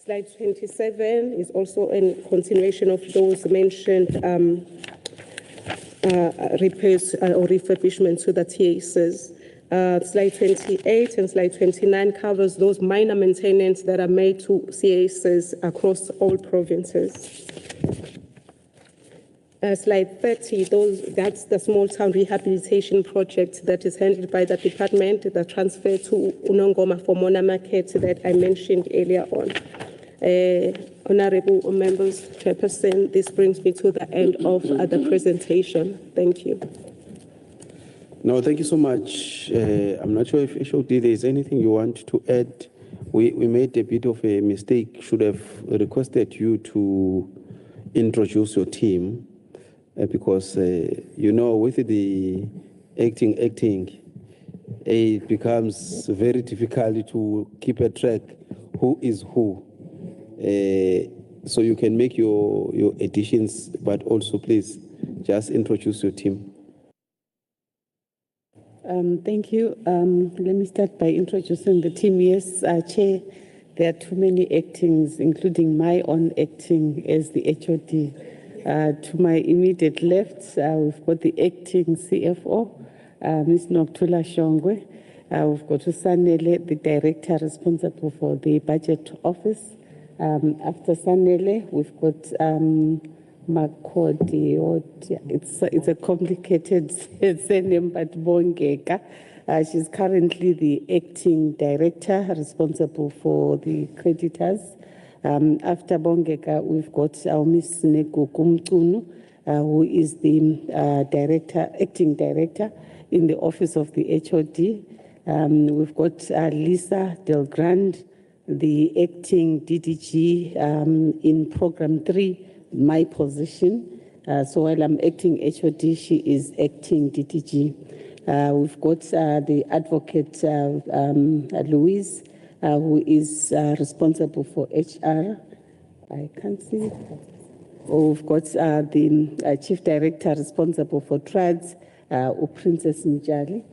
Slide 27 is also a continuation of those mentioned repairs or refurbishment to the TACs. Slide 28 and slide 29 covers those minor maintenance that are made to CASs across all provinces. Slide 30, that's the small town rehabilitation project that is handled by the department, the transfer to Unongoma for Mona Market that I mentioned earlier on. Honourable members, Chairperson, this brings me to the end of the presentation. Thank you. No, thank you so much. I'm not sure if HOD there is anything you want to add. We made a bit of a mistake. Should have requested you to introduce your team because, you know, with the acting, it becomes very difficult to keep a track who is who. So you can make your additions, but also please just introduce your team. Thank you. Let me start by introducing the team. Yes, Chair, there are too many actings, including my own acting as the HOD. To my immediate left, we've got the acting CFO, Ms. Noktula Shongwe. We've got Sanele, the director responsible for the budget office. After Sanele, we've got Makodi, it's a complicated surname, but Bongeka. She's currently the acting director responsible for the creditors. After Bongeka, we've got our Miss Neko Kumtunu, who is the acting director in the office of the HOD. We've got Lisa Delgrand, the acting DDG in Program 3. My position. So while I'm acting HOD, she is acting DDG. We've got the advocate Louise, who is responsible for HR. I can't see it. We've got the chief director responsible for TRADS, Princess Njali.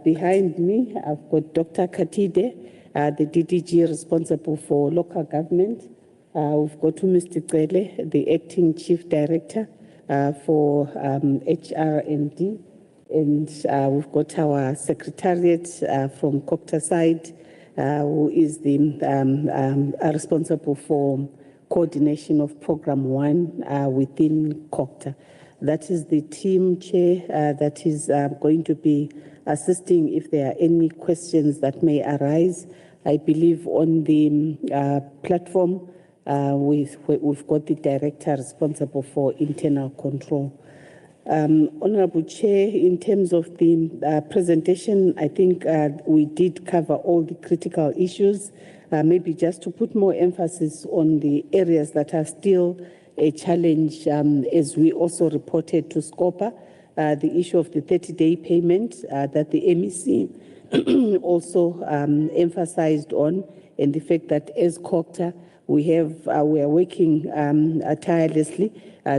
Behind me, I've got Dr. Katide, the DDG responsible for local government. We've got Mr. Tsele, the acting chief director for HRMD, and we've got our secretariat from COGTA side, who is the responsible for coordination of Program 1 within COGTA. That is the team, Chair, that is going to be assisting if there are any questions that may arise. I believe on the platform, we've got the director responsible for internal control. Honorable Chair, in terms of the presentation, I think we did cover all the critical issues. Maybe just to put more emphasis on the areas that are still a challenge, as we also reported to SCOPA, the issue of the 30-day payment that the MEC also emphasized on, and the fact that as COGTA, we are working tirelessly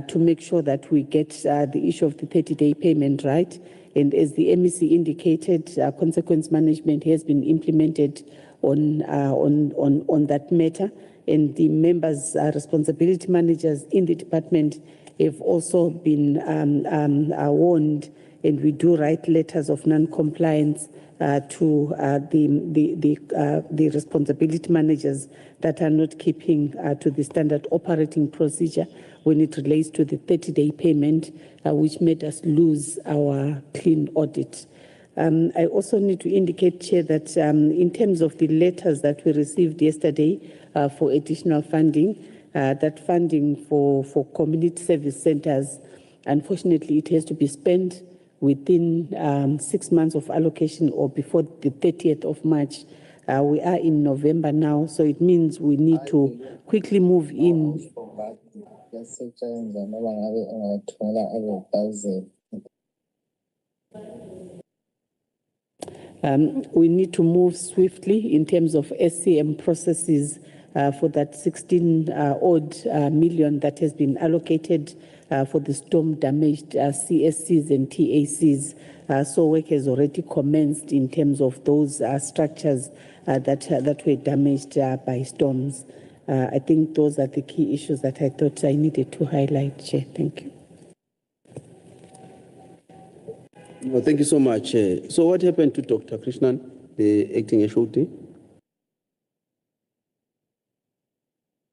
to make sure that we get the issue of the 30-day payment right. And as the MEC indicated, consequence management has been implemented on that matter. And the members, responsibility managers in the department have also been warned, and we do write letters of non-compliance to the responsibility managers that are not keeping to the standard operating procedure when it relates to the 30-day payment, which made us lose our clean audit. I also need to indicate, Chair, that in terms of the letters that we received yesterday for additional funding, that funding for community service centers, unfortunately, it has to be spent within 6 months of allocation or before the 30th of March. We are in November now, so it means we need to quickly move in. We need to move swiftly in terms of SCM processes for that 16 odd million that has been allocated for the storm damaged CSCs and TACs. So work has already commenced in terms of those structures that were damaged by storms. I think those are the key issues that I thought I needed to highlight, Chair. Thank you. Well, thank you so much. So what happened to Dr. Krishnan, the acting HOD?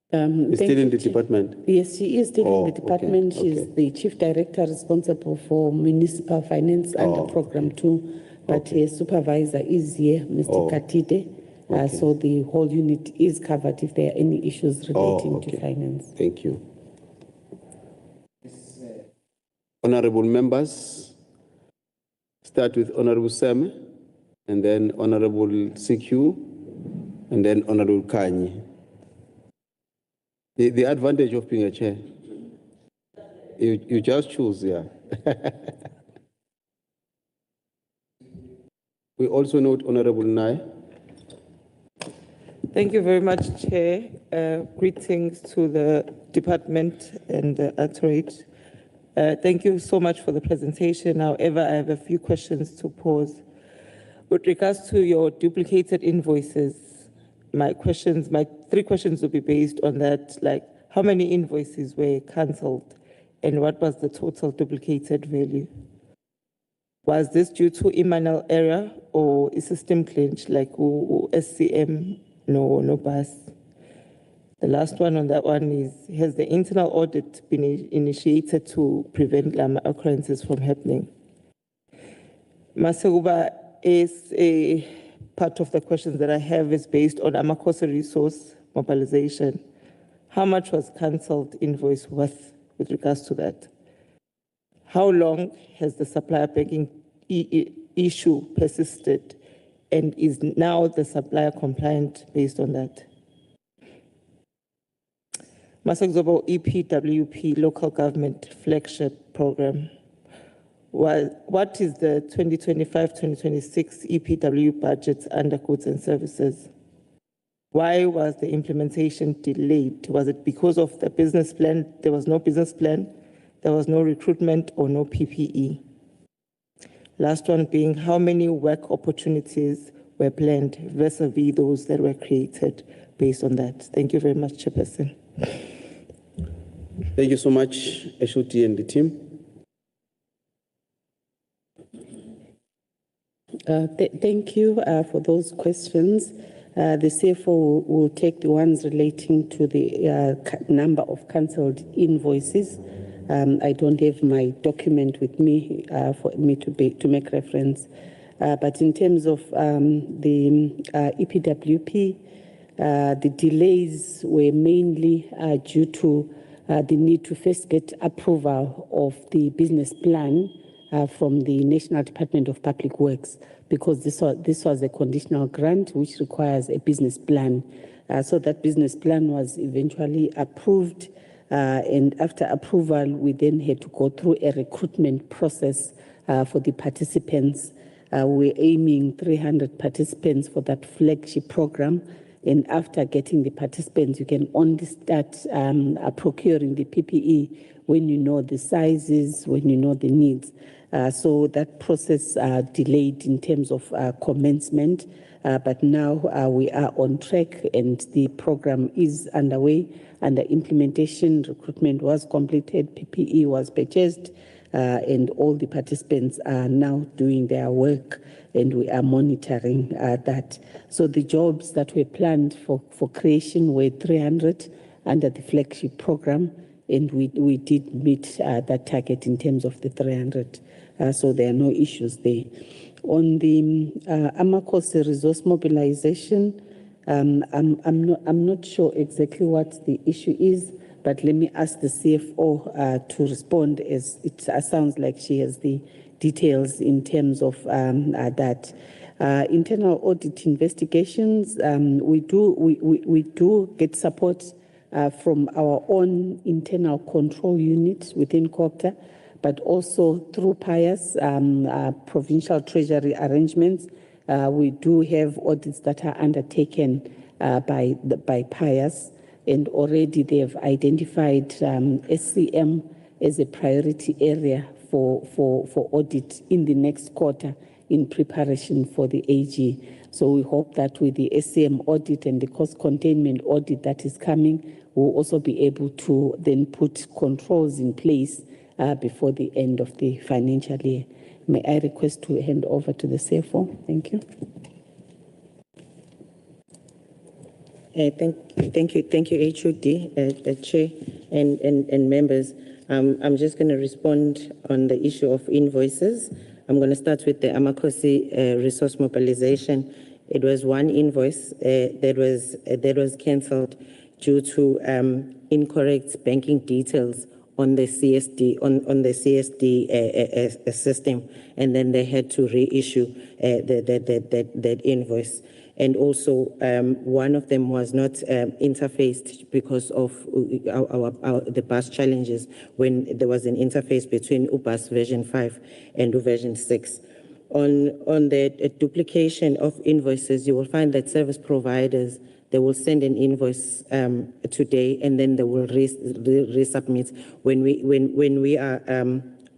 He's still in the department? Yes, she is still in the department. Okay, She's the chief director responsible for municipal finance under Program 2, but her supervisor is here, Mr. Katide. So the whole unit is covered if there are any issues relating to finance. Thank you. Honorable members, start with Honorable Sam, and then Honorable CQ, and then Honorable Kanye. The advantage of being a chair, you just choose, yeah. We also note Honorable Nai. Thank you very much, Chair. Greetings to the department and the ZRHT. Thank you so much for the presentation. However, I have a few questions to pose. With regards to your duplicated invoices, my 3 questions will be based on that, like how many invoices were cancelled and what was the total duplicated value? Was this due to manual error or a system glitch like SCM, no bus? The last one on that one is, has the internal audit been initiated to prevent lama occurrences from happening? Masekuba, is a part of the questions that I have is based on Amakosa resource mobilization. How much was cancelled invoice worth with regards to that? How long has the supplier banking issue persisted, and is now the supplier compliant based on that? Masekuzobo EPWP local government flagship program. What is the 2025-2026 EPW budgets under goods and services? Why was the implementation delayed? Was it because of the business plan? There was no business plan, there was no recruitment or no PPE. Last one being, how many work opportunities were planned vis-a-vis those that were created based on that? Thank you very much, Chairperson. Thank you so much, HOT and the team. Thank you for those questions. The CFO will take the ones relating to the number of cancelled invoices. I don't have my document with me for me to make reference. But in terms of the EPWP, The delays were mainly due to the need to first get approval of the business plan from the National Department of Public Works, because this was a conditional grant which requires a business plan. So that business plan was eventually approved, and after approval, we then had to go through a recruitment process for the participants. We're aiming 300 participants for that flagship program. And after getting the participants, you can only start procuring the PPE when you know the sizes, when you know the needs. So that process delayed in terms of commencement, but now we are on track and the program is underway. Under implementation, recruitment was completed, PPE was purchased, and all the participants are now doing their work, and we are monitoring that. So the jobs that were planned for creation were 300 under the flagship program, and we did meet that target in terms of the 300. So there are no issues there. On the Amakosi resource mobilization, I'm not sure exactly what the issue is, but let me ask the CFO to respond, as it sounds like she has the details in terms of that. Internal audit investigations, we do get support from our own internal control unit within COGTA, but also through PIAS, provincial treasury arrangements. We do have audits that are undertaken by PIAS, and already they have identified SCM as a priority area for audit in the next quarter in preparation for the AG. So we hope that with the SCM audit and the cost containment audit that is coming, we'll also be able to then put controls in place before the end of the financial year. May I request to hand over to the CFO? Thank you. Thank you, HOD, Chair, and members. I'm just going to respond on the issue of invoices. I'm going to start with the Amakosi resource mobilization. It was one invoice that was cancelled due to incorrect banking details on the CSD system, and then they had to reissue that invoice. And also, one of them was not interfaced because of the past challenges when there was an interface between UBUS version 5 and version 6. On the duplication of invoices, you will find that service providers, they will send an invoice today, and then they will resubmit. When we are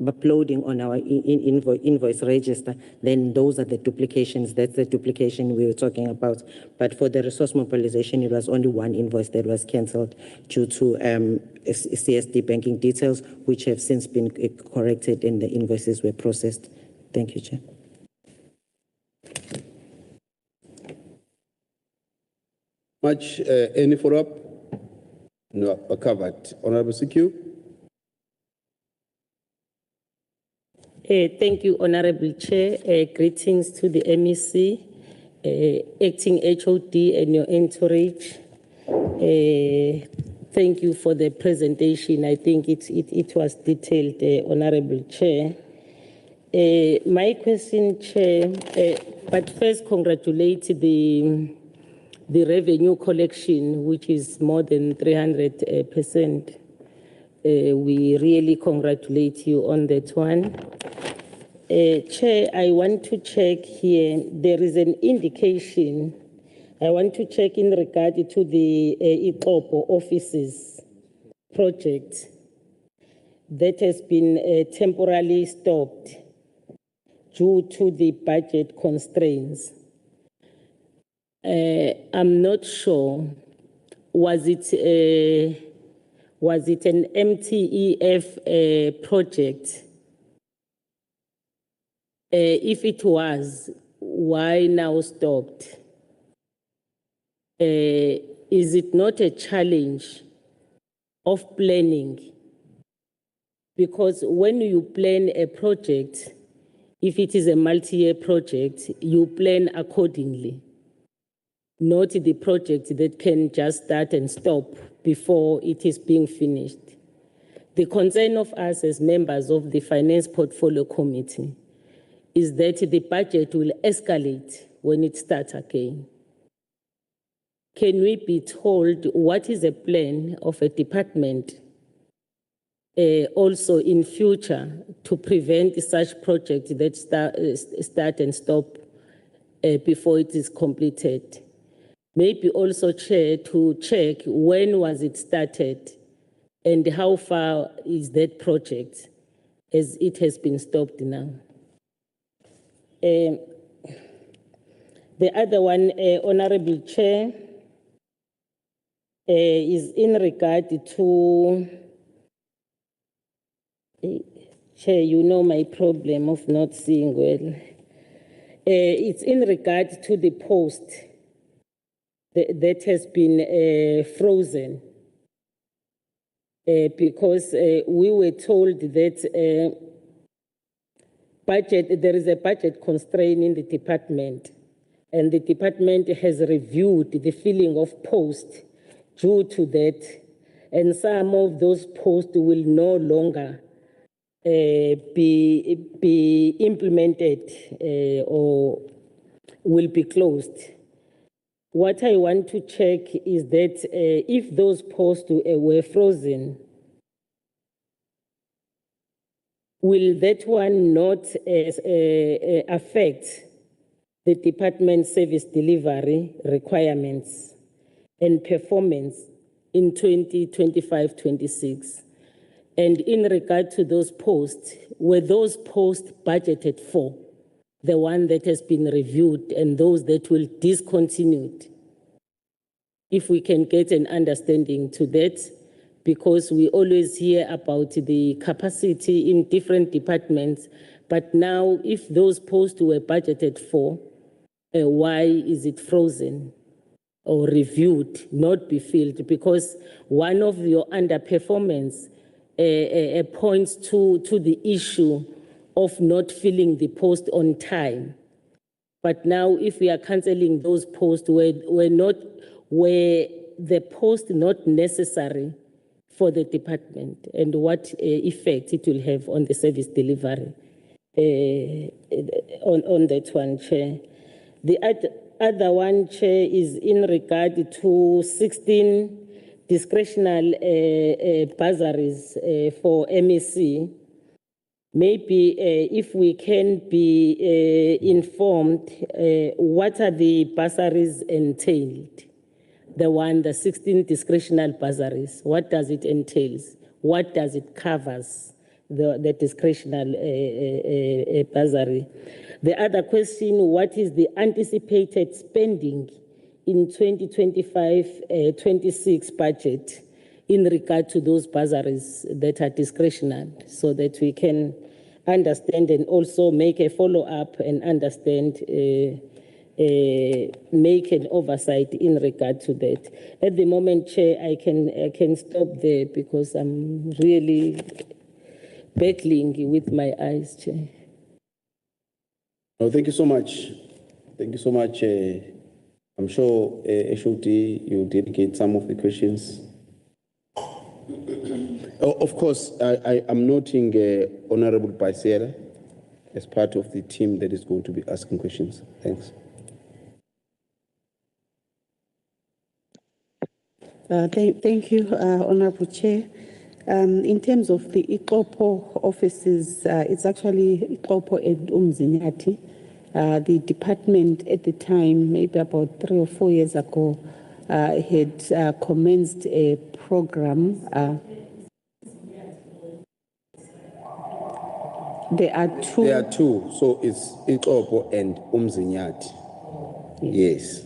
uploading on our invoice register, then those are the duplications. That's the duplication we were talking about. But for the resource mobilization, it was only one invoice that was cancelled due to CSD banking details, which have since been corrected and the invoices were processed. Thank you, Chair. Any follow-up? No, covered. Honorable CQ. Thank you, Honorable Chair. Greetings to the MEC, Acting HOD and your entourage. Thank you for the presentation. I think it was detailed, Honorable Chair. My question, Chair, but first congratulate the revenue collection, which is more than 300%. We really congratulate you on that one. Chair, I want to check here. There is an indication. I want to check in regard to the Ikopo offices project that has been temporarily stopped due to the budget constraints. I'm not sure. Was it an MTEF project? If it was, why now stopped? Is it not a challenge of planning? Because when you plan a project, if it is a multi-year project, you plan accordingly. not the project that can just start and stop before it is being finished. The concern of us as members of the Finance Portfolio Committee is that the budget will escalate when it starts again. Can we be told what is a plan of a department also in future to prevent such projects that start and stop before it is completed? Maybe also, Chair, to check when was it started and how far is that project as it has been stopped now. The other one, Honorable Chair, is in regard to, Chair, you know my problem of not seeing well. It's in regard to the post that has been frozen because we were told that there is a budget constraint in the department, and the department has reviewed the filling of posts due to that, and some of those posts will no longer be implemented or will be closed. What I want to check is that if those posts were frozen, will that one not affect the department's service delivery requirements and performance in 2025-26? And in regard to those posts, were those posts budgeted for, the one that has been reviewed and those that will discontinued? If we can get an understanding to that, because we always hear about the capacity in different departments, but now if those posts were budgeted for, why is it frozen or reviewed, not be filled? Because one of your underperformance points to the issue of not filling the post on time. But now if we are cancelling those posts, were the post not necessary for the department, and what effect it will have on the service delivery on that one, Chair. The other one, Chair, is in regard to 16 discretionary bursaries for MEC. Maybe if we can be informed, what are the bursaries entailed? The 16 discretionary bursaries, what does it entail? What does it covers, the discretionary bursary? The other question, what is the anticipated spending in 2025-26 budget in regard to those bursaries that are discretionary, so that we can understand and also make a follow-up and understand, make an oversight in regard to that. At the moment, Chair, I can stop there because I'm really battling with my eyes, Chair. Oh, thank you so much. Thank you so much. I'm sure, HOD, you did get some of the questions. Oh, of course, I'm noting Honorable Paisera as part of the team that is going to be asking questions. Thanks. Thank you, Honorable Chair. In terms of the IXOPO offices, it's actually IXOPO and Umzinyati. The department at the time, maybe about 3 or 4 years ago, had commenced a program. There are two. There are two, so it's IXOPO and Umzinyati. Yes.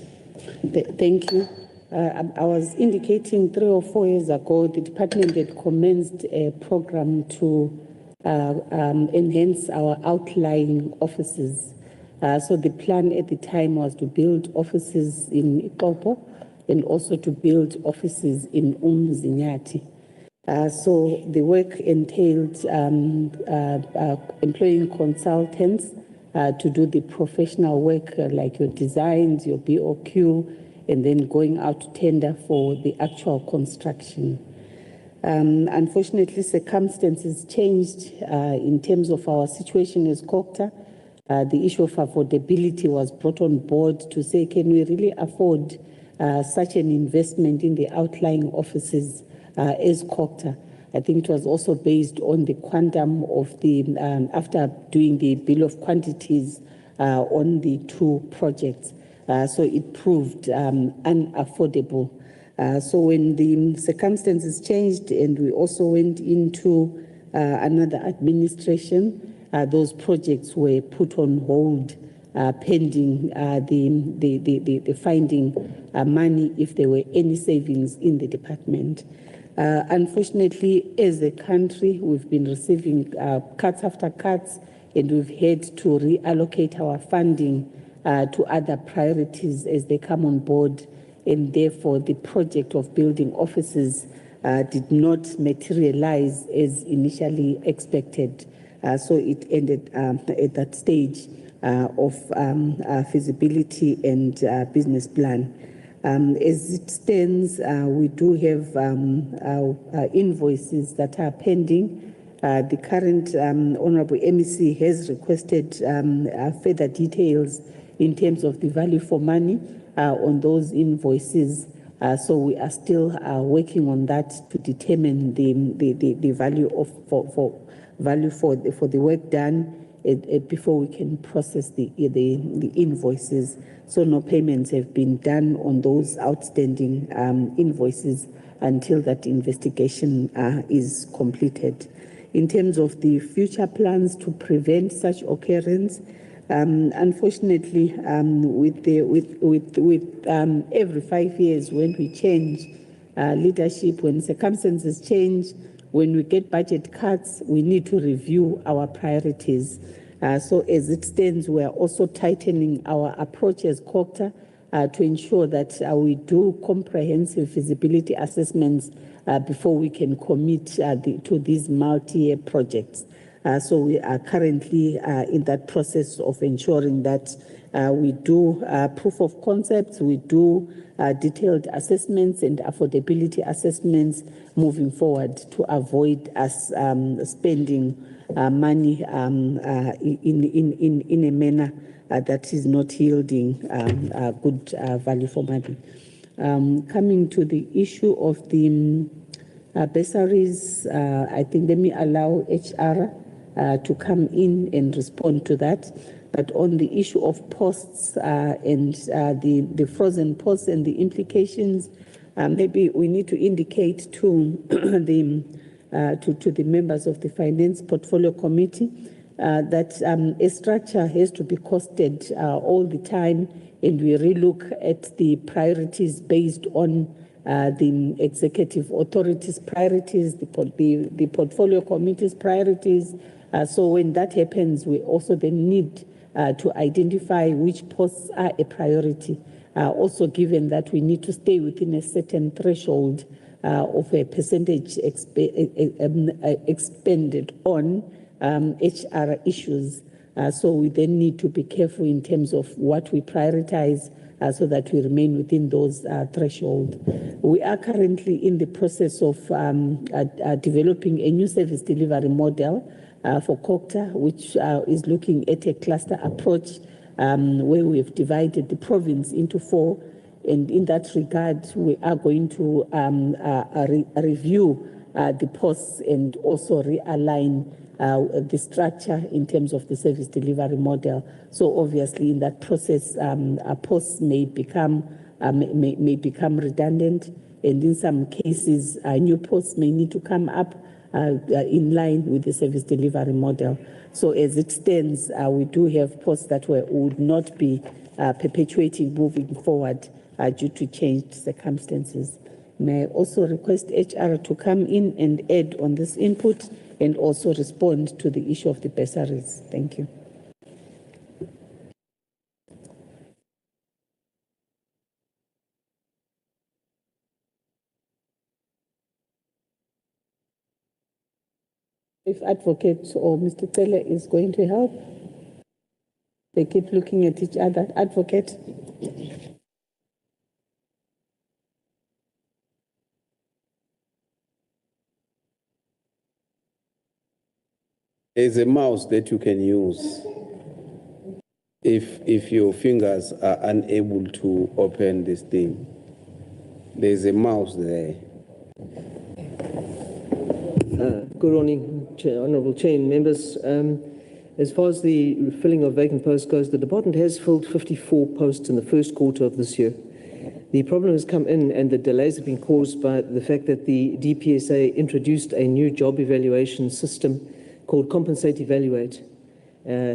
Thank you. I was indicating 3 or 4 years ago, the department had commenced a program to enhance our outlying offices. So the plan at the time was to build offices in IXOPO and also to build offices in Umzinyati. So the work entailed employing consultants to do the professional work like your designs, your BOQ, and then going out to tender for the actual construction. Unfortunately, circumstances changed in terms of our situation as COGTA. The issue of affordability was brought on board to say, can we really afford such an investment in the outlying offices as COGTA? I think it was also based on the quantum of the, after doing the bill of quantities on the two projects. So it proved unaffordable. So when the circumstances changed and we also went into another administration, those projects were put on hold pending the finding money if there were any savings in the department. Unfortunately, as a country, we've been receiving cuts after cuts, and we've had to reallocate our funding to other priorities as they come on board, and therefore the project of building offices did not materialize as initially expected. So it ended at that stage of feasibility and business plan. As it stands, we do have invoices that are pending. The current Honourable MEC has requested further details in terms of the value for money on those invoices. So we are still working on that to determine the value of for the work done before we can process the invoices. So no payments have been done on those outstanding invoices until that investigation is completed. In terms of the future plans to prevent such occurrence, unfortunately, with every 5 years when we change leadership, when circumstances change, when we get budget cuts, we need to review our priorities. So as it stands, we are also tightening our approach as COGTA to ensure that we do comprehensive feasibility assessments before we can commit to these multi-year projects. So we are currently in that process of ensuring that we do proof of concepts, we do detailed assessments and affordability assessments moving forward to avoid us spending money in a manner that is not yielding good value for money. Coming to the issue of the bursaries, I think let me allow HR to come in and respond to that. But on the issue of posts and the frozen posts and the implications, maybe we need to indicate to the members of the Finance Portfolio Committee that a structure has to be costed all the time, and we relook at the priorities based on the executive authority's priorities, the portfolio committee's priorities. So when that happens, we also then need to identify which posts are a priority. Also given that we need to stay within a certain threshold of a percentage expended on HR issues. So we then need to be careful in terms of what we prioritize so that we remain within those thresholds. We are currently in the process of developing a new service delivery model for COGTA, which is looking at a cluster approach where we have divided the province into 4. And in that regard, we are going to review the posts and also realign the structure in terms of the service delivery model. So obviously in that process, posts may become redundant, and in some cases, new posts may need to come up in line with the service delivery model. So as it stands, we do have posts that would not be perpetuating moving forward due to changed circumstances. May I also request HR to come in and add on this input and also respond to the issue of the bursaries. Thank you. If Advocate or Mr. Tele is going to help, they keep looking at each other. Advocate. There's a mouse that you can use if your fingers are unable to open this thing. There's a mouse there. Good morning, Chair, Honourable Chair and members. As far as the filling of vacant posts goes, the department has filled 54 posts in the first quarter of this year. The problem has come in, and the delays have been caused by the fact that the DPSA introduced a new job evaluation system called Compensate Evaluate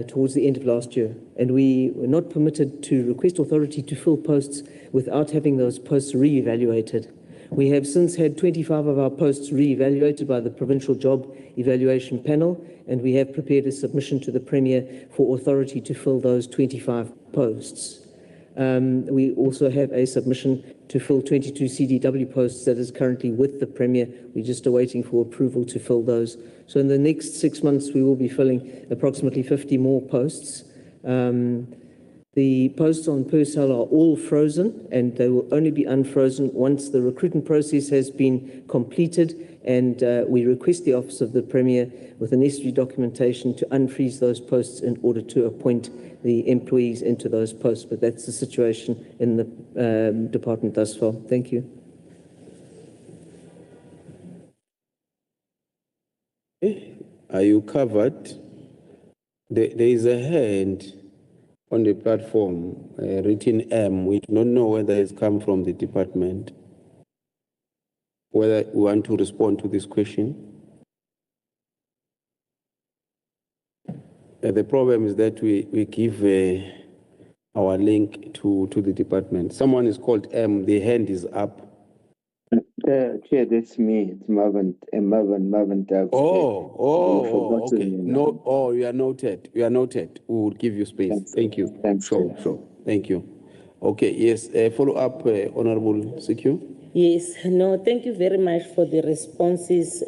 towards the end of last year. And we were not permitted to request authority to fill posts without having those posts re-evaluated. We have since had 25 of our posts re-evaluated by the Provincial Job Evaluation Panel, and we have prepared a submission to the Premier for authority to fill those 25 posts. We also have a submission to fill 22 CDW posts that is currently with the Premier. We're just awaiting for approval to fill those. So in the next 6 months, we will be filling approximately 50 more posts. The posts on personnel are all frozen, and they will only be unfrozen once the recruitment process has been completed, and we request the Office of the Premier with the necessary documentation to unfreeze those posts in order to appoint the employees into those posts. But that's the situation in the department thus far. Thank you. Are you covered? There is a hand on the platform written M. We do not know whether it's come from the department. Whether we want to respond to this question. The problem is that we give our link to the department. Someone is called M. The hand is up. Chair, that's me. It's Marvin Tax. Okay. No, you are noted. You are noted. We will give you space. Thank you. Thanks. Sure. Thank you. Okay, yes. Follow up, Honorable CQ. Yes, no, thank you very much for the responses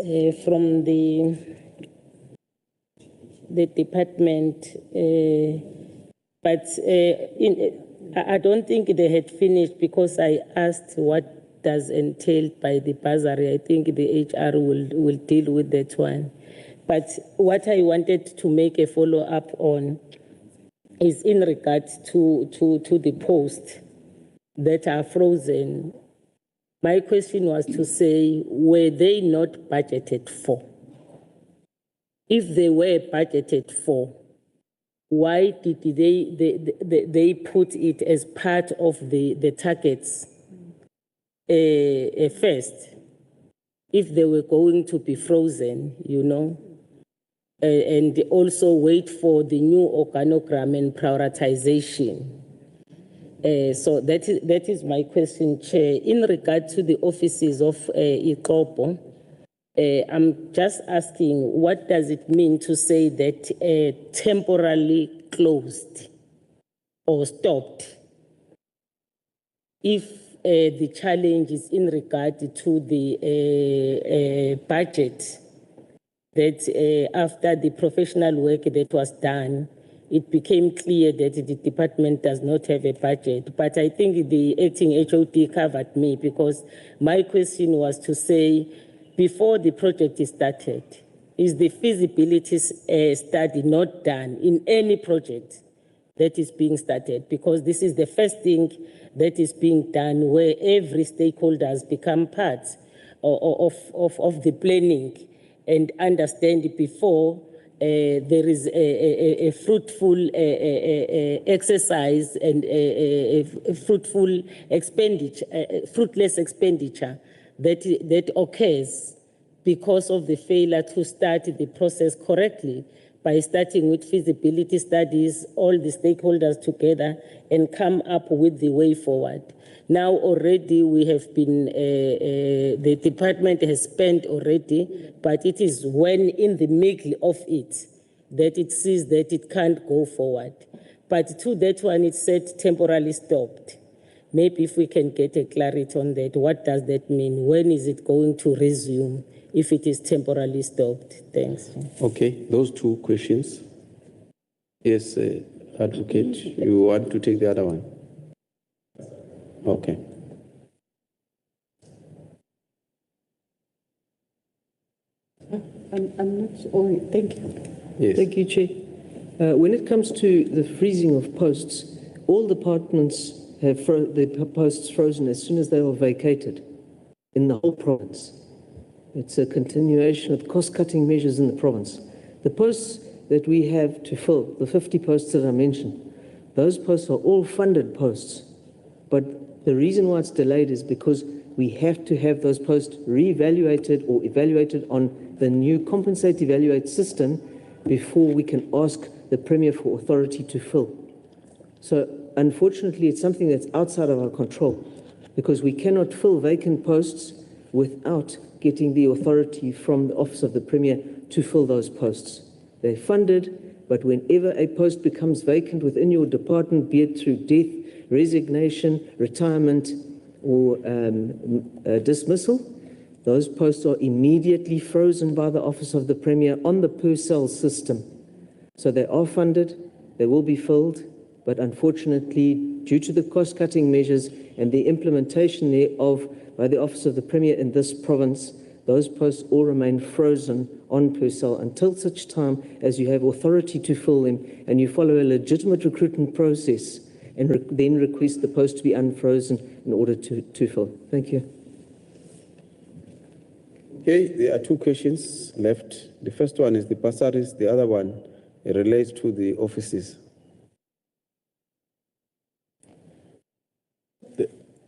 from the department. But I don't think they had finished because I asked what does entailed by the bursary. I think the HR will deal with that one. But what I wanted to make a follow-up on is in regards to the posts that are frozen. My question was to say, were they not budgeted for? If they were budgeted for, why did they put it as part of the targets first? If they were going to be frozen, and also wait for the new organogram and prioritization. So that is my question, Chair. In regard to the offices of Ikopo, I'm just asking, what does it mean to say that temporarily closed or stopped? If the challenge is in regard to the budget, that after the professional work that was done, it became clear that the department does not have a budget. But I think the acting HOD covered me, because my question was to say, before the project is started, is the feasibility study not done in any project that is being started? Because this is the first thing that is being done where every stakeholder has become part of the planning and understand it before there is a fruitful exercise and a fruitful expenditure, fruitless expenditure that occurs because of the failure to start the process correctly by starting with feasibility studies, all the stakeholders together, and come up with the way forward. Now already we have been, the department has spent already, but it is when in the middle of it that it sees that it can't go forward. But to that one, it said temporarily stopped. Maybe if we can get a clarity on that, what does that mean? When is it going to resume if it is temporarily stopped? Thanks. Okay, those two questions. Yes, Advocate, you want to take the other one? Okay. I'm not sure. Thank you. Yes. Thank you, Chair. When it comes to the freezing of posts, all departments have the posts frozen as soon as they are vacated in the whole province. It's a continuation of cost-cutting measures in the province. The posts that we have to fill, the 50 posts that I mentioned, those posts are all funded posts. But the reason why it's delayed is because we have to have those posts re-evaluated or evaluated on the new compensate evaluate system before we can ask the Premier for authority to fill. So unfortunately, it's something that's outside of our control because we cannot fill vacant posts without getting the authority from the Office of the Premier to fill those posts. They're funded, but whenever a post becomes vacant within your department, be it through death, resignation, retirement, or dismissal, those posts are immediately frozen by the Office of the Premier on the per cell system. So they are funded, they will be filled, but unfortunately, due to the cost-cutting measures and the implementation thereof by the Office of the Premier in this province, those posts all remain frozen on per cell until such time as you have authority to fill them and you follow a legitimate recruitment process and then request the post to be unfrozen in order to fill. Thank you. Okay, there are two questions left. The first one is the bursaries, the other one relates to the offices.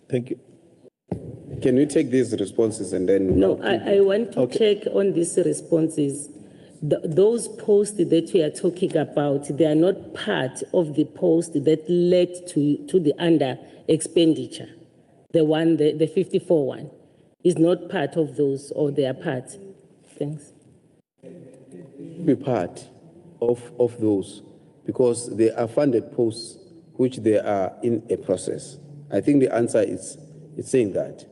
Thank you. Can we take these responses and then... No, I want to check on these responses. Those posts that we are talking about, they are not part of the post that led to the under expenditure. The one, the 54 one, is not part of those, or they are part. Thanks. Be part of those because they are funded posts which they are in a process. I think the answer is saying that.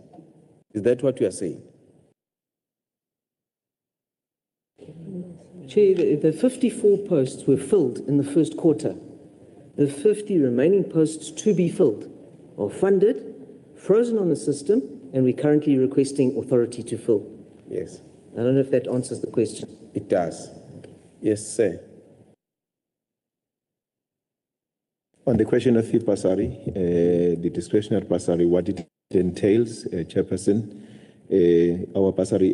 Is that what you are saying? Chair, the 54 posts were filled in the first quarter. The 50 remaining posts to be filled are funded, frozen on the system, and we're currently requesting authority to fill. Yes. I don't know if that answers the question. It does. Yes, sir. On the question of the bursary, the discretionary bursary, what it entails, Chairperson, our bursary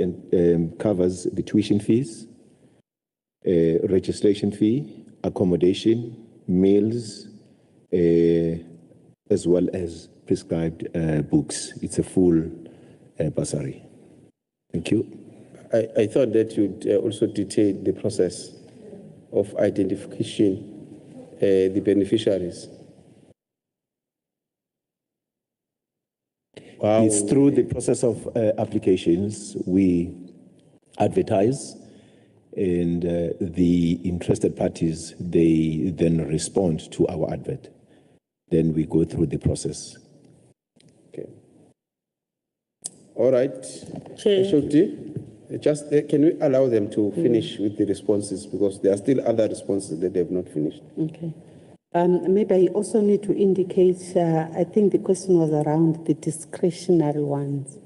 covers the tuition fees, registration fee, accommodation, meals, as well as prescribed books. It's a full bursary. Thank you. I thought that you'd also detail the process of identification the beneficiaries. Wow. It's through the process of applications. We advertise, and the interested parties, they then respond to our advert. Then we go through the process. Okay. All right. Just can we allow them to finish with the responses because there are still other responses that they have not finished. Okay. Maybe I also need to indicate, I think the question was around the discretionary ones.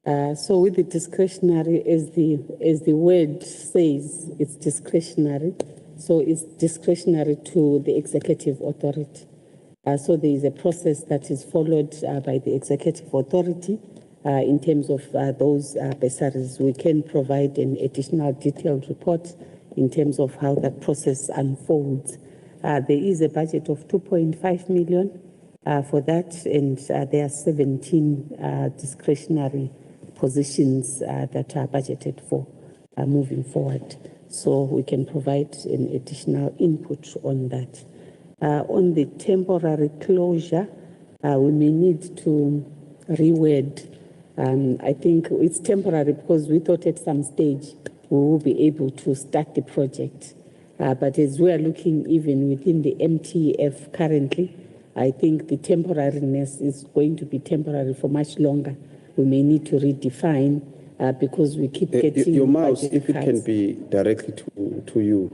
So with the discretionary, as the word says, it's discretionary. So it's discretionary to the executive authority. So there is a process that is followed by the executive authority in terms of those bursaries. We can provide an additional detailed report in terms of how that process unfolds. There is a budget of 2.5 million for that, and there are 17 discretionary positions that are budgeted for moving forward. So we can provide an additional input on that. On the temporary closure, we may need to reword. I think it's temporary because we thought at some stage we will be able to start the project. But as we are looking even within the MTF currently, I think the temporariness is going to be temporary for much longer. We may need to redefine because we keep getting your mouse, if cuts. it can be directly to you.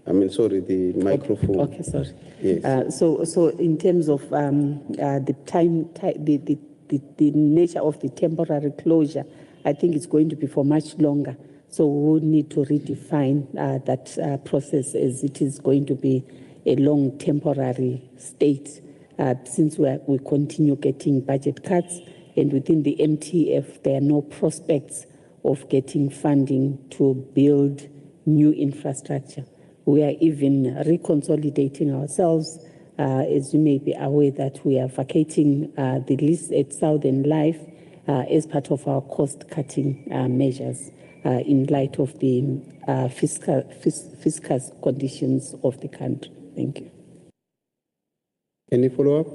I mean, sorry, the microphone. Okay, sorry. Yes. So in terms of the nature of the temporary closure, I think it's going to be for much longer. So we will need to redefine that process, as it is going to be a long temporary state since we continue getting budget cuts, and within the MTF there are no prospects of getting funding to build new infrastructure. We are even reconsolidating ourselves. As you may be aware, that we are vacating the lease at Southern Life as part of our cost-cutting measures in light of the fiscal conditions of the country. Thank you. Any follow-up?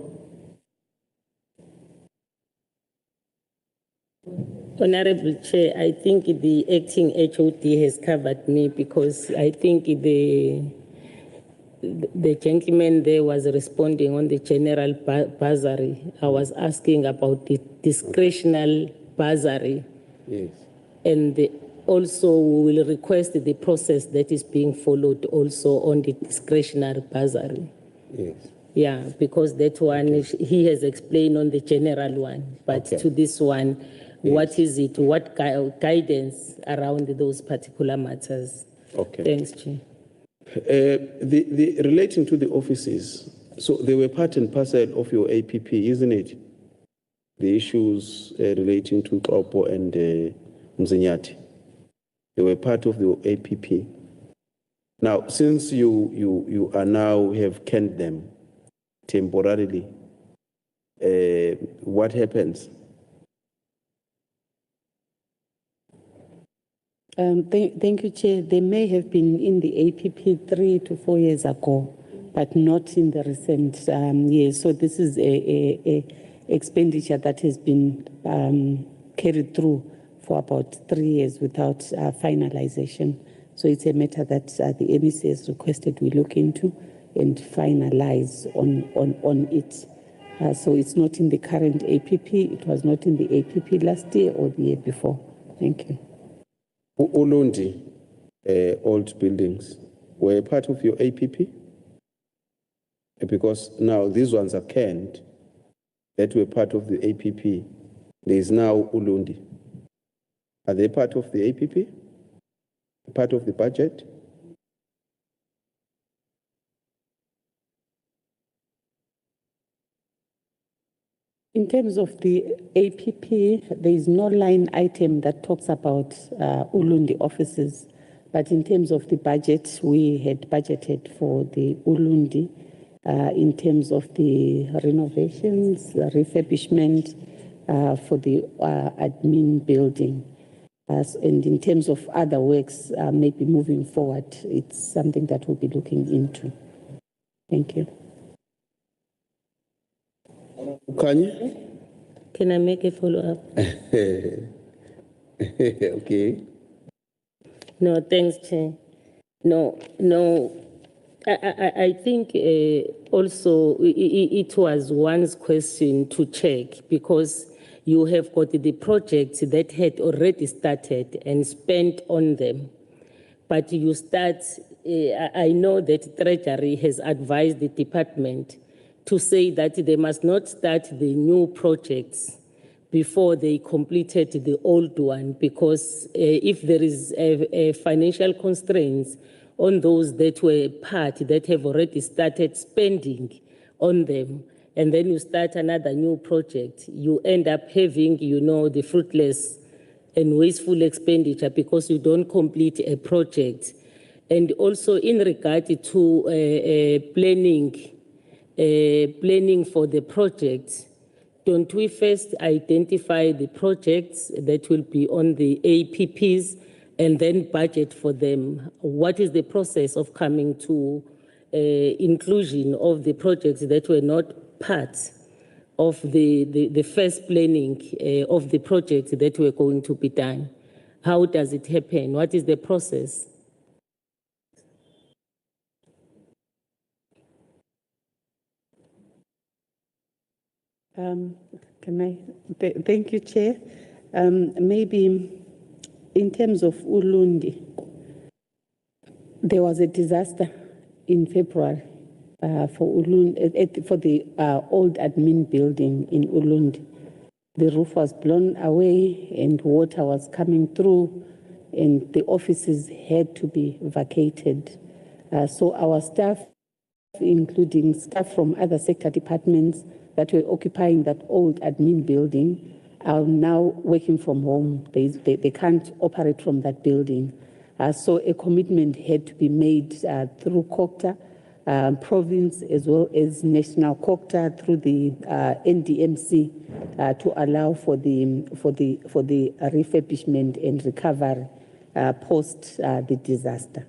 Honorable Chair, I think the acting HOD has covered me, because I think the gentleman there was responding on the general bursary. I was asking about the discretional bursary. Yes. And also we will request the process that is being followed also on the discretionary bursary. Yes. Yeah, because that one, he has explained on the general one, but to this one, what is it? What guidance around those particular matters? Okay. Thanks, Chair. Relating to the offices, so they were part and parcel of your APP, isn't it? The issues relating to Kopo and Mzinyati. They were part of the APP. Now, since you are now have canned them temporarily, what happens? Thank you, Chair. They may have been in the APP 3 to 4 years ago, but not in the recent years. So this is a expenditure that has been carried through for about 3 years without finalization. So it's a matter that the MEC has requested we look into and finalize on it. So it's not in the current APP. It was not in the APP last year or the year before. Thank you. Ulundi, old buildings, were part of your APP? Because now these ones are canned, that were part of the APP. There is now Ulundi. Are they part of the APP? Part of the budget? In terms of the APP, there is no line item that talks about Ulundi offices. But in terms of the budget, we had budgeted for the Ulundi in terms of the renovations, the refurbishment for the admin building. And in terms of other works, maybe moving forward, it's something that we'll be looking into. Thank you. Can I make a follow-up? Okay. No, thanks, Chair. No. I think also it was one's question to check, because you have got the projects that had already started and spent on them. But you start, I know that Treasury has advised the department to say that they must not start the new projects before they completed the old one, because if there is a financial constraints on those that were part that have already started spending on them, and then you start another new project, you end up having, the fruitless and wasteful expenditure because you don't complete a project. And also in regard to planning for the project, don't we first identify the projects that will be on the APPs and then budget for them? What is the process of coming to inclusion of the projects that were not part of the first planning of the projects that were going to be done? How does it happen? What is the process? Thank you, Chair. Maybe in terms of Ulundi, there was a disaster in February for Ulundi, for the old admin building in Ulundi. The roof was blown away and water was coming through, and the offices had to be vacated. So our staff, including staff from other sector departments that were occupying that old admin building, are now working from home. They can't operate from that building. So a commitment had to be made through COGTA, province as well as national COGTA through the NDMC to allow for the refurbishment and recovery post the disaster.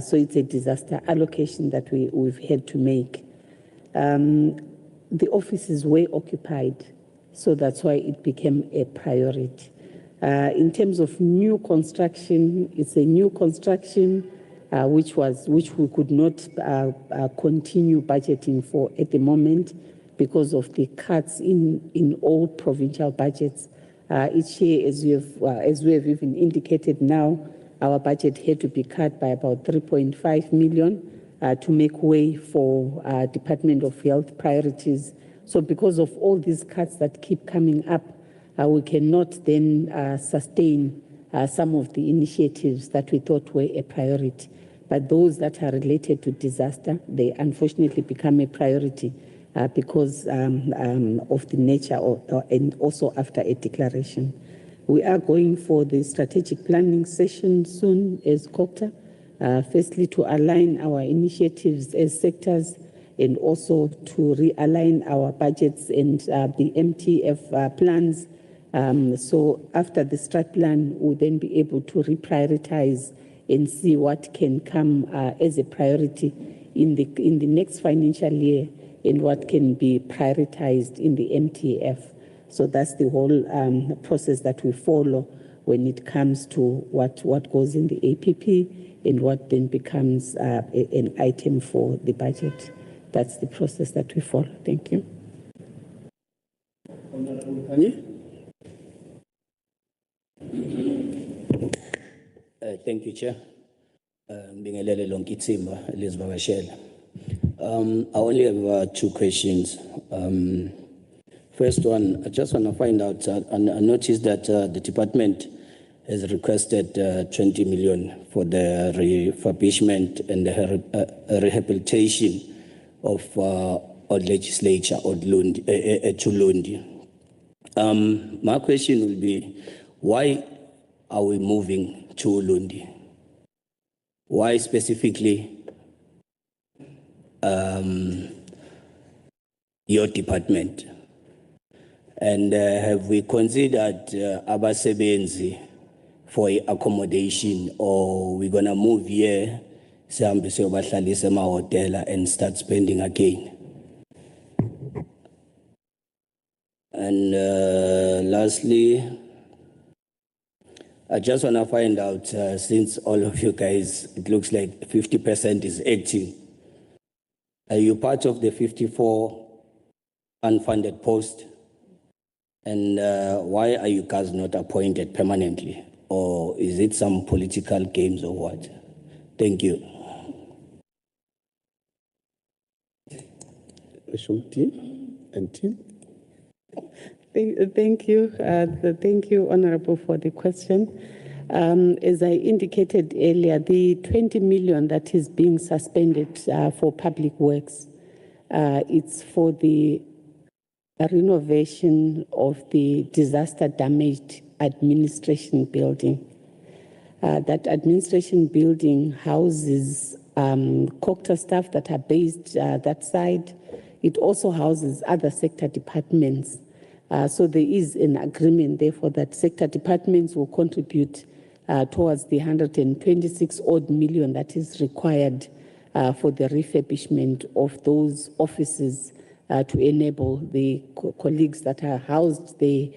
So it's a disaster allocation that we've had to make. The offices were occupied, so that's why it became a priority. In terms of new construction, it's a new construction which we could not continue budgeting for at the moment because of the cuts in all provincial budgets. Each year, as we have even indicated now, our budget had to be cut by about 3.5 million to make way for Department of Health priorities. So because of all these cuts that keep coming up, we cannot then sustain some of the initiatives that we thought were a priority. But those that are related to disaster, they unfortunately become a priority because of the nature and also after a declaration. We are going for the strategic planning session soon as COGTA, firstly to align our initiatives as sectors and also to realign our budgets and the MTF plans. So after the strat plan, we'll then be able to reprioritize and see what can come as a priority in the next financial year and what can be prioritized in the MTF. So that's the whole process that we follow when it comes to what goes in the APP and what then becomes an item for the budget. That's the process that we follow. Thank you. Thank you, Chair. Bingelele Lonkitsimba, Elizabeth. I only have two questions. First one, I just want to find out, I noticed that the department has requested 20 million for the refurbishment and the rehabilitation of Old Legislature, Old Lundi, to Lundi. My question will be, why are we moving to Lundi? Why specifically your department? And have we considered abasebenzi for accommodation, or we're going to move here, hotel and start spending again? And lastly, I just want to find out, since all of you guys, it looks like 50% is acting, are you part of the 54 unfunded posts? And why are you guys not appointed permanently? Or is it some political games or what? Thank you. Thank you. Thank you, Honorable, for the question. As I indicated earlier, the 20 million that is being suspended for public works, it's for the renovation of the disaster-damaged administration building. That administration building houses COGTA staff that are based that side. It also houses other sector departments. So there is an agreement, therefore, that sector departments will contribute towards the 126 odd million that is required for the refurbishment of those offices to enable the colleagues that are housed there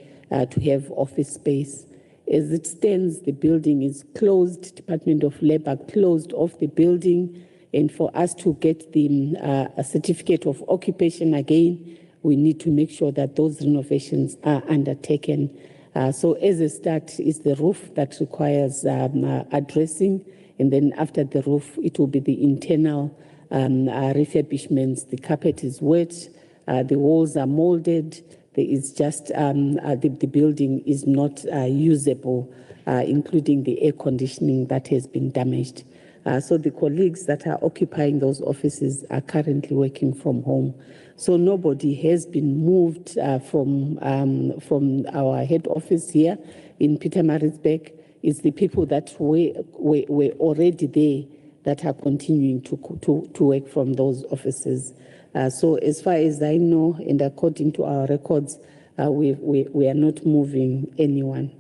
to have office space. As it stands, the building is closed. Department of Labor closed off the building, and for us to get the a certificate of occupation again, we need to make sure that those renovations are undertaken. So as a start is the roof that requires addressing, and then after the roof, it will be the internal refurbishments. The carpet is wet, the walls are molded. There is just the building is not usable including the air conditioning that has been damaged. So the colleagues that are occupying those offices are currently working from home. So nobody has been moved from our head office here in Pietermaritzburg. It's the people that were already there that are continuing to work from those offices. So as far as I know, and according to our records, we are not moving anyone.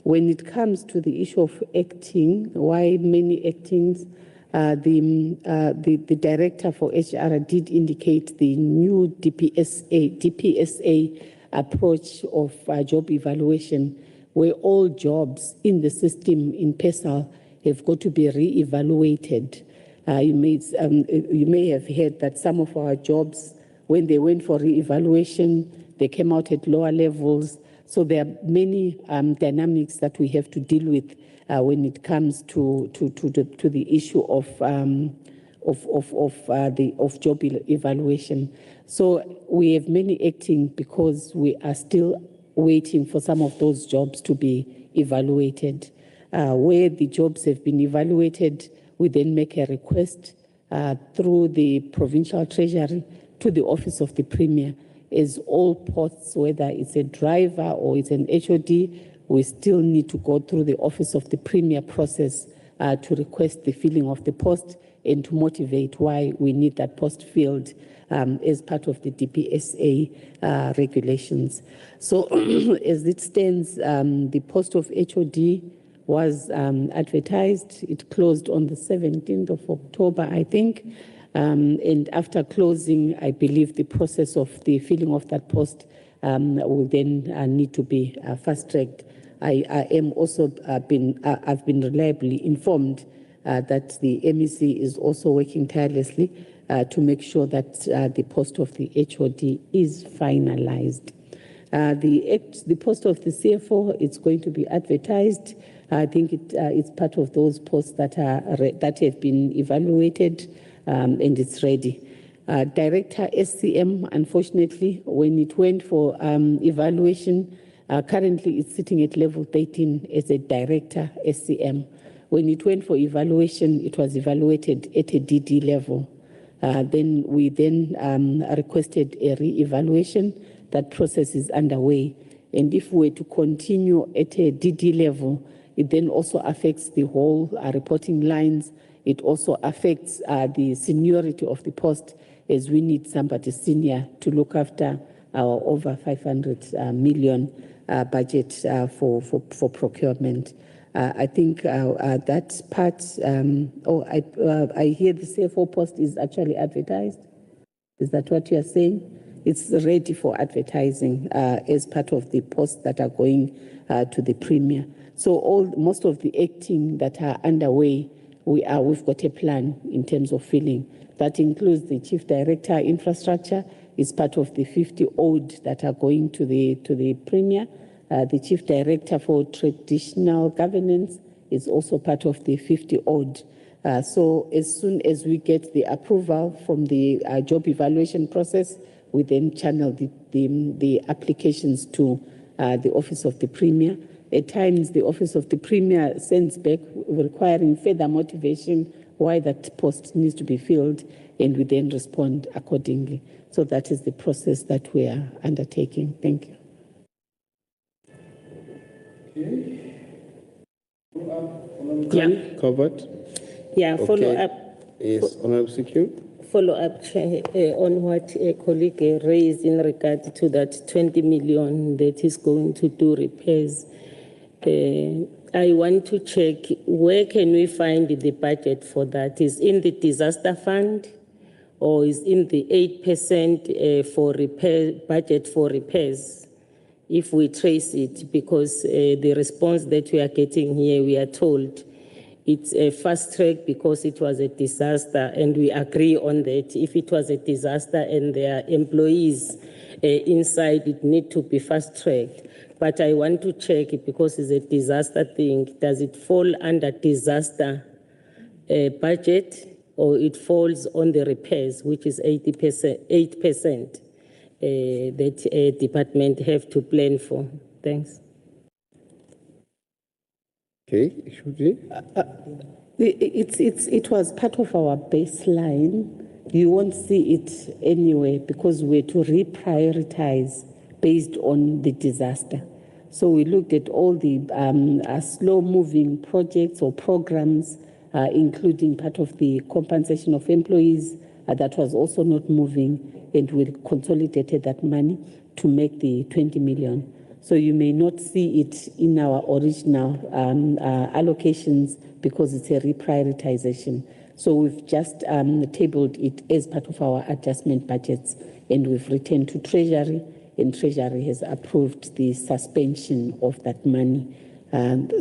When it comes to the issue of acting, why many actings, the director for HR did indicate the new DPSA approach of job evaluation, where all jobs in the system in PESAL have got to be re-evaluated. You may have heard that some of our jobs, when they went for re-evaluation, they came out at lower levels. So there are many dynamics that we have to deal with when it comes to the issue of job evaluation. So we have many acting because we are still waiting for some of those jobs to be evaluated. Where the jobs have been evaluated, we then make a request through the provincial treasury to the office of the Premier. As all posts, whether it's a driver or it's an HOD, we still need to go through the office of the Premier process to request the filling of the post and to motivate why we need that post filled as part of the DPSA regulations. So as it stands, the post of HOD was advertised. It closed on the 17th of October, I think. And after closing, I believe the process of the filling of that post will then need to be fast-tracked. I am also I've been reliably informed that the MEC is also working tirelessly to make sure that the post of the HOD is finalized. The post of the CFO is going to be advertised. I think it's part of those posts that have been evaluated. And it's ready. Director SCM, unfortunately, when it went for evaluation, currently it's sitting at level 13 as a director SCM. When it went for evaluation, it was evaluated at a DD level. Then we requested a re-evaluation. That process is underway. And if we were to continue at a DD level, it then also affects the whole reporting lines. It also affects the seniority of the post, as we need somebody senior to look after our over 500 million budget for procurement. I think that part, I hear the CFO post is actually advertised. Is that what you are saying? It's ready for advertising as part of the posts that are going to the Premier. So most of the acting that are underway, we've got a plan in terms of filling. That includes the Chief Director Infrastructure, is part of the 50 odd that are going to the Premier. The Chief Director for Traditional Governance is also part of the 50 odd. So as soon as we get the approval from the job evaluation process, we then channel the applications to the Office of the Premier. At times, the Office of the Premier sends back requiring further motivation why that post needs to be filled, and we then respond accordingly. So that is the process that we are undertaking. Thank you. Yeah. Covered? Yeah, follow up. Yes, Honorable Secretary. Follow up, Chair, on what a colleague raised in regard to that 20 million that is going to do repairs. I want to check, where can we find the budget for that? Is in the disaster fund, or is in the 8% for repair budget for repairs? If we trace it, because the response that we are getting here, we are told it's a fast track because it was a disaster, and we agree on that. If it was a disaster and there are employees inside, it need to be fast tracked. But I want to check it because it's a disaster thing. Does it fall under disaster budget, or it falls on the repairs, which is 8% that a department have to plan for? Thanks. Okay, should we? It was part of our baseline. You won't see it anywhere because we're to reprioritize based on the disaster. So we looked at all the slow-moving projects or programs, including part of the compensation of employees that was also not moving, and we consolidated that money to make the 20 million. So you may not see it in our original allocations because it's a reprioritization. So we've just tabled it as part of our adjustment budgets, and we've returned to Treasury, and Treasury has approved the suspension of that money.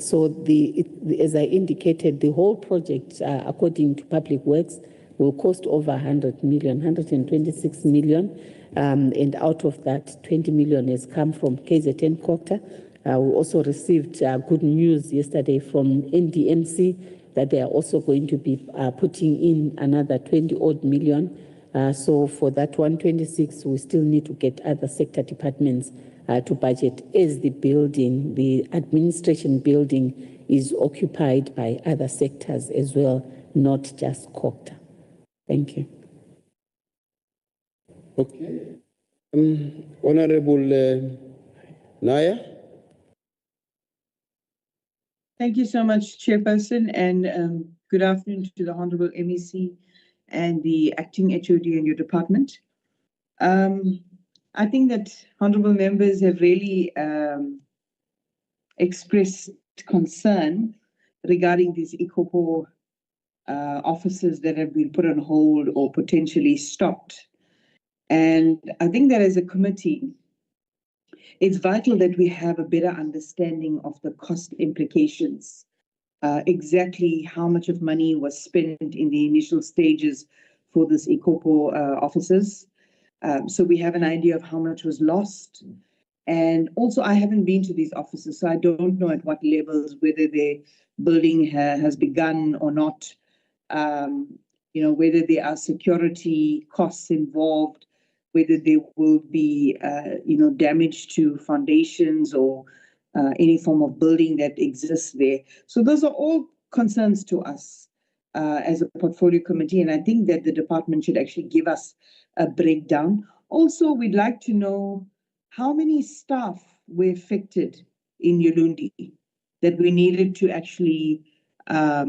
So as I indicated, the whole project, according to Public Works, will cost over 100 million, 126 million. And out of that, 20 million has come from KZN COGTA. We also received good news yesterday from NDMC that they are also going to be putting in another 20-odd million. So for that 126, we still need to get other sector departments to budget as the building, the administration building is occupied by other sectors as well, not just COGTA. Thank you. Okay. Honorable Naya. Thank you so much, Chairperson, and good afternoon to the Honorable MEC and the Acting HOD and your department. I think that honorable members have really expressed concern regarding these ECOPO offices that have been put on hold or potentially stopped. And I think that as a committee, it's vital that we have a better understanding of the cost implications, exactly how much of money was spent in the initial stages for this ECOPO offices. So we have an idea of how much was lost. And also, I haven't been to these offices, so I don't know at what levels, whether the building has begun or not, whether there are security costs involved, whether there will be, damage to foundations or any form of building that exists there. So those are all concerns to us as a portfolio committee, and I think that the department should actually give us a breakdown. Also, we'd like to know how many staff were affected in Ulundi that we needed to actually, go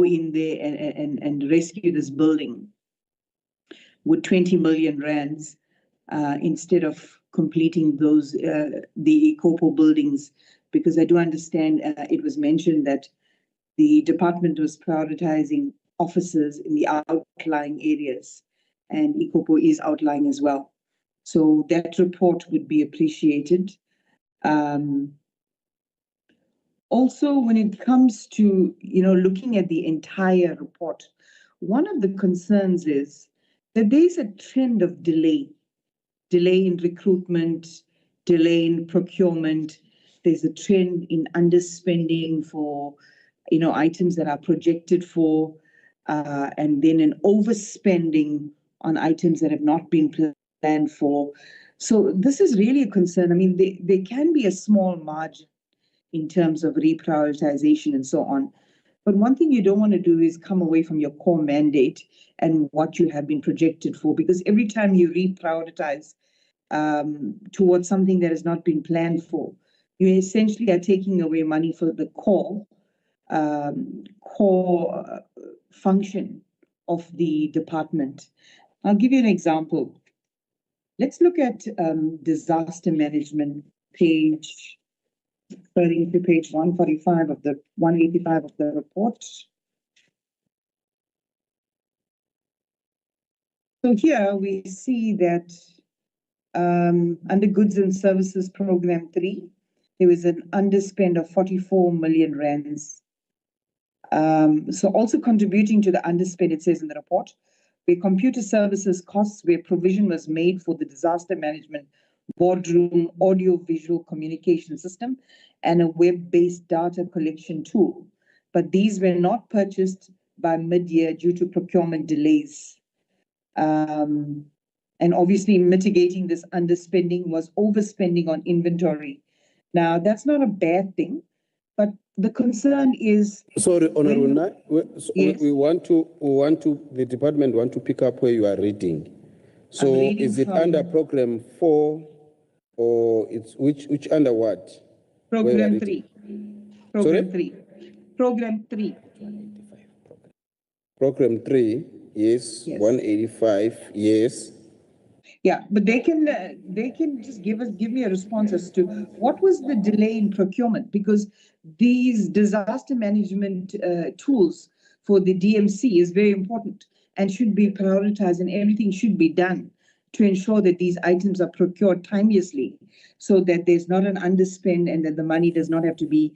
in there and rescue this building with 20 million rands instead of completing those the ECOPO buildings, because I do understand it was mentioned that the department was prioritizing offices in the outlying areas, and ECOPO is outlying as well. So that report would be appreciated. Also, when it comes to looking at the entire report, one of the concerns is that there is a trend of delay in recruitment, delay in procurement. There's a trend in underspending for items that are projected for, and then an overspending on items that have not been planned for. So this is really a concern. I mean, there can be a small margin in terms of reprioritization and so on. But one thing you don't want to do is come away from your core mandate and what you have been projected for, because every time you reprioritize towards something that has not been planned for, you essentially are taking away money for the core function of the department. I'll give you an example. Let's look at disaster management, page 145 of the 185 of the report. So here we see that under Goods and Services Program 3, there was an underspend of 44 million rands. So also contributing to the underspend, it says in the report, where computer services costs, where provision was made for the disaster management boardroom audio-visual communication system and a web-based data collection tool. But these were not purchased by Midyear due to procurement delays. And obviously mitigating this underspending was overspending on inventory. Now, that's not a bad thing, but the concern is. Sorry, Honorable when- Nai, Yes. the department want to pick up where you are reading. So reading is it from- under program 4 or it's which under what? Where you are Program reading? 3. Program 3. Program 3. Program 3, yes, 185, yes. Yeah, but they can just give me a response as to what was the delay in procurement, because these disaster management tools for the DMC is very important and should be prioritized, and everything should be done to ensure that these items are procured timeously, so that there's not an underspend and that the money does not have to be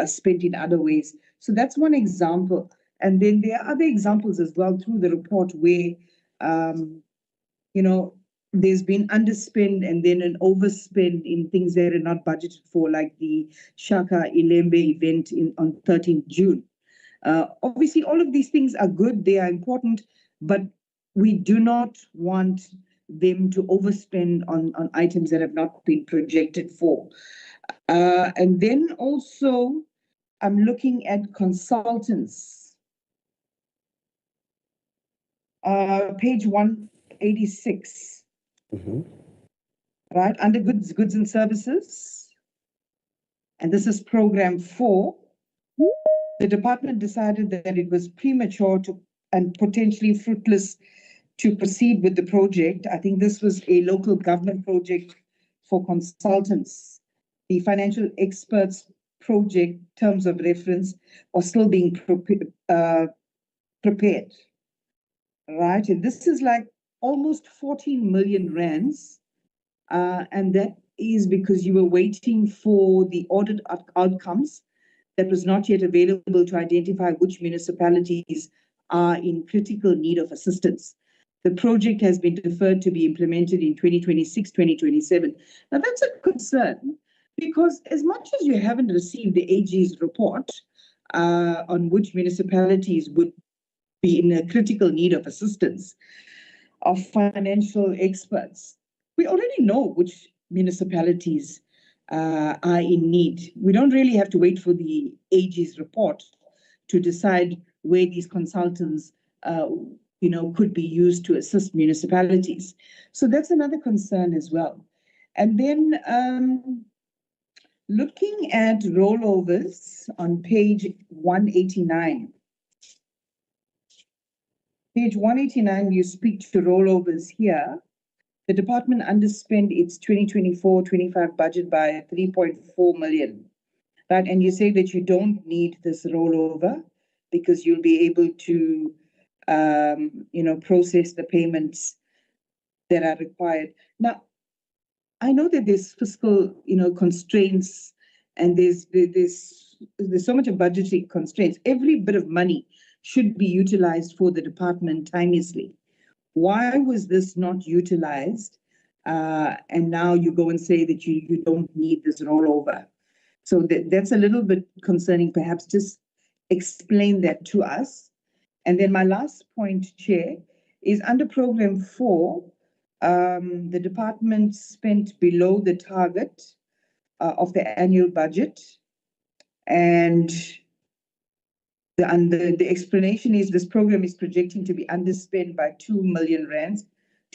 spent in other ways. So that's one example. And then there are other examples as well through the report where, there's been underspend and then an overspend in things that are not budgeted for, like the Shaka Ilembe event on 13th June. Obviously, all of these things are good, they are important, but we do not want them to overspend on items that have not been projected for. And then also, I'm looking at consultants. Page 186. Right, under goods and services. And this is program 4. The department decided that it was premature and potentially fruitless to proceed with the project. I think this was a local government project for consultants. The financial experts project terms of reference are still being prepared. Right, and this is like almost 14 million rands. And that is because you were waiting for the audit outcomes that was not yet available to identify which municipalities are in critical need of assistance. The project has been deferred to be implemented in 2026, 2027. Now that's a concern, because as much as you haven't received the AG's report on which municipalities would be in a critical need of assistance of financial experts, we already know which municipalities are in need. We don't really have to wait for the AG's report to decide where these consultants, could be used to assist municipalities. So that's another concern as well. And then looking at rollovers on page 189. Page 189, you speak to rollovers here. The department underspent its 2024-25 budget by 3.4 million, right? And you say that you don't need this rollover because you'll be able to, process the payments that are required. Now, I know that there's fiscal, constraints, and there's so much of budgetary constraints. Every bit of money should be utilized for the department timeously. Why was this not utilized? And now you go and say that you don't need this rollover. So that's a little bit concerning. Perhaps just explain that to us. And then my last point, Chair, is under program 4, the department spent below the target of the annual budget. And the explanation is this program is projecting to be underspent by 2 million rands,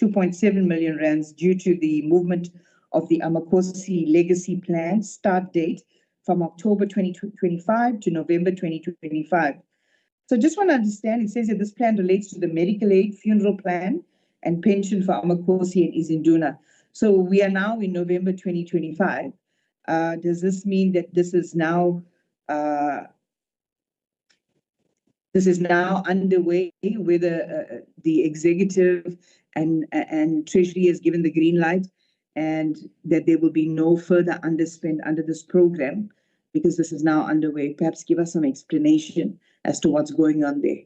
2.7 million rands, due to the movement of the Amakosi Legacy Plan start date from October 2025 to November 2025. So just want to understand, it says that this plan relates to the medical aid, funeral plan, and pension for Amakosi and Izinduna. So we are now in November 2025. Does this mean that this is now underway, whether the executive and Treasury has given the green light, and that there will be no further underspend under this program because this is now underway? Perhaps give us some explanation as to what's going on there.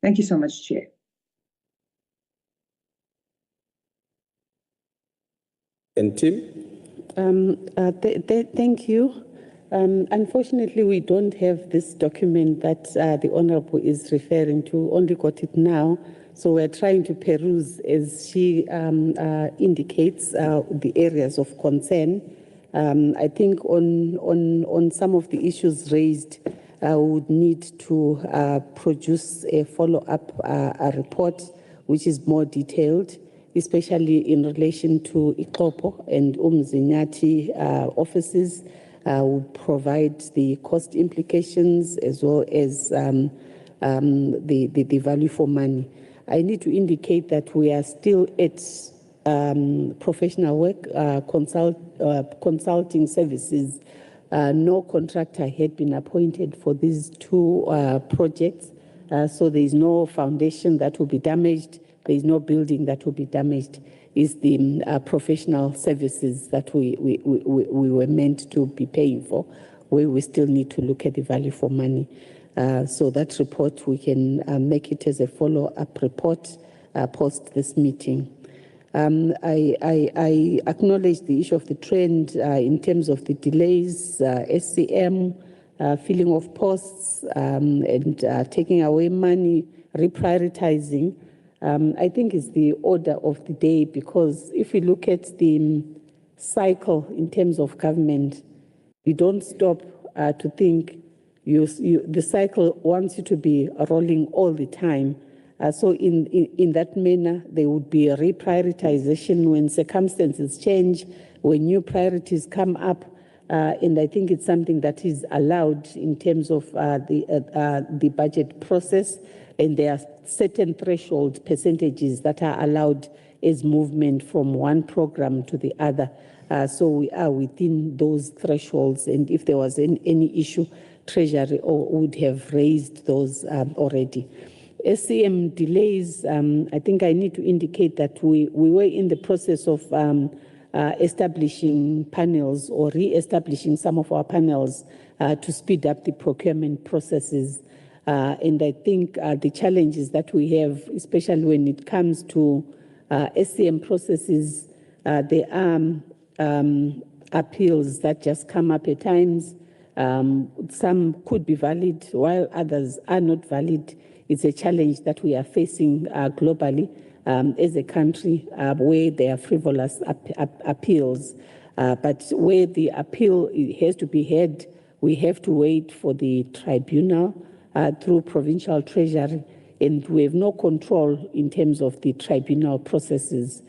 Thank you so much, Chair. And Tim? Thank you. Unfortunately, we don't have this document that the Honourable is referring to, only got it now. So we're trying to peruse as she indicates the areas of concern. I think on some of the issues raised, would need to produce a follow-up a report which is more detailed, especially in relation to Ikopo and Umzinyati offices, would provide the cost implications as well as the value for money. I need to indicate that we are still at professional work, consulting services. No contractor had been appointed for these two projects, so there is no foundation that will be damaged. There is no building that will be damaged. It's the professional services that we were meant to be paying for, where we still need to look at the value for money. So that report, we can make it as a follow-up report post this meeting. I acknowledge the issue of the trend in terms of the delays, SCM, filling of posts, and taking away money, reprioritizing. I think is the order of the day, because if we look at the cycle in terms of government, you don't stop to think. The cycle wants you to be rolling all the time. So in that manner, there would be a reprioritization when circumstances change, when new priorities come up, and I think it's something that is allowed in terms of the budget process, and there are certain threshold percentages that are allowed as movement from one program to the other. So we are within those thresholds, and if there was any issue, Treasury would have raised those already. SCM delays, I think I need to indicate that we were in the process of establishing panels or re-establishing some of our panels to speed up the procurement processes. And I think the challenges that we have, especially when it comes to SCM processes, there are appeals that just come up at times. Some could be valid, while others are not valid. It's a challenge that we are facing globally as a country, where there are frivolous appeals. But where the appeal has to be heard, we have to wait for the tribunal through provincial treasury, and we have no control in terms of the tribunal processes.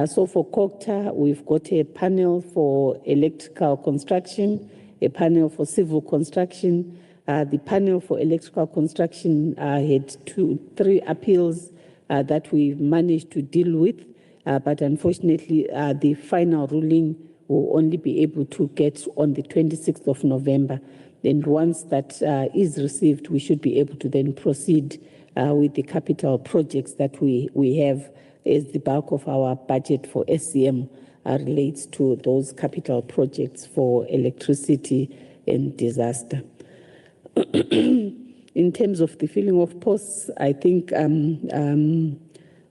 So for COGTA, we've got a panel for electrical construction, a panel for civil construction. The panel for electrical construction had 3 appeals that we managed to deal with, but unfortunately, the final ruling will only be able to get on the 26th of November. And once that is received, we should be able to then proceed with the capital projects that we have, as the bulk of our budget for SCM relates to those capital projects for electricity and disaster. In terms of the filling of posts, I think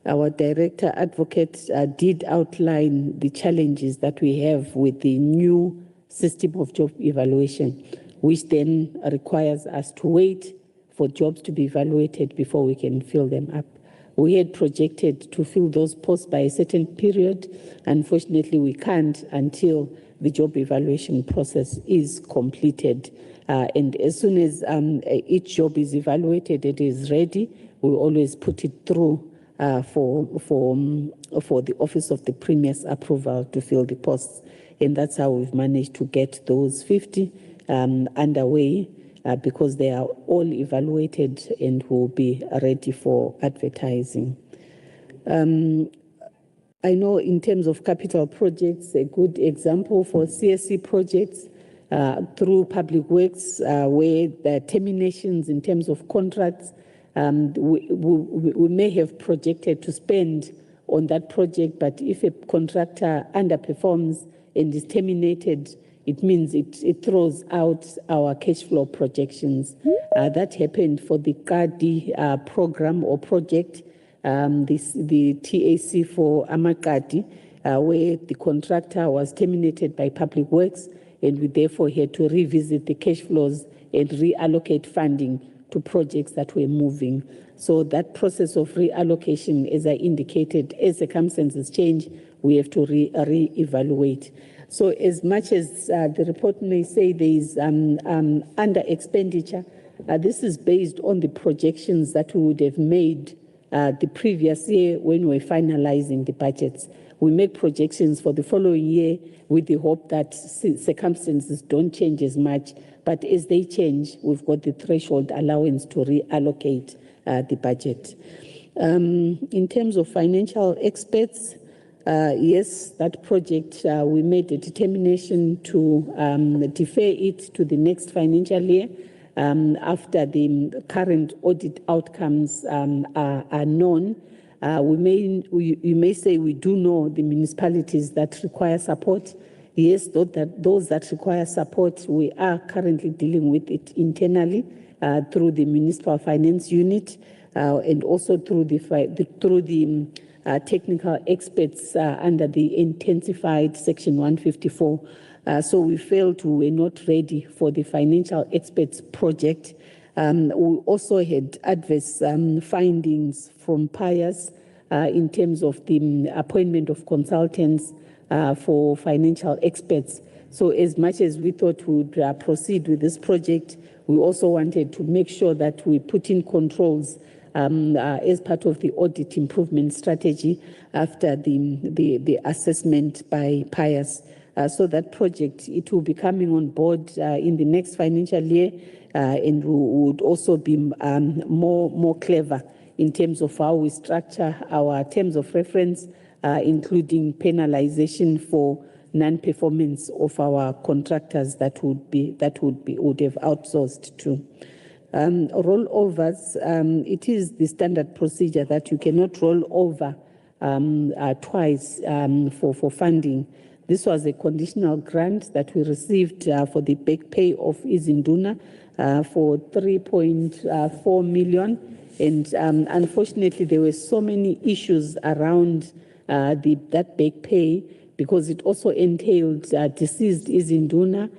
our director advocate did outline the challenges that we have with the new system of job evaluation, which then requires us to wait for jobs to be evaluated before we can fill them up. We had projected to fill those posts by a certain period. Unfortunately, we can't until the job evaluation process is completed. And as soon as each job is evaluated, it is ready, we always put it through for the Office of the Premier's approval to fill the posts. And that's how we've managed to get those 50 underway, because they are all evaluated and will be ready for advertising. I know in terms of capital projects, a good example for CSC projects through public works, where there are terminations in terms of contracts, we may have projected to spend on that project, but if a contractor underperforms and is terminated, it means it throws out our cash flow projections. That happened for the KADI program or project, the TAC for Amakati, where the contractor was terminated by Public Works, and we therefore had to revisit the cash flows and reallocate funding to projects that were moving. So that process of reallocation, as I indicated, as circumstances change, we have to re-evaluate. So as much as the report may say there is under expenditure, This is based on the projections that we would have made the previous year when we were finalizing the budgets. We make projections for the following year with the hope that circumstances don't change as much, but as they change, we've got the threshold allowance to reallocate the budget. In terms of financial experts, yes, that project, we made a determination to defer it to the next financial year after the current audit outcomes are known. You may say we do know the municipalities that require support. Yes, those that require support, we are currently dealing with it internally through the Municipal Finance Unit and also through the technical experts under the intensified Section 154. So we felt we were not ready for the financial experts project. We also had adverse findings from PIAS in terms of the appointment of consultants for financial experts. So as much as we thought we would proceed with this project, we also wanted to make sure that we put in controls as part of the audit improvement strategy after the assessment by PIAS. So that project, it will be coming on board in the next financial year, and we would also be more clever in terms of how we structure our terms of reference, including penalization for non-performance of our contractors that would have outsourced to. Rollovers, it is the standard procedure that you cannot roll over twice for funding. This was a conditional grant that we received for the back pay of Izinduna for 3.4 million. And unfortunately, there were so many issues around that back pay because it also entailed deceased Izinduna,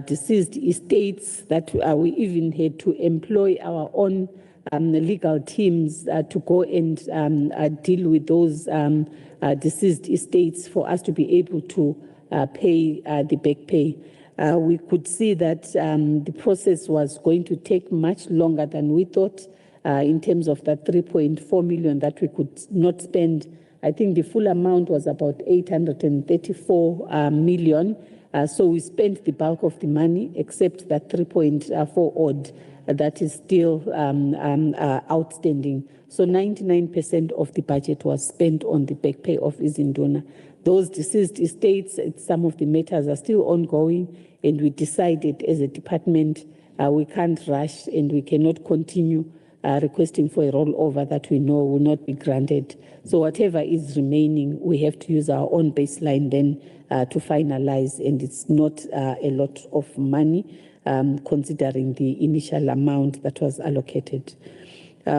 deceased estates that we even had to employ our own legal teams to go and deal with those deceased estates for us to be able to pay the back pay. We could see that the process was going to take much longer than we thought in terms of that 3.4 million that we could not spend. I think the full amount was about 834 million. So we spent the bulk of the money except that 3.4 odd that is still outstanding. So 99% of the budget was spent on the back pay of Izinduna. Those deceased estates, some of the matters are still ongoing, and we decided as a department we can't rush and we cannot continue requesting for a rollover that we know will not be granted. So whatever is remaining, we have to use our own baseline then to finalize, and it's not a lot of money considering the initial amount that was allocated.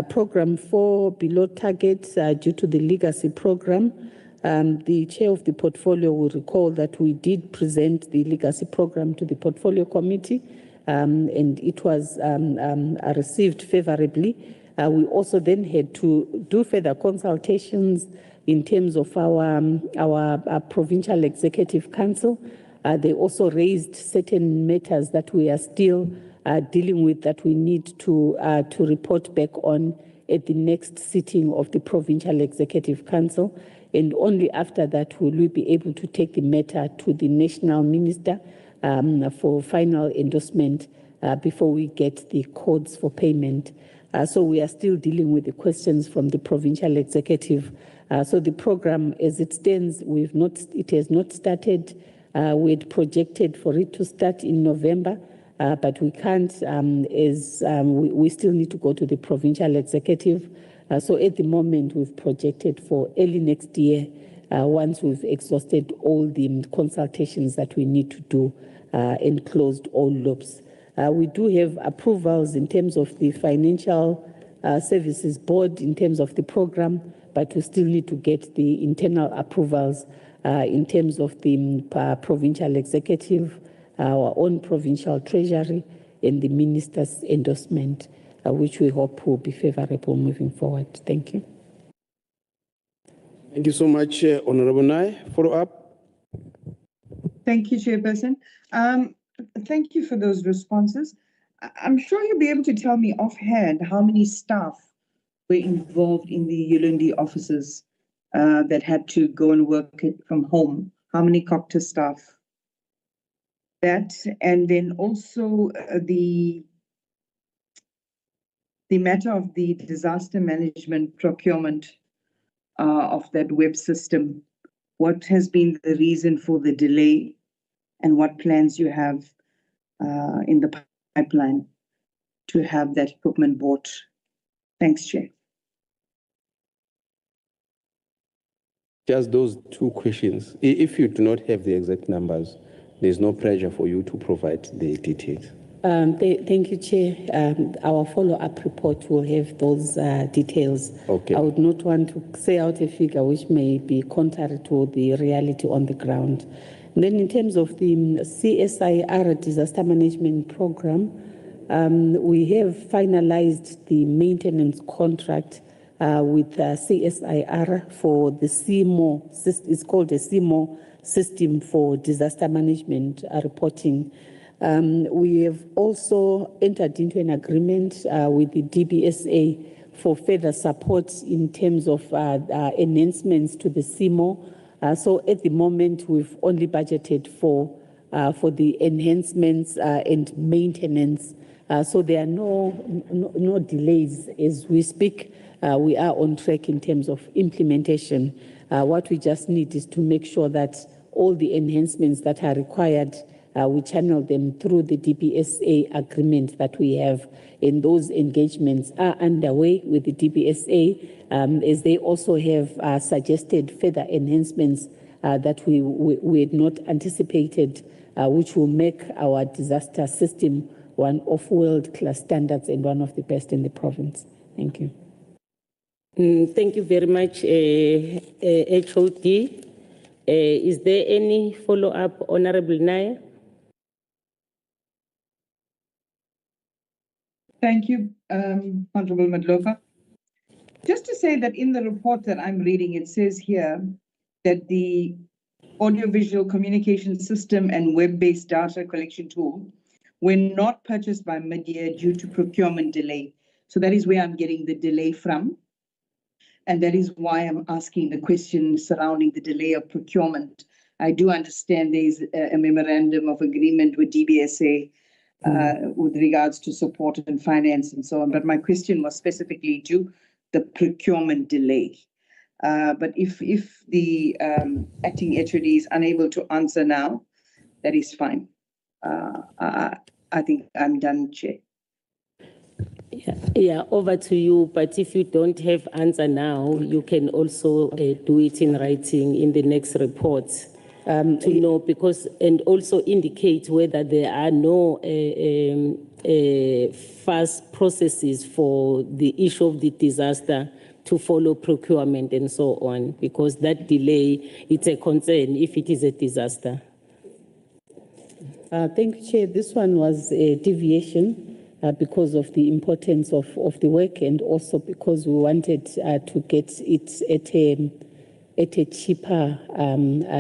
Program 4 below target due to the legacy program. The chair of the portfolio will recall that we did present the legacy program to the portfolio committee, and it was received favorably. We also then had to do further consultations in terms of our provincial executive council. They also raised certain matters that we are still dealing with that we need to report back on at the next sitting of the provincial executive council. And only after that will we be able to take the matter to the national minister for final endorsement before we get the codes for payment. So we are still dealing with the questions from the provincial executive. So the program as it stands, it has not started. We had projected for it to start in November, but we can't we still need to go to the provincial executive. So at the moment, we've projected for early next year, once we've exhausted all the consultations that we need to do and closed all loops. We do have approvals in terms of the Financial Services Board, in terms of the program, but we still need to get the internal approvals in terms of the provincial executive, our own provincial treasury, and the minister's endorsement, which we hope will be favorable moving forward. Thank you. Thank you so much, Honorable Nai. Follow up. Thank you, Chairperson. Thank you for those responses. I'm sure you'll be able to tell me offhand how many staff were involved in the Ulundi offices that had to go and work from home. How many COGTA staff? That, and then also the matter of the disaster management procurement of that web system. What has been the reason for the delay, and what plans you have in the pipeline to have that equipment bought? Thanks, Chair. Just those two questions. If you do not have the exact numbers, there's no pressure for you to provide the details. Thank you, Chair. Our follow-up report will have those details. Okay. I would not want to say out a figure which may be contrary to the reality on the ground. And then in terms of the CSIR disaster management program, we have finalized the maintenance contract with CSIR for the CMO. It's called a CMO system for disaster management reporting. We have also entered into an agreement with the DBSA for further support in terms of enhancements to the CMO. So at the moment, we've only budgeted for the enhancements and maintenance. So there are no delays as we speak. We are on track in terms of implementation. What we just need is to make sure that all the enhancements that are required, we channel them through the DBSA agreement that we have, and those engagements are underway with the DBSA, as they also have suggested further enhancements that we had not anticipated, which will make our disaster system one of world-class standards and one of the best in the province. Thank you. Thank you very much, HOD. Is there any follow-up, Honorable Naya? Thank you, Honorable Madloka. Just to say that in the report that I'm reading, it says here that the audiovisual communication system and web-based data collection tool were not purchased by Midyear due to procurement delay. So that is where I'm getting the delay from. And that is why I'm asking the question surrounding the delay of procurement. I do understand there's a memorandum of agreement with DBSA with regards to support and finance and so on. But my question was specifically to the procurement delay. But if the acting HOD is unable to answer now, that is fine. I think I'm done, Chair. Yeah, over to you. But if you don't have answer now, you can also do it in writing in the next report to know, because, and also indicate whether there are no fast processes for the issue of the disaster to follow procurement and so on, because that delay, it's a concern if it is a disaster. Thank you, Chair. This one was a deviation because of the importance of the work, and also because we wanted to get it at a cheaper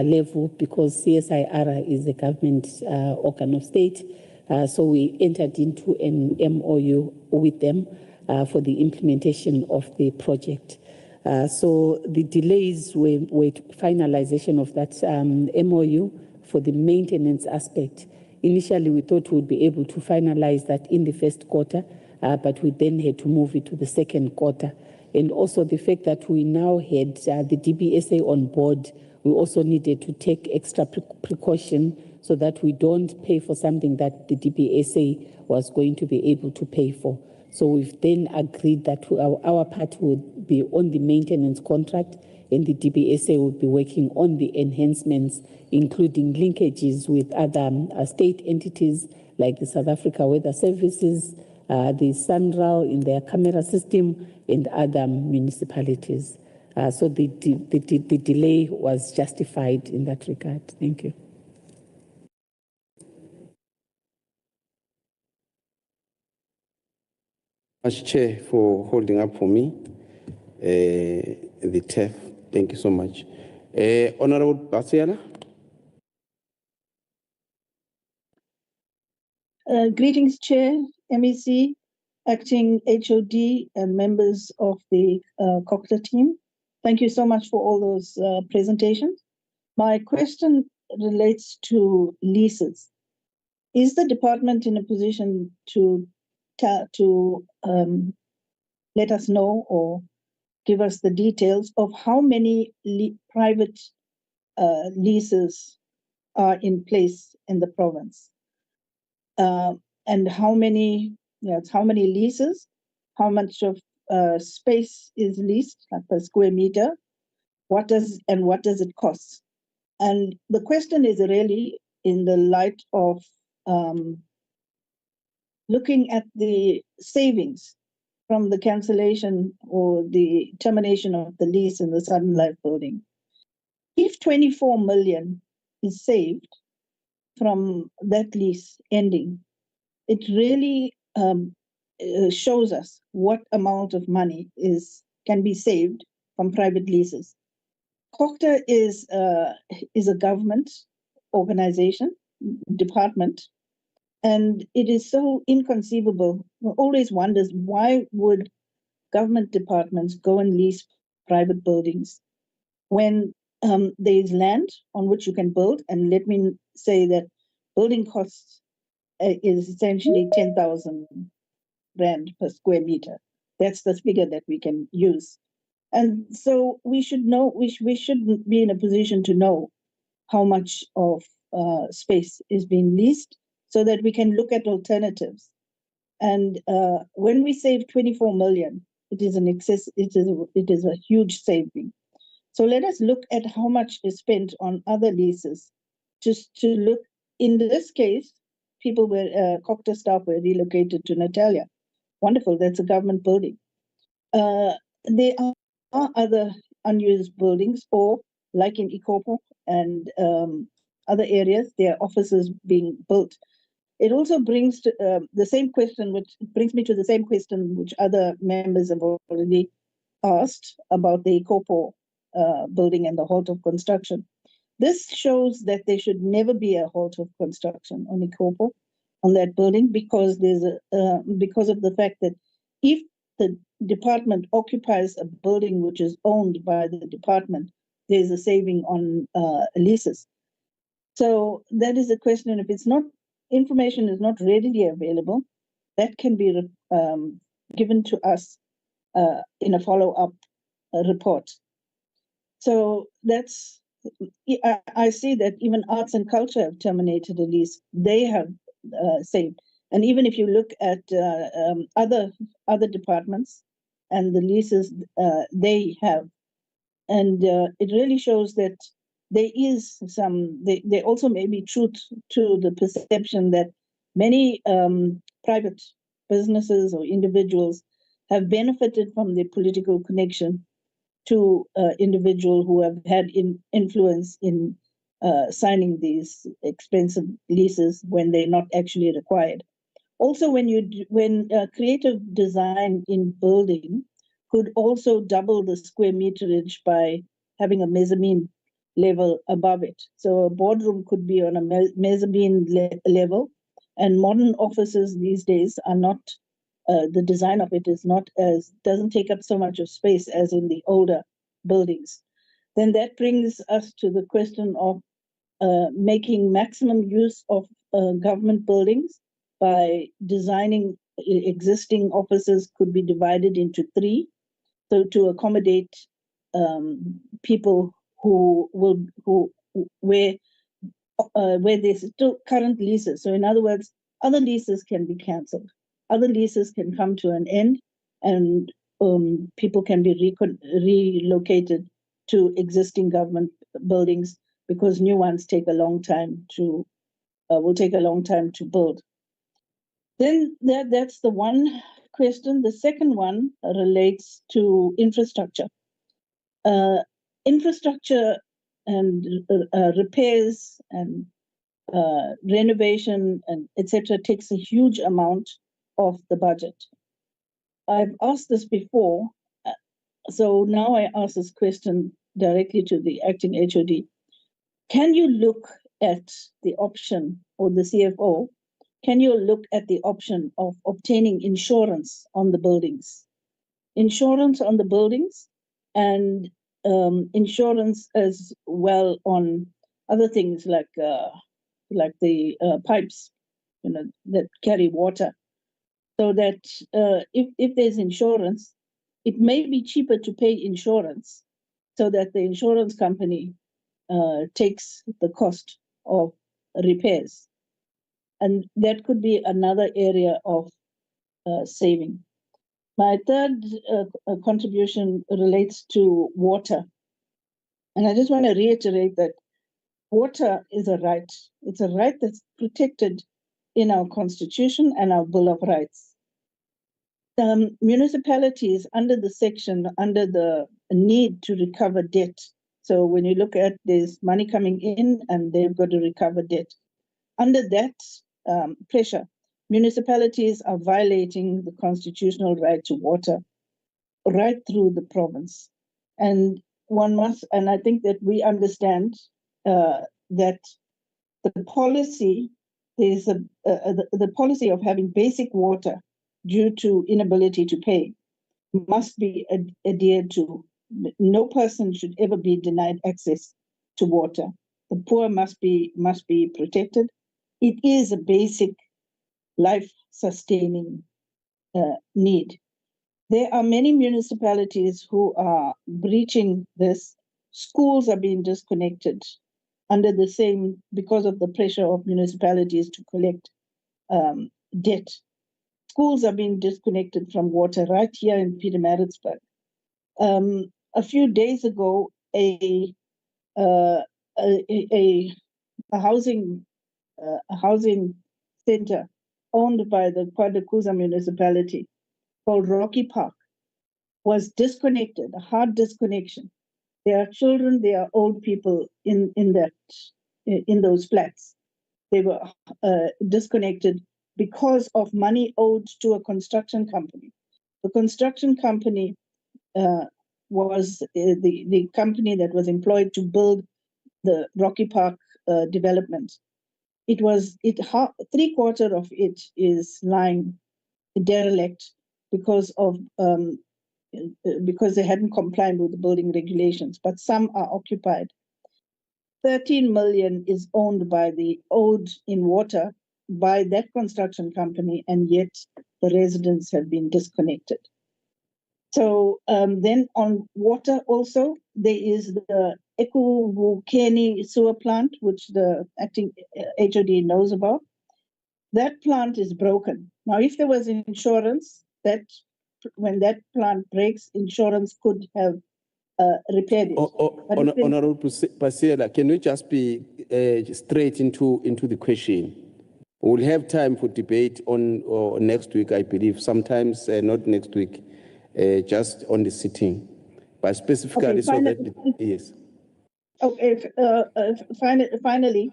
level, because CSIR is a government organ of state. So we entered into an MOU with them for the implementation of the project. So the delays were finalization of that MOU for the maintenance aspect. Initially, we thought we'd be able to finalize that in the first quarter, but we then had to move it to the second quarter. And also the fact that we now had the DBSA on board, we also needed to take extra precaution so that we don't pay for something that the DBSA was going to be able to pay for. So we've then agreed that our part would be on the maintenance contract, and the DBSA will be working on the enhancements, including linkages with other state entities like the South Africa Weather Services, the SANRAL in their camera system, and other municipalities. So the delay was justified in that regard. Thank you. Much, Chair, for holding up for me the TEF. Thank you so much. Honorable Basiana. Greetings, Chair, MEC, Acting HOD, and members of the COGTA team. Thank you so much for all those presentations. My question relates to leases. Is the department in a position to let us know or give us the details of how many private leases are in place in the province? And how many leases, how much of space is leased, like per square meter, what does it cost? And the question is really in the light of looking at the savings from the cancellation or the termination of the lease in the Southern Life building. If 24 million is saved from that lease ending, it really shows us what amount of money can be saved from private leases. COGTA is a government organization, department, and it is so inconceivable. One always wonders, why would government departments go and lease private buildings when there is land on which you can build? And let me say that building costs is essentially 10,000 rand per square meter. That's the figure that we can use. And so we should know, we should be in a position to know how much of space is being leased so that we can look at alternatives. And when we save 24 million, it is an excess, it is a huge saving. So let us look at how much is spent on other leases. Just to look, in this case, people were, COGTA staff were relocated to Natalia. Wonderful, that's a government building. There are other unused buildings, or like in Ikopo and other areas, there are offices being built. It also brings to, the same question, which brings me to the same question which other members have already asked about the Ikopo building and the halt of construction. This shows that there should never be a halt of construction on Ikopo, on that building, because there's because of the fact that if the department occupies a building which is owned by the department, there's a saving on leases. So that is the question. If it's not, information is not readily available, that can be given to us in a follow-up report. So that's, I see that even arts and culture have terminated a lease. They have saved. And even if you look at other departments and the leases they have, and it really shows that there is some, there also may be truth to the perception that many private businesses or individuals have benefited from the political connection to individuals who have had influence in signing these expensive leases when they're not actually required. Also, when creative design in building could also double the square meterage by having a mezzanine level above it. So a boardroom could be on a mezzanine level, and modern offices these days are not, the design of it is not as, doesn't take up so much of space as in the older buildings. Then that brings us to the question of making maximum use of government buildings by designing existing offices could be divided into 3. So to accommodate people where there's still current leases. So in other words, other leases can be cancelled. Other leases can come to an end, and people can be relocated to existing government buildings because new ones take a long time to will take a long time to build. Then that's the one question. The second one relates to infrastructure. Infrastructure and repairs and renovation and etc. takes a huge amount of the budget. I've asked this before, so now I ask this question directly to the acting HOD. Can you look at the option, or the CFO, can you look at the option of obtaining insurance on the buildings? Insurance on the buildings and insurance as well on other things like the pipes, that carry water. So that if there's insurance, it may be cheaper to pay insurance so that the insurance company takes the cost of repairs. And that could be another area of saving. My third contribution relates to water. And I just want to reiterate that water is a right. It's a right that's protected in our Constitution and our Bill of Rights. Municipalities under the need to recover debt. So when you look at there's money coming in and they've got to recover debt. Under that pressure, municipalities are violating the constitutional right to water right through the province. And I think that we understand that the policy is the policy of having basic water due to inability to pay must be adhered to. No person should ever be denied access to water. The poor must be protected. It is a basic life-sustaining need. There are many municipalities who are breaching this. Schools are being disconnected because of the pressure of municipalities to collect debt. Schools are being disconnected from water right here in Pietermaritzburg. A few days ago, a housing center owned by the KwaZulu-Natal municipality called Rocky Park was disconnected, a hard disconnection. There are children, there are old people in those flats. They were disconnected because of money owed to a construction company. The construction company was the company that was employed to build the Rocky Park development. Three-quarters of it is lying derelict because they hadn't complied with the building regulations, but some are occupied. 13 million is owed in water by that construction company, and yet the residents have been disconnected. So then on water also, there is the Ekurhuleni sewer plant, which the acting HOD knows about. That plant is broken. Now, if there was insurance, when that plant breaks, insurance could have repaired it. Honorable Pasiela, can we just be straight into the question? We'll have time for debate on next week, I believe. Sometimes not next week, just on the sitting, but specifically yes. Okay. Finally,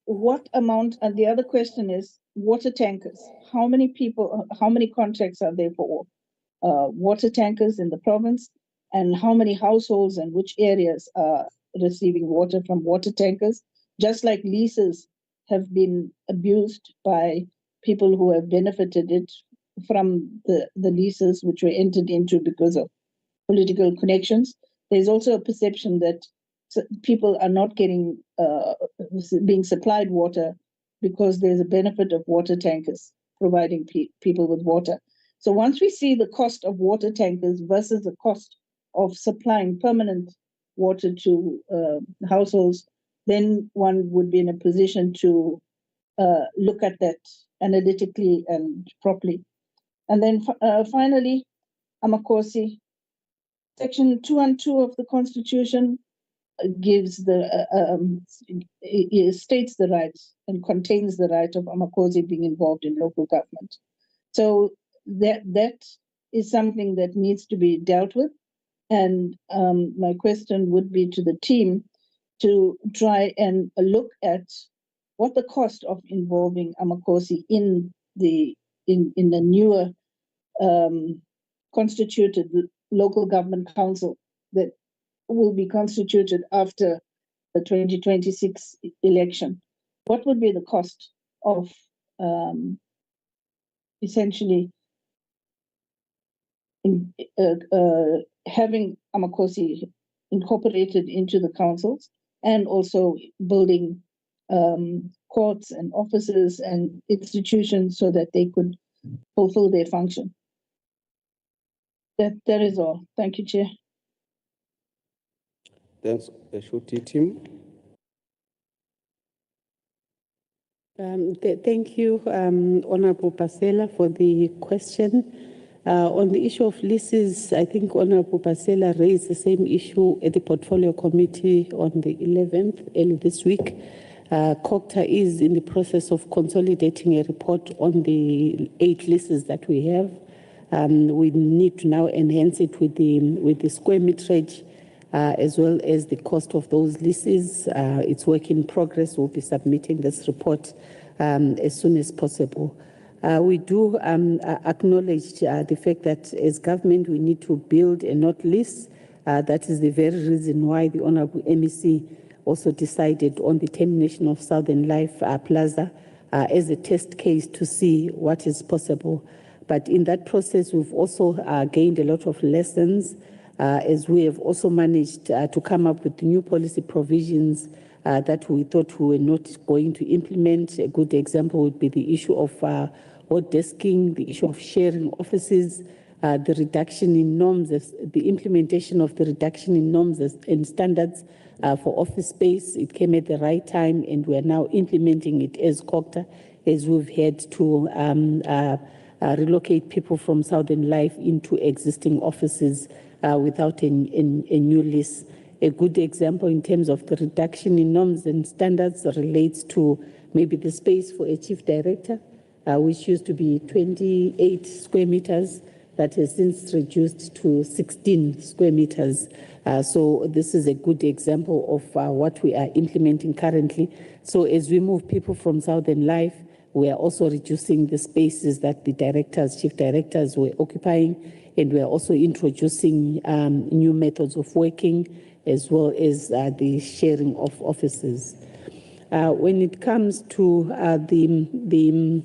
what amount? And the other question is water tankers. How many contracts are there for water tankers in the province? And how many households and which areas are receiving water from water tankers? Just like leases have been abused by people who have benefited it from the leases which were entered into because of political connections. There's also a perception that people are not being supplied water because there's a benefit of water tankers providing people with water. So once we see the cost of water tankers versus the cost of supplying permanent water to households, then one would be in a position to look at that analytically and properly. And then finally, Amakosi, Section 212 of the Constitution gives states the rights and contains the right of Amakosi being involved in local government. So that is something that needs to be dealt with. And my question would be to the team to try and look at what the cost of involving Amakosi in the newer constituted local government council that will be constituted after the 2026 election. What would be the cost of essentially having Amakosi incorporated into the councils, and also building courts and offices and institutions so that they could fulfill their function. That is all. Thank you, Chair. Thanks, ZRHT team. Thank you, Honorable Pasela, for the question. On the issue of leases, I think Honorable Pasela raised the same issue at the Portfolio Committee on the 11th, early this week. COGTA is in the process of consolidating a report on the 8 leases that we have. We need to now enhance it with the square meterage, as well as the cost of those leases. It's work in progress. We'll be submitting this report as soon as possible. We do acknowledge the fact that as government we need to build and not lease. That is the very reason why the Honourable MEC also decided on the termination of Southern Life Plaza as a test case to see what is possible. But in that process, we've also gained a lot of lessons, as we have also managed to come up with new policy provisions that we thought we were not going to implement. A good example would be the issue of hot desking, the issue of sharing offices, the reduction in norms, the implementation of the reduction in norms and standards for office space. It came at the right time, and we are now implementing it as COGTA, as we've had to relocate people from Southern Life into existing offices without a new lease. A good example in terms of the reduction in norms and standards relates to maybe the space for a chief director, which used to be 28 square meters, that has since reduced to 16 square meters. So this is a good example of what we are implementing currently. So as we move people from Southern Life, we are also reducing the spaces that the directors, chief directors were occupying, and we are also introducing new methods of working, as well as the sharing of offices. When it comes to the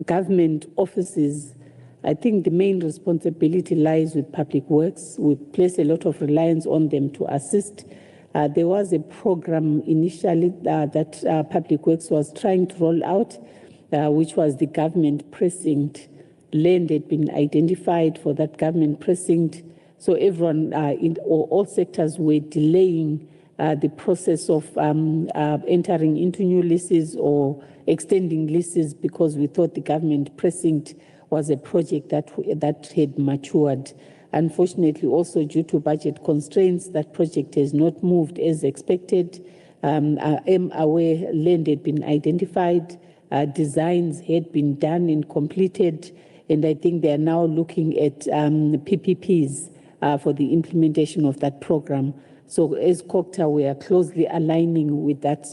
government offices, I think the main responsibility lies with Public Works. We place a lot of reliance on them to assist. There was a program initially that Public Works was trying to roll out, which was the government precinct. Land had been identified for that government precinct. So everyone in all sectors were delaying the process of entering into new leases or extending leases because we thought the government precinct was a project that had matured. Unfortunately, also due to budget constraints, that project has not moved as expected. I am aware land had been identified, designs had been done and completed, and I think they are now looking at PPPs for the implementation of that program. So as COGTA, we are closely aligning with that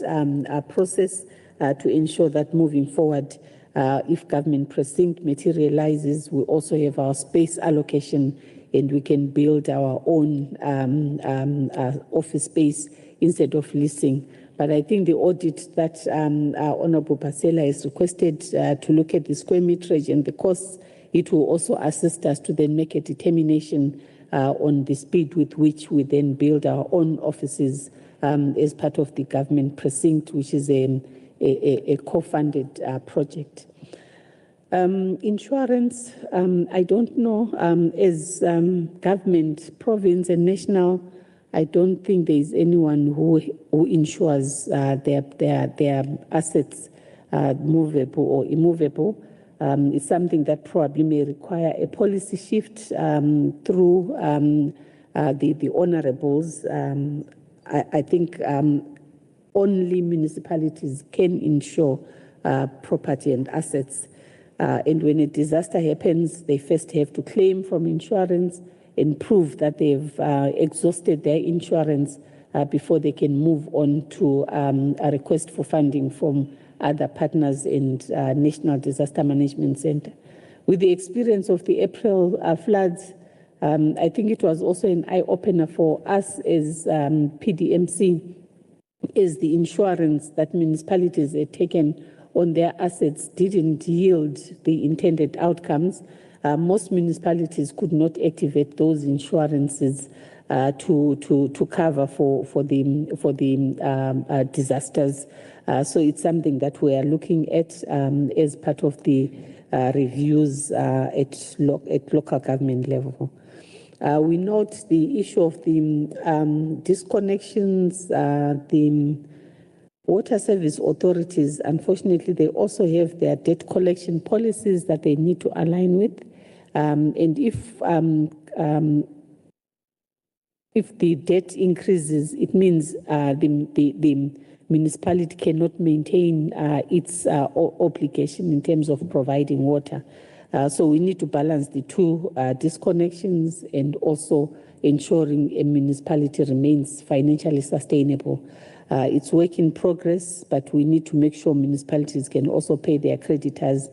process to ensure that moving forward, if government precinct materializes, we also have our space allocation and we can build our own office space instead of leasing. But I think the audit that Honourable Pasela has requested to look at the square meterage and the costs, it will also assist us to then make a determination on the speed with which we then build our own offices as part of the government precinct, which is a co-funded project. Insurance, I don't know, as government, province and national, I don't think there is anyone who insures their assets, movable or immovable. It's something that probably may require a policy shift through the honourables. I think only municipalities can insure property and assets. And when a disaster happens, they first have to claim from insurance and prove that they've exhausted their insurance before they can move on to a request for funding from other partners and National Disaster Management Center. With the experience of the April floods, I think it was also an eye-opener for us as PDMC, is the insurance that municipalities had taken on their assets didn't yield the intended outcomes, most municipalities could not activate those insurances to cover for the disasters. So it's something that we are looking at as part of the reviews at local government level. We note the issue of the disconnections. The water service authorities, unfortunately, they also have their debt collection policies that they need to align with. And if the debt increases, it means the municipality cannot maintain its obligation in terms of providing water. So we need to balance the two disconnections and also ensuring a municipality remains financially sustainable. It's work in progress, but we need to make sure municipalities can also pay their creditors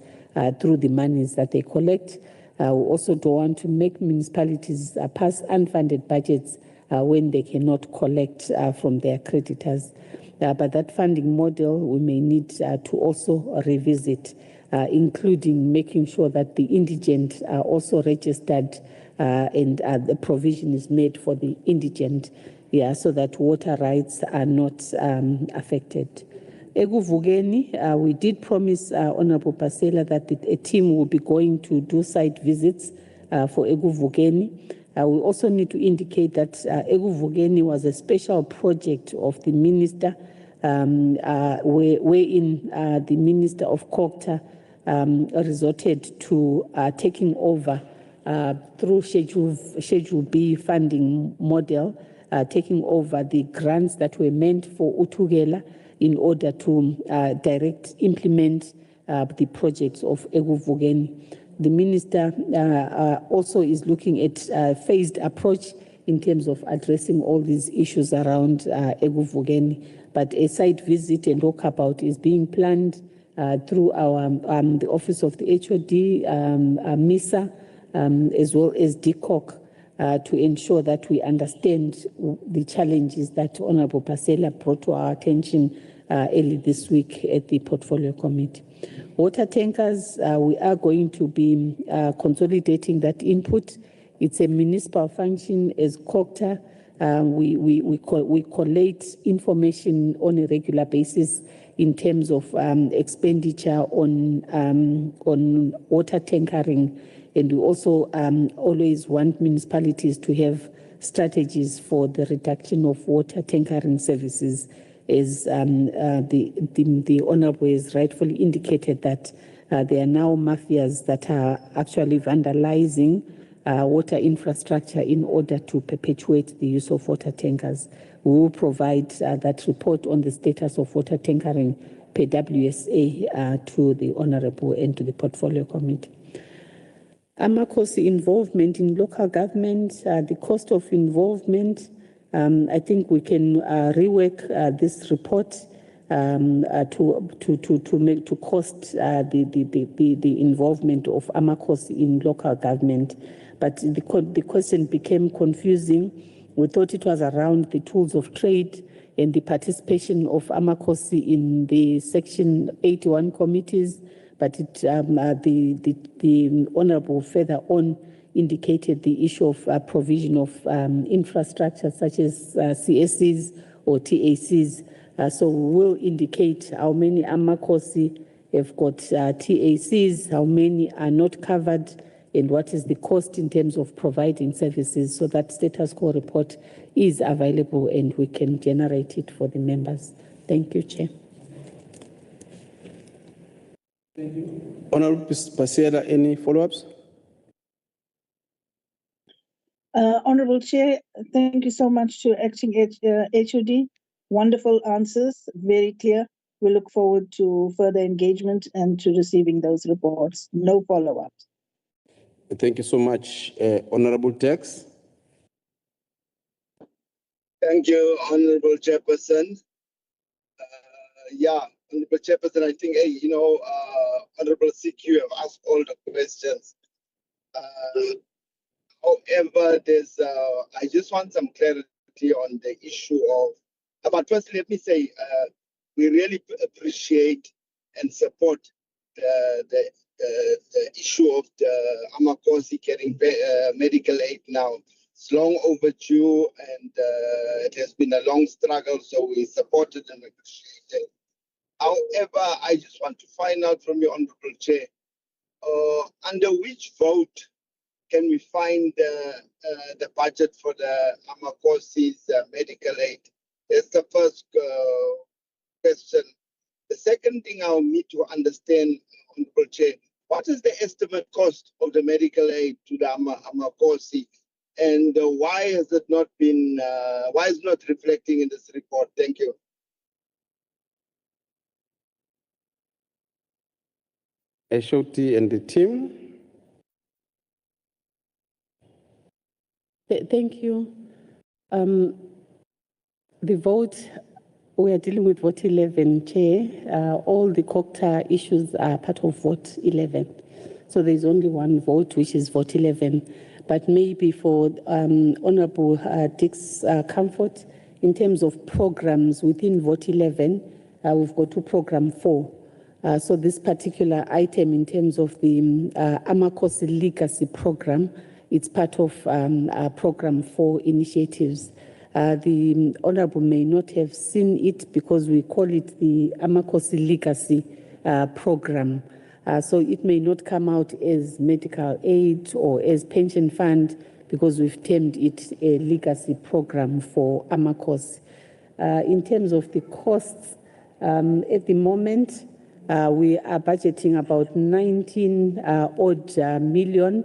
through the monies that they collect. We also don't want to make municipalities pass unfunded budgets when they cannot collect from their creditors. But that funding model we may need to also revisit, including making sure that the indigent are also registered and the provision is made for the indigent, so that water rights are not affected. Eguvukeni, we did promise Honorable Pasela that a team will be going to do site visits for Eguvukeni. We also need to indicate that Eguvukeni was a special project of the minister, wherein the Minister of COGTA resorted to taking over through Schedule B funding model, taking over the grants that were meant for Utugela in order to implement the projects of Eguvukeni. The minister also is looking at a phased approach in terms of addressing all these issues around Eguvukeni. But a site visit and walkabout is being planned through our the Office of the HOD, MISA, as well as DCOC, to ensure that we understand the challenges that Honorable Pasela brought to our attention early this week at the Portfolio Committee. Water tankers, we are going to be consolidating that input. It's a municipal function as COGTA. We collate information on a regular basis in terms of expenditure on water tankering, and we also always want municipalities to have strategies for the reduction of water tankering services, as the Honourable has rightfully indicated that there are now mafias that are actually vandalizing water infrastructure in order to perpetuate the use of water tankers. We will provide that report on the status of water tankering per WSA to the Honourable and to the Portfolio Committee. Amakosi involvement in local government, the cost of involvement, I think we can rework this report to cost the involvement of Amakosi in local government. But the question became confusing. We thought it was around the tools of trade and the participation of Amakosi in the Section 81 committees, but the Honourable further on indicated the issue of provision of infrastructure such as CSCs or TACs. So we will indicate how many Amakosi have got TACs, how many are not covered, and what is the cost in terms of providing services, so that status quo report is available and we can generate it for the members. Thank you, Chair. Thank you. Honourable Pasela, any follow-ups? Honourable Chair, thank you so much to Acting HOD. Wonderful answers, very clear. We look forward to further engagement and to receiving those reports. No follow-ups. Thank you so much. Honourable Tex. Thank you, Honourable Chairperson. Honourable Chairperson, I think, Honourable CQ have asked all the questions. However, I just want some clarity on the issue of, but first let me say, we really appreciate and support the issue of the Amakosi getting medical aid now. It's long overdue, and it has been a long struggle, so we supported and appreciated. However, I just want to find out from you, Honorable Chair, under which vote can we find the budget for the Amakosi's medical aid? That's the first question. The second thing I'll need to understand, Honorable Chair, what is the estimate cost of the medical aid to the Amakosi, and why has it not been, why is it not reflecting in this report? Thank you. ZRHT and the team. Thank you. The vote, we are dealing with vote 11, Chair. All the COGTA issues are part of vote 11. So there's only one vote, which is vote 11. But maybe for Honorable Dick's comfort, in terms of programs within vote 11, we've got to program 4. So this particular item in terms of the Amakosi Legacy Program, it's part of program 4 initiatives. The Honourable may not have seen it because we call it the Amakosi Legacy Program. So it may not come out as medical aid or as pension fund because we've termed it a legacy program for Amakosi. In terms of the costs, at the moment, we are budgeting about 19 odd million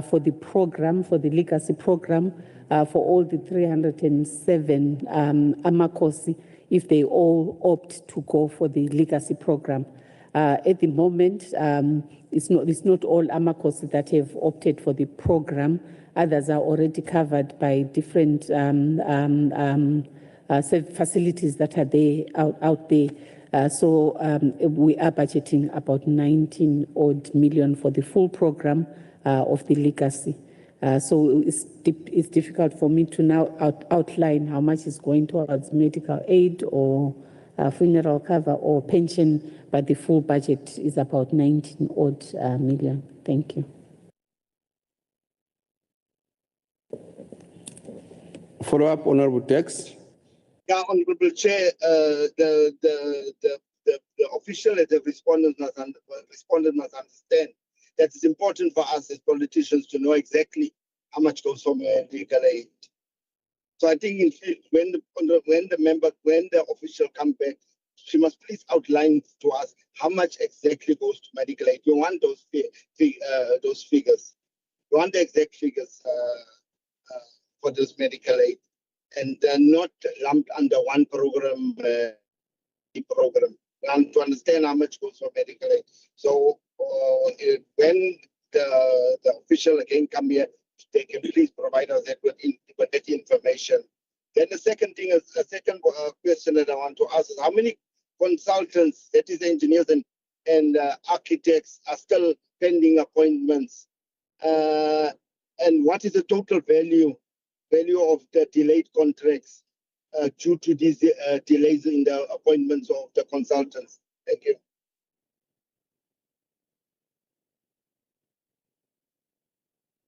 for the program, for the legacy program, for all the 307 Amakosi, if they all opt to go for the legacy program. At the moment, it's not all Amakosi that have opted for the program. Others are already covered by different facilities that are there out there. So we are budgeting about 19 odd million for the full program of the legacy. So it's difficult for me to now outline how much is going towards medical aid or funeral cover or pension, but the full budget is about 19 odd million. Thank you. Follow up, Honorable Tex. Yeah, Honorable Chair, the official and the respondent must understand that it's important for us as politicians to know exactly how much goes from legal aid. So I think when the official comes back, she must please outline to us how much exactly goes to medical aid. We want those figures. We want the exact figures for this medical aid, and not lumped under one program. And to understand how much goes for medical aid. So when the official again come here, they can please provide us with that information. Then the second thing is the second question that I want to ask is how many consultants, that is engineers and architects, are still pending appointments, and what is the total value of the delayed contracts due to these delays in the appointments of the consultants? Thank you.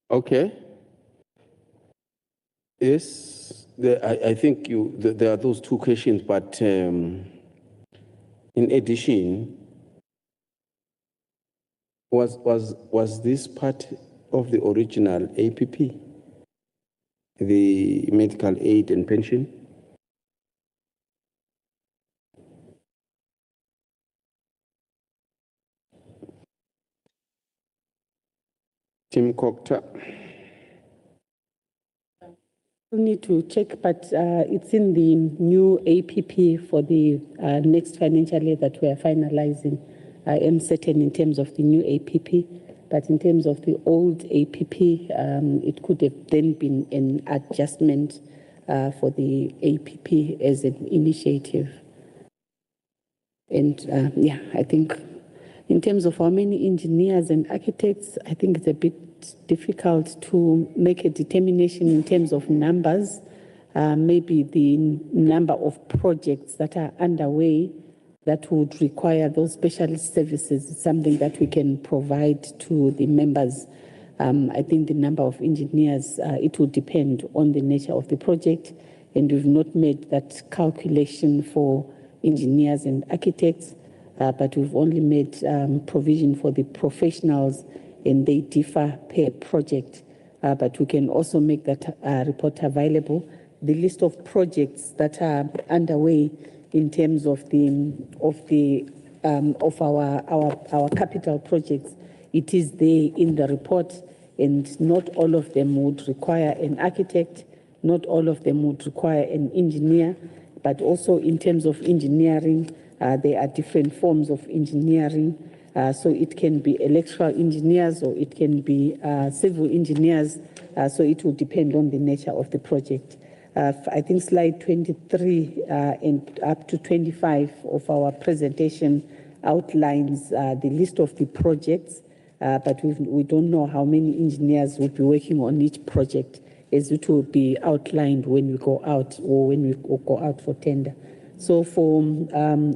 Okay. Yes, I think there are those two questions, but in addition, was this part of the original APP, the medical aid and pension? Team COGTA. We need to check, but it's in the new APP for the next financial year that we are finalizing. I am certain in terms of the new APP, but in terms of the old APP, it could have then been an adjustment for the APP as an initiative. And yeah, I think in terms of how many engineers and architects, I think it's a bit difficult to make a determination in terms of numbers. Maybe the number of projects that are underway that would require those specialist services is something that we can provide to the members. I think the number of engineers, it would depend on the nature of the project, and we've not made that calculation for engineers and architects, but we've only made provision for the professionals, and they differ per project. But we can also make that report available. The list of projects that are underway in terms of our capital projects, it is there in the report, and not all of them would require an architect, not all of them would require an engineer, but also in terms of engineering, there are different forms of engineering. So it can be electrical engineers or it can be civil engineers. So it will depend on the nature of the project. I think slide 23 and up to 25 of our presentation outlines the list of the projects, but we don't know how many engineers will be working on each project, as it will be outlined when we go out or when we go out for tender. So for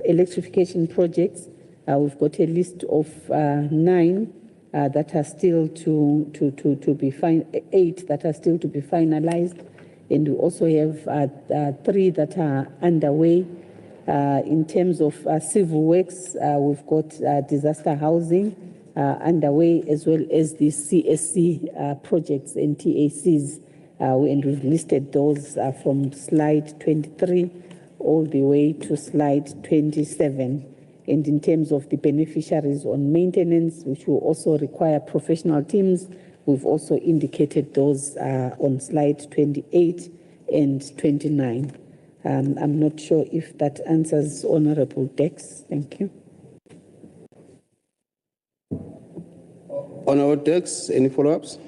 electrification projects, we've got a list of 9 that are still to be 8 that are still to be finalized, and we also have 3 that are underway. In terms of civil works, we've got disaster housing underway, as well as the CSC projects and TACs, and we've listed those from slide 23 all the way to slide 27. And in terms of the beneficiaries on maintenance, which will also require professional teams, we've also indicated those on slide 28 and 29. I'm not sure if that answers Honorable Dex. Thank you. Honorable Dex, any follow-ups?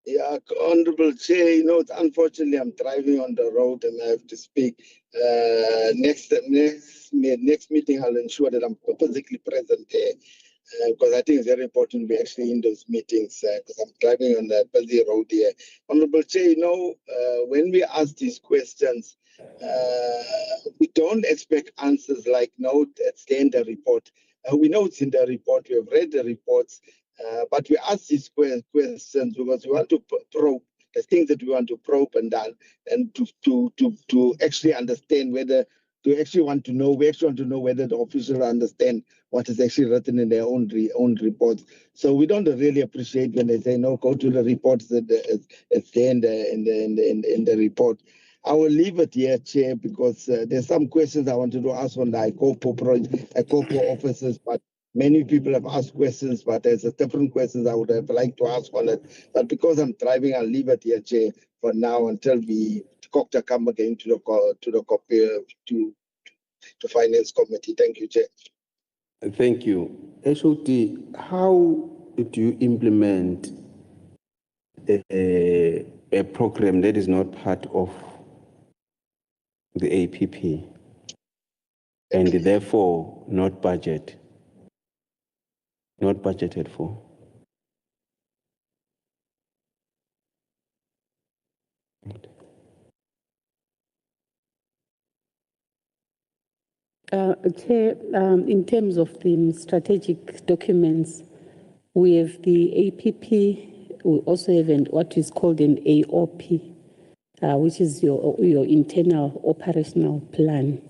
Yeah, Honorable Chair, unfortunately, I'm driving on the road and I have to speak. Next meeting, I'll ensure that I'm physically present there, because I think it's very important we're actually in those meetings, because I'm driving on the busy road here. Honorable Chair, when we ask these questions, we don't expect answers like, no, it's in the report. We know it's in the report, we have read the reports, but we ask these questions because we want to probe the things that we want to probe and to actually understand whether we actually want to know whether the officials understand what is actually written in their own reports. So we don't really appreciate when they say, no, go to the reports that it's there in the report. I will leave it here, Chair, because there's some questions I wanted to ask on the ICOPO officers, but many people have asked questions, but there's different questions I would have liked to ask on it. But because I'm driving, I'll leave it here, Chair, for now until COGTA come again to Finance Committee. Thank you, Chair. Thank you. HOD, how do you implement a program that is not part of the APP and therefore not budgeted for? Chair, in terms of the strategic documents, we have the APP, we also have what is called an AOP, which is your internal operational plan.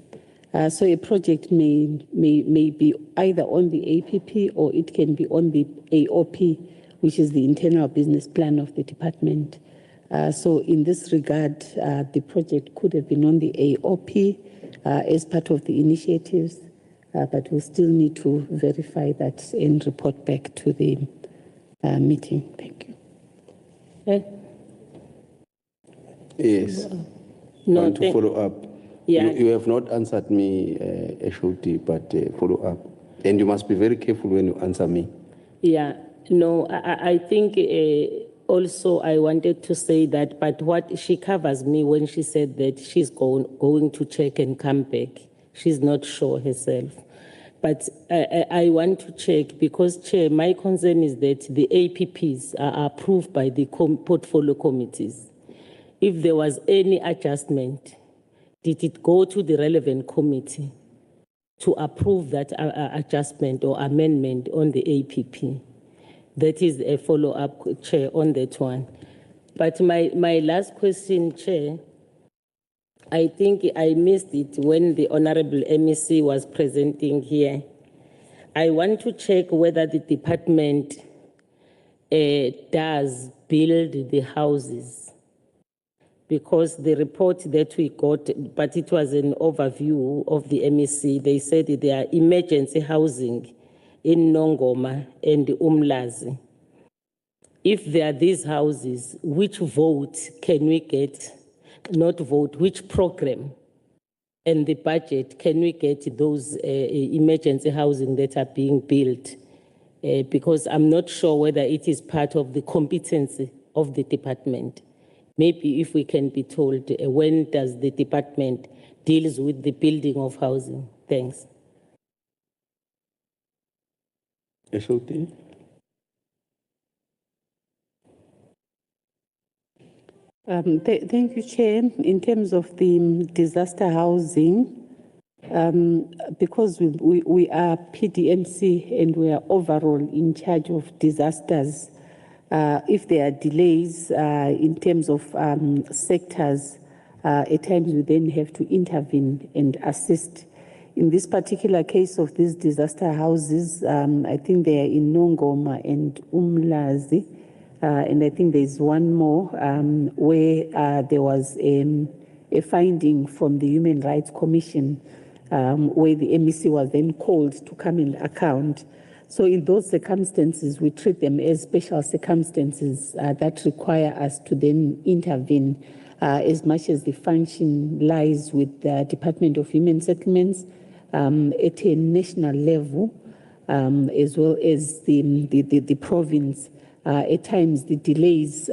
So a project may be either on the APP or it can be on the AOP, which is the internal business plan of the department. So in this regard, the project could have been on the AOP as part of the initiatives, but we'll still need to verify that and report back to the meeting. Thank you. Yes. No, want to follow up. Yeah. You have not answered me, HOD, but follow up. And you must be very careful when you answer me. Yeah, no, I think also I wanted to say that, but what she covers me when she said that she's going to check and come back. She's not sure herself. But I want to check because, Chair, my concern is that the APPs are approved by the portfolio committees. If there was any adjustment, did it go to the relevant committee? to approve that adjustment or amendment on the APP. That is a follow-up, Chair, on that one. But my last question, Chair, I think I missed it when the Honorable MEC was presenting here. I want to check whether the department does build the houses, because the report that we got, but it was an overview of the MEC, they said that there are emergency housing in Nongoma and Umlazi. If there are these houses, which vote can we get? Not vote, which program and the budget can we get those emergency housing that are being built? Because I'm not sure whether it is part of the competency of the department. Maybe if we can be told when does the department deals with the building of housing. Thanks. ZRHT. Thank you, Chair. In terms of the disaster housing, because we are PDMC and we are overall in charge of disasters, if there are delays in terms of sectors, at times we then have to intervene and assist. In this particular case of these disaster houses, I think they are in Nongoma and Umlazi. And I think there's one more where there was a finding from the Human Rights Commission where the MEC was then called to come and account. So in those circumstances, we treat them as special circumstances that require us to then intervene as much as the function lies with the Department of Human Settlements at a national level, as well as the province. At times, the delays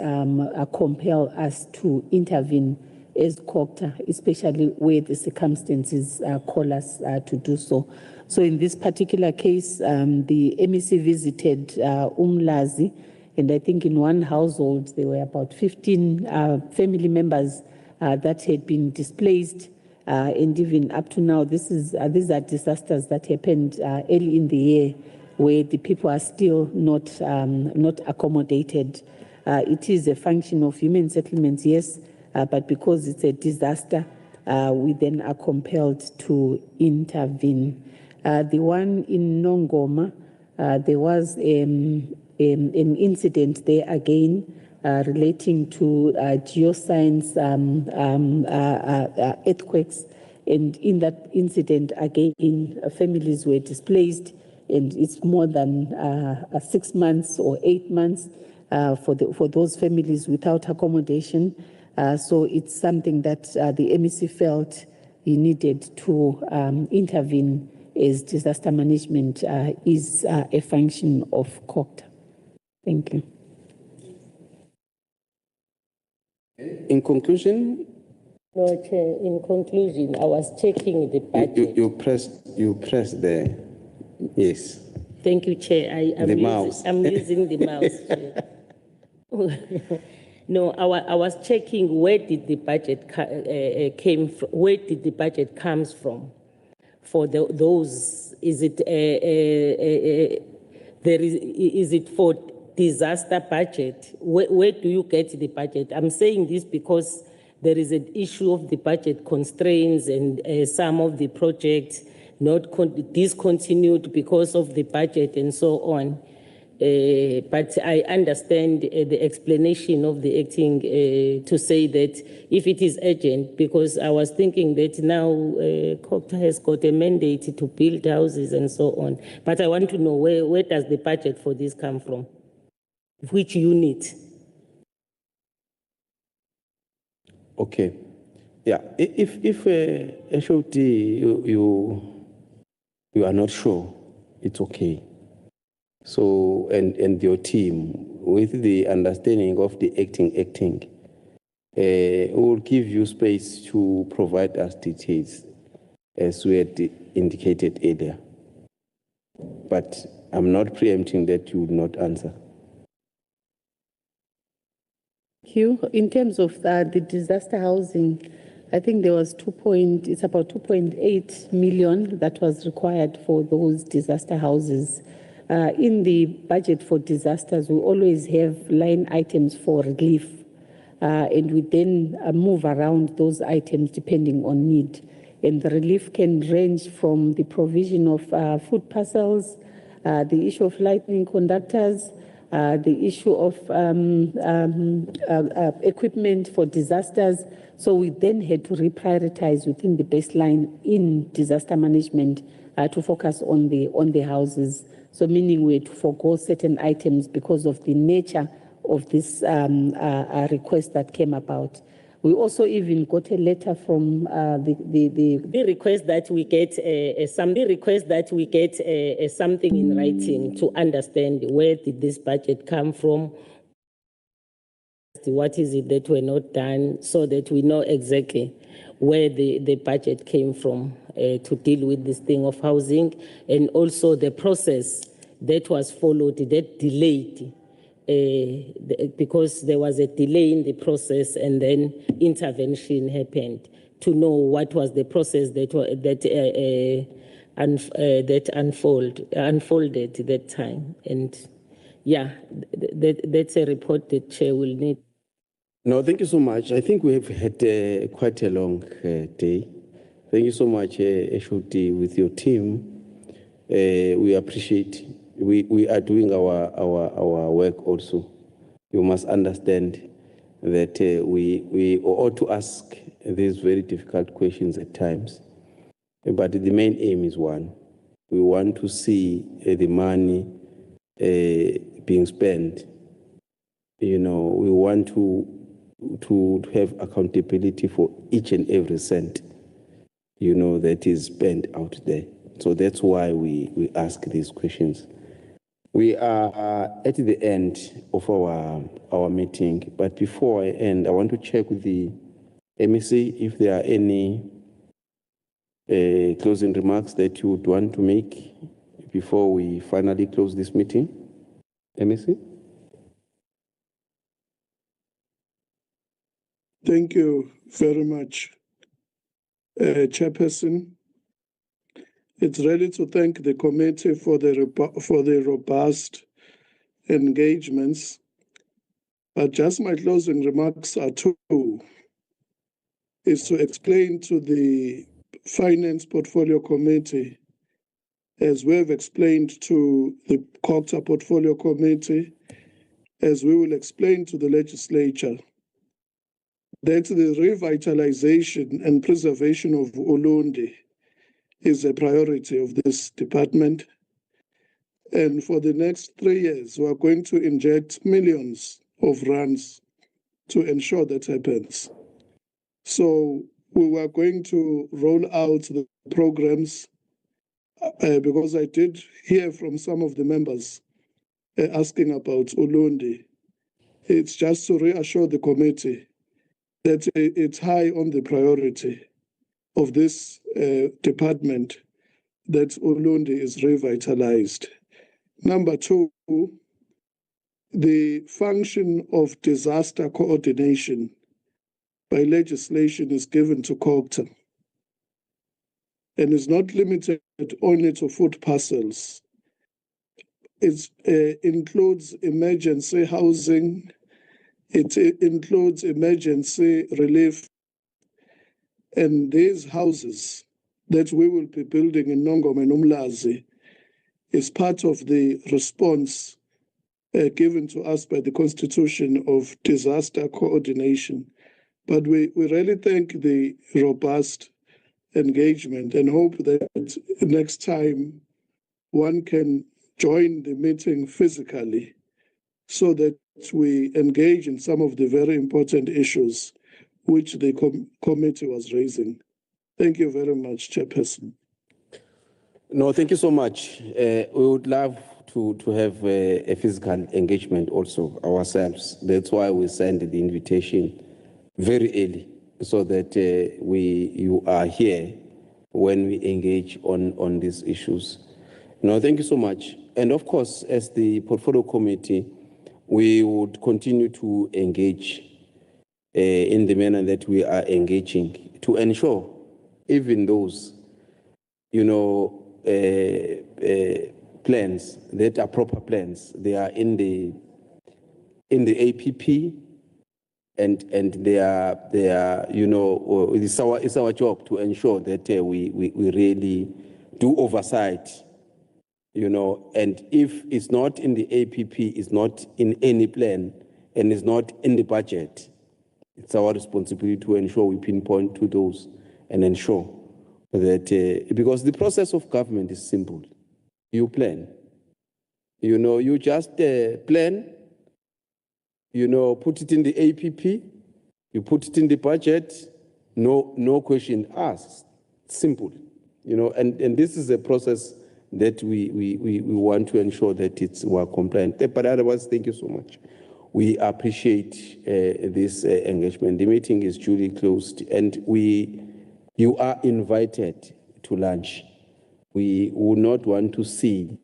compel us to intervene as COGTA, especially where the circumstances call us to do so. So in this particular case, the MEC visited Umlazi, and I think in one household, there were about 15 family members that had been displaced. And even up to now, these are disasters that happened early in the year, where the people are still not accommodated. It is a function of human settlements, yes, but because it's a disaster, we then are compelled to intervene. The one in Nongoma, there was an incident there again relating to geoscience earthquakes, and in that incident again, families were displaced. And it's more than 6 months or 8 months for those families without accommodation. So it's something that the MEC felt he needed to intervene, as disaster management is a function of COGTA. Thank you. In conclusion? No, Chair, in conclusion, I was checking the budget. You pressed there. Yes. Thank you, Chair. I'm using the mouse, Chair. No, I was checking where did the budget came from. Where did the budget comes from? For those, is it is it for disaster budget? Where do you get the budget? I'm saying this because there is an issue of the budget constraints and some of the projects not discontinued because of the budget and so on. But I understand the explanation of the acting to say that if it is urgent, because I was thinking that now COGTA has got a mandate to build houses and so on. But I want to know where does the budget for this come from? Which unit? Okay. Yeah. If ZRHT you are not sure, it's okay. So, and your team, with the understanding of the acting, will give you space to provide us details, as we had indicated earlier. But I'm not preempting that you would not answer. Thank you. In terms of the disaster housing, I think there was it's about 2.8 million that was required for those disaster houses. In the budget for disasters, we always have line items for relief, and we then move around those items depending on need. And the relief can range from the provision of food parcels, the issue of lightning conductors, the issue of equipment for disasters. So we then had to reprioritize within the baseline in disaster management to focus on the houses. So meaning we had to forego certain items because of the nature of this request that came about. We also even got a letter from the request that we get something in writing to understand where did this budget come from, what is it that were not done, so that we know exactly where the budget came from to deal with this thing of housing, and also the process that was followed that delayed. Because there was a delay in the process and then intervention happened, to know what was the process that unfolded at that time. And yeah, that's a report that Chair will need. No, thank you so much. I think we have had quite a long day. Thank you so much, HOD, with your team. We appreciate. We are doing our work also. You must understand that we ought to ask these very difficult questions at times. But the main aim is one. We want to see the money being spent. You know, we want to have accountability for each and every cent, you know, that is spent out there. So that's why we ask these questions. We are at the end of our meeting, but before I end, I want to check with the MEC if there are any closing remarks that you would want to make before we finally close this meeting. MEC? Thank you very much, Chairperson. It's really to thank the committee for the robust engagements. But just my closing remarks are two, is to explain to the Finance Portfolio Committee, as we have explained to the COGTA Portfolio Committee, as we will explain to the Legislature, that the revitalization and preservation of Ulundi is a priority of this department. And for the next 3 years, we are going to inject millions of rands to ensure that happens. So we are going to roll out the programs because I did hear from some of the members asking about Ulundi. It's just to reassure the committee that it's high on the priority of this department that Ulundi is revitalized. Number two, the function of disaster coordination by legislation is given to COGTA and is not limited only to food parcels. It includes emergency housing, it includes emergency relief, and these houses that we will be building in Nongoma and Umlazi is part of the response given to us by the Constitution of disaster coordination. But we really thank the robust engagement and hope that next time one can join the meeting physically so that we engage in some of the very important issues which the committee was raising. Thank you very much, Chairperson. No, thank you so much. We would love to have a physical engagement also ourselves. That's why we send the invitation very early so that you are here when we engage on these issues. No, thank you so much. And of course, as the portfolio committee, we would continue to engage in the manner that we are engaging to ensure even those, plans that are proper plans, they are in the APP, and they are it's our job to ensure that we really do oversight, and if it's not in the APP, it's not in any plan, and it's not in the budget, it's our responsibility to ensure we pinpoint to those and ensure that, because the process of government is simple. You plan, you just plan, put it in the APP, you put it in the budget, no question asked. Simple, and this is a process that we want to ensure that we're compliant. But otherwise, thank you so much. We appreciate this engagement. The meeting is duly closed, and you are invited to lunch. We would not want to see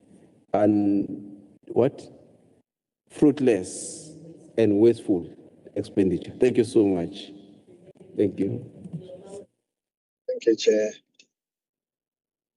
fruitless and wasteful expenditure. Thank you so much. Thank you. Thank you, Chair.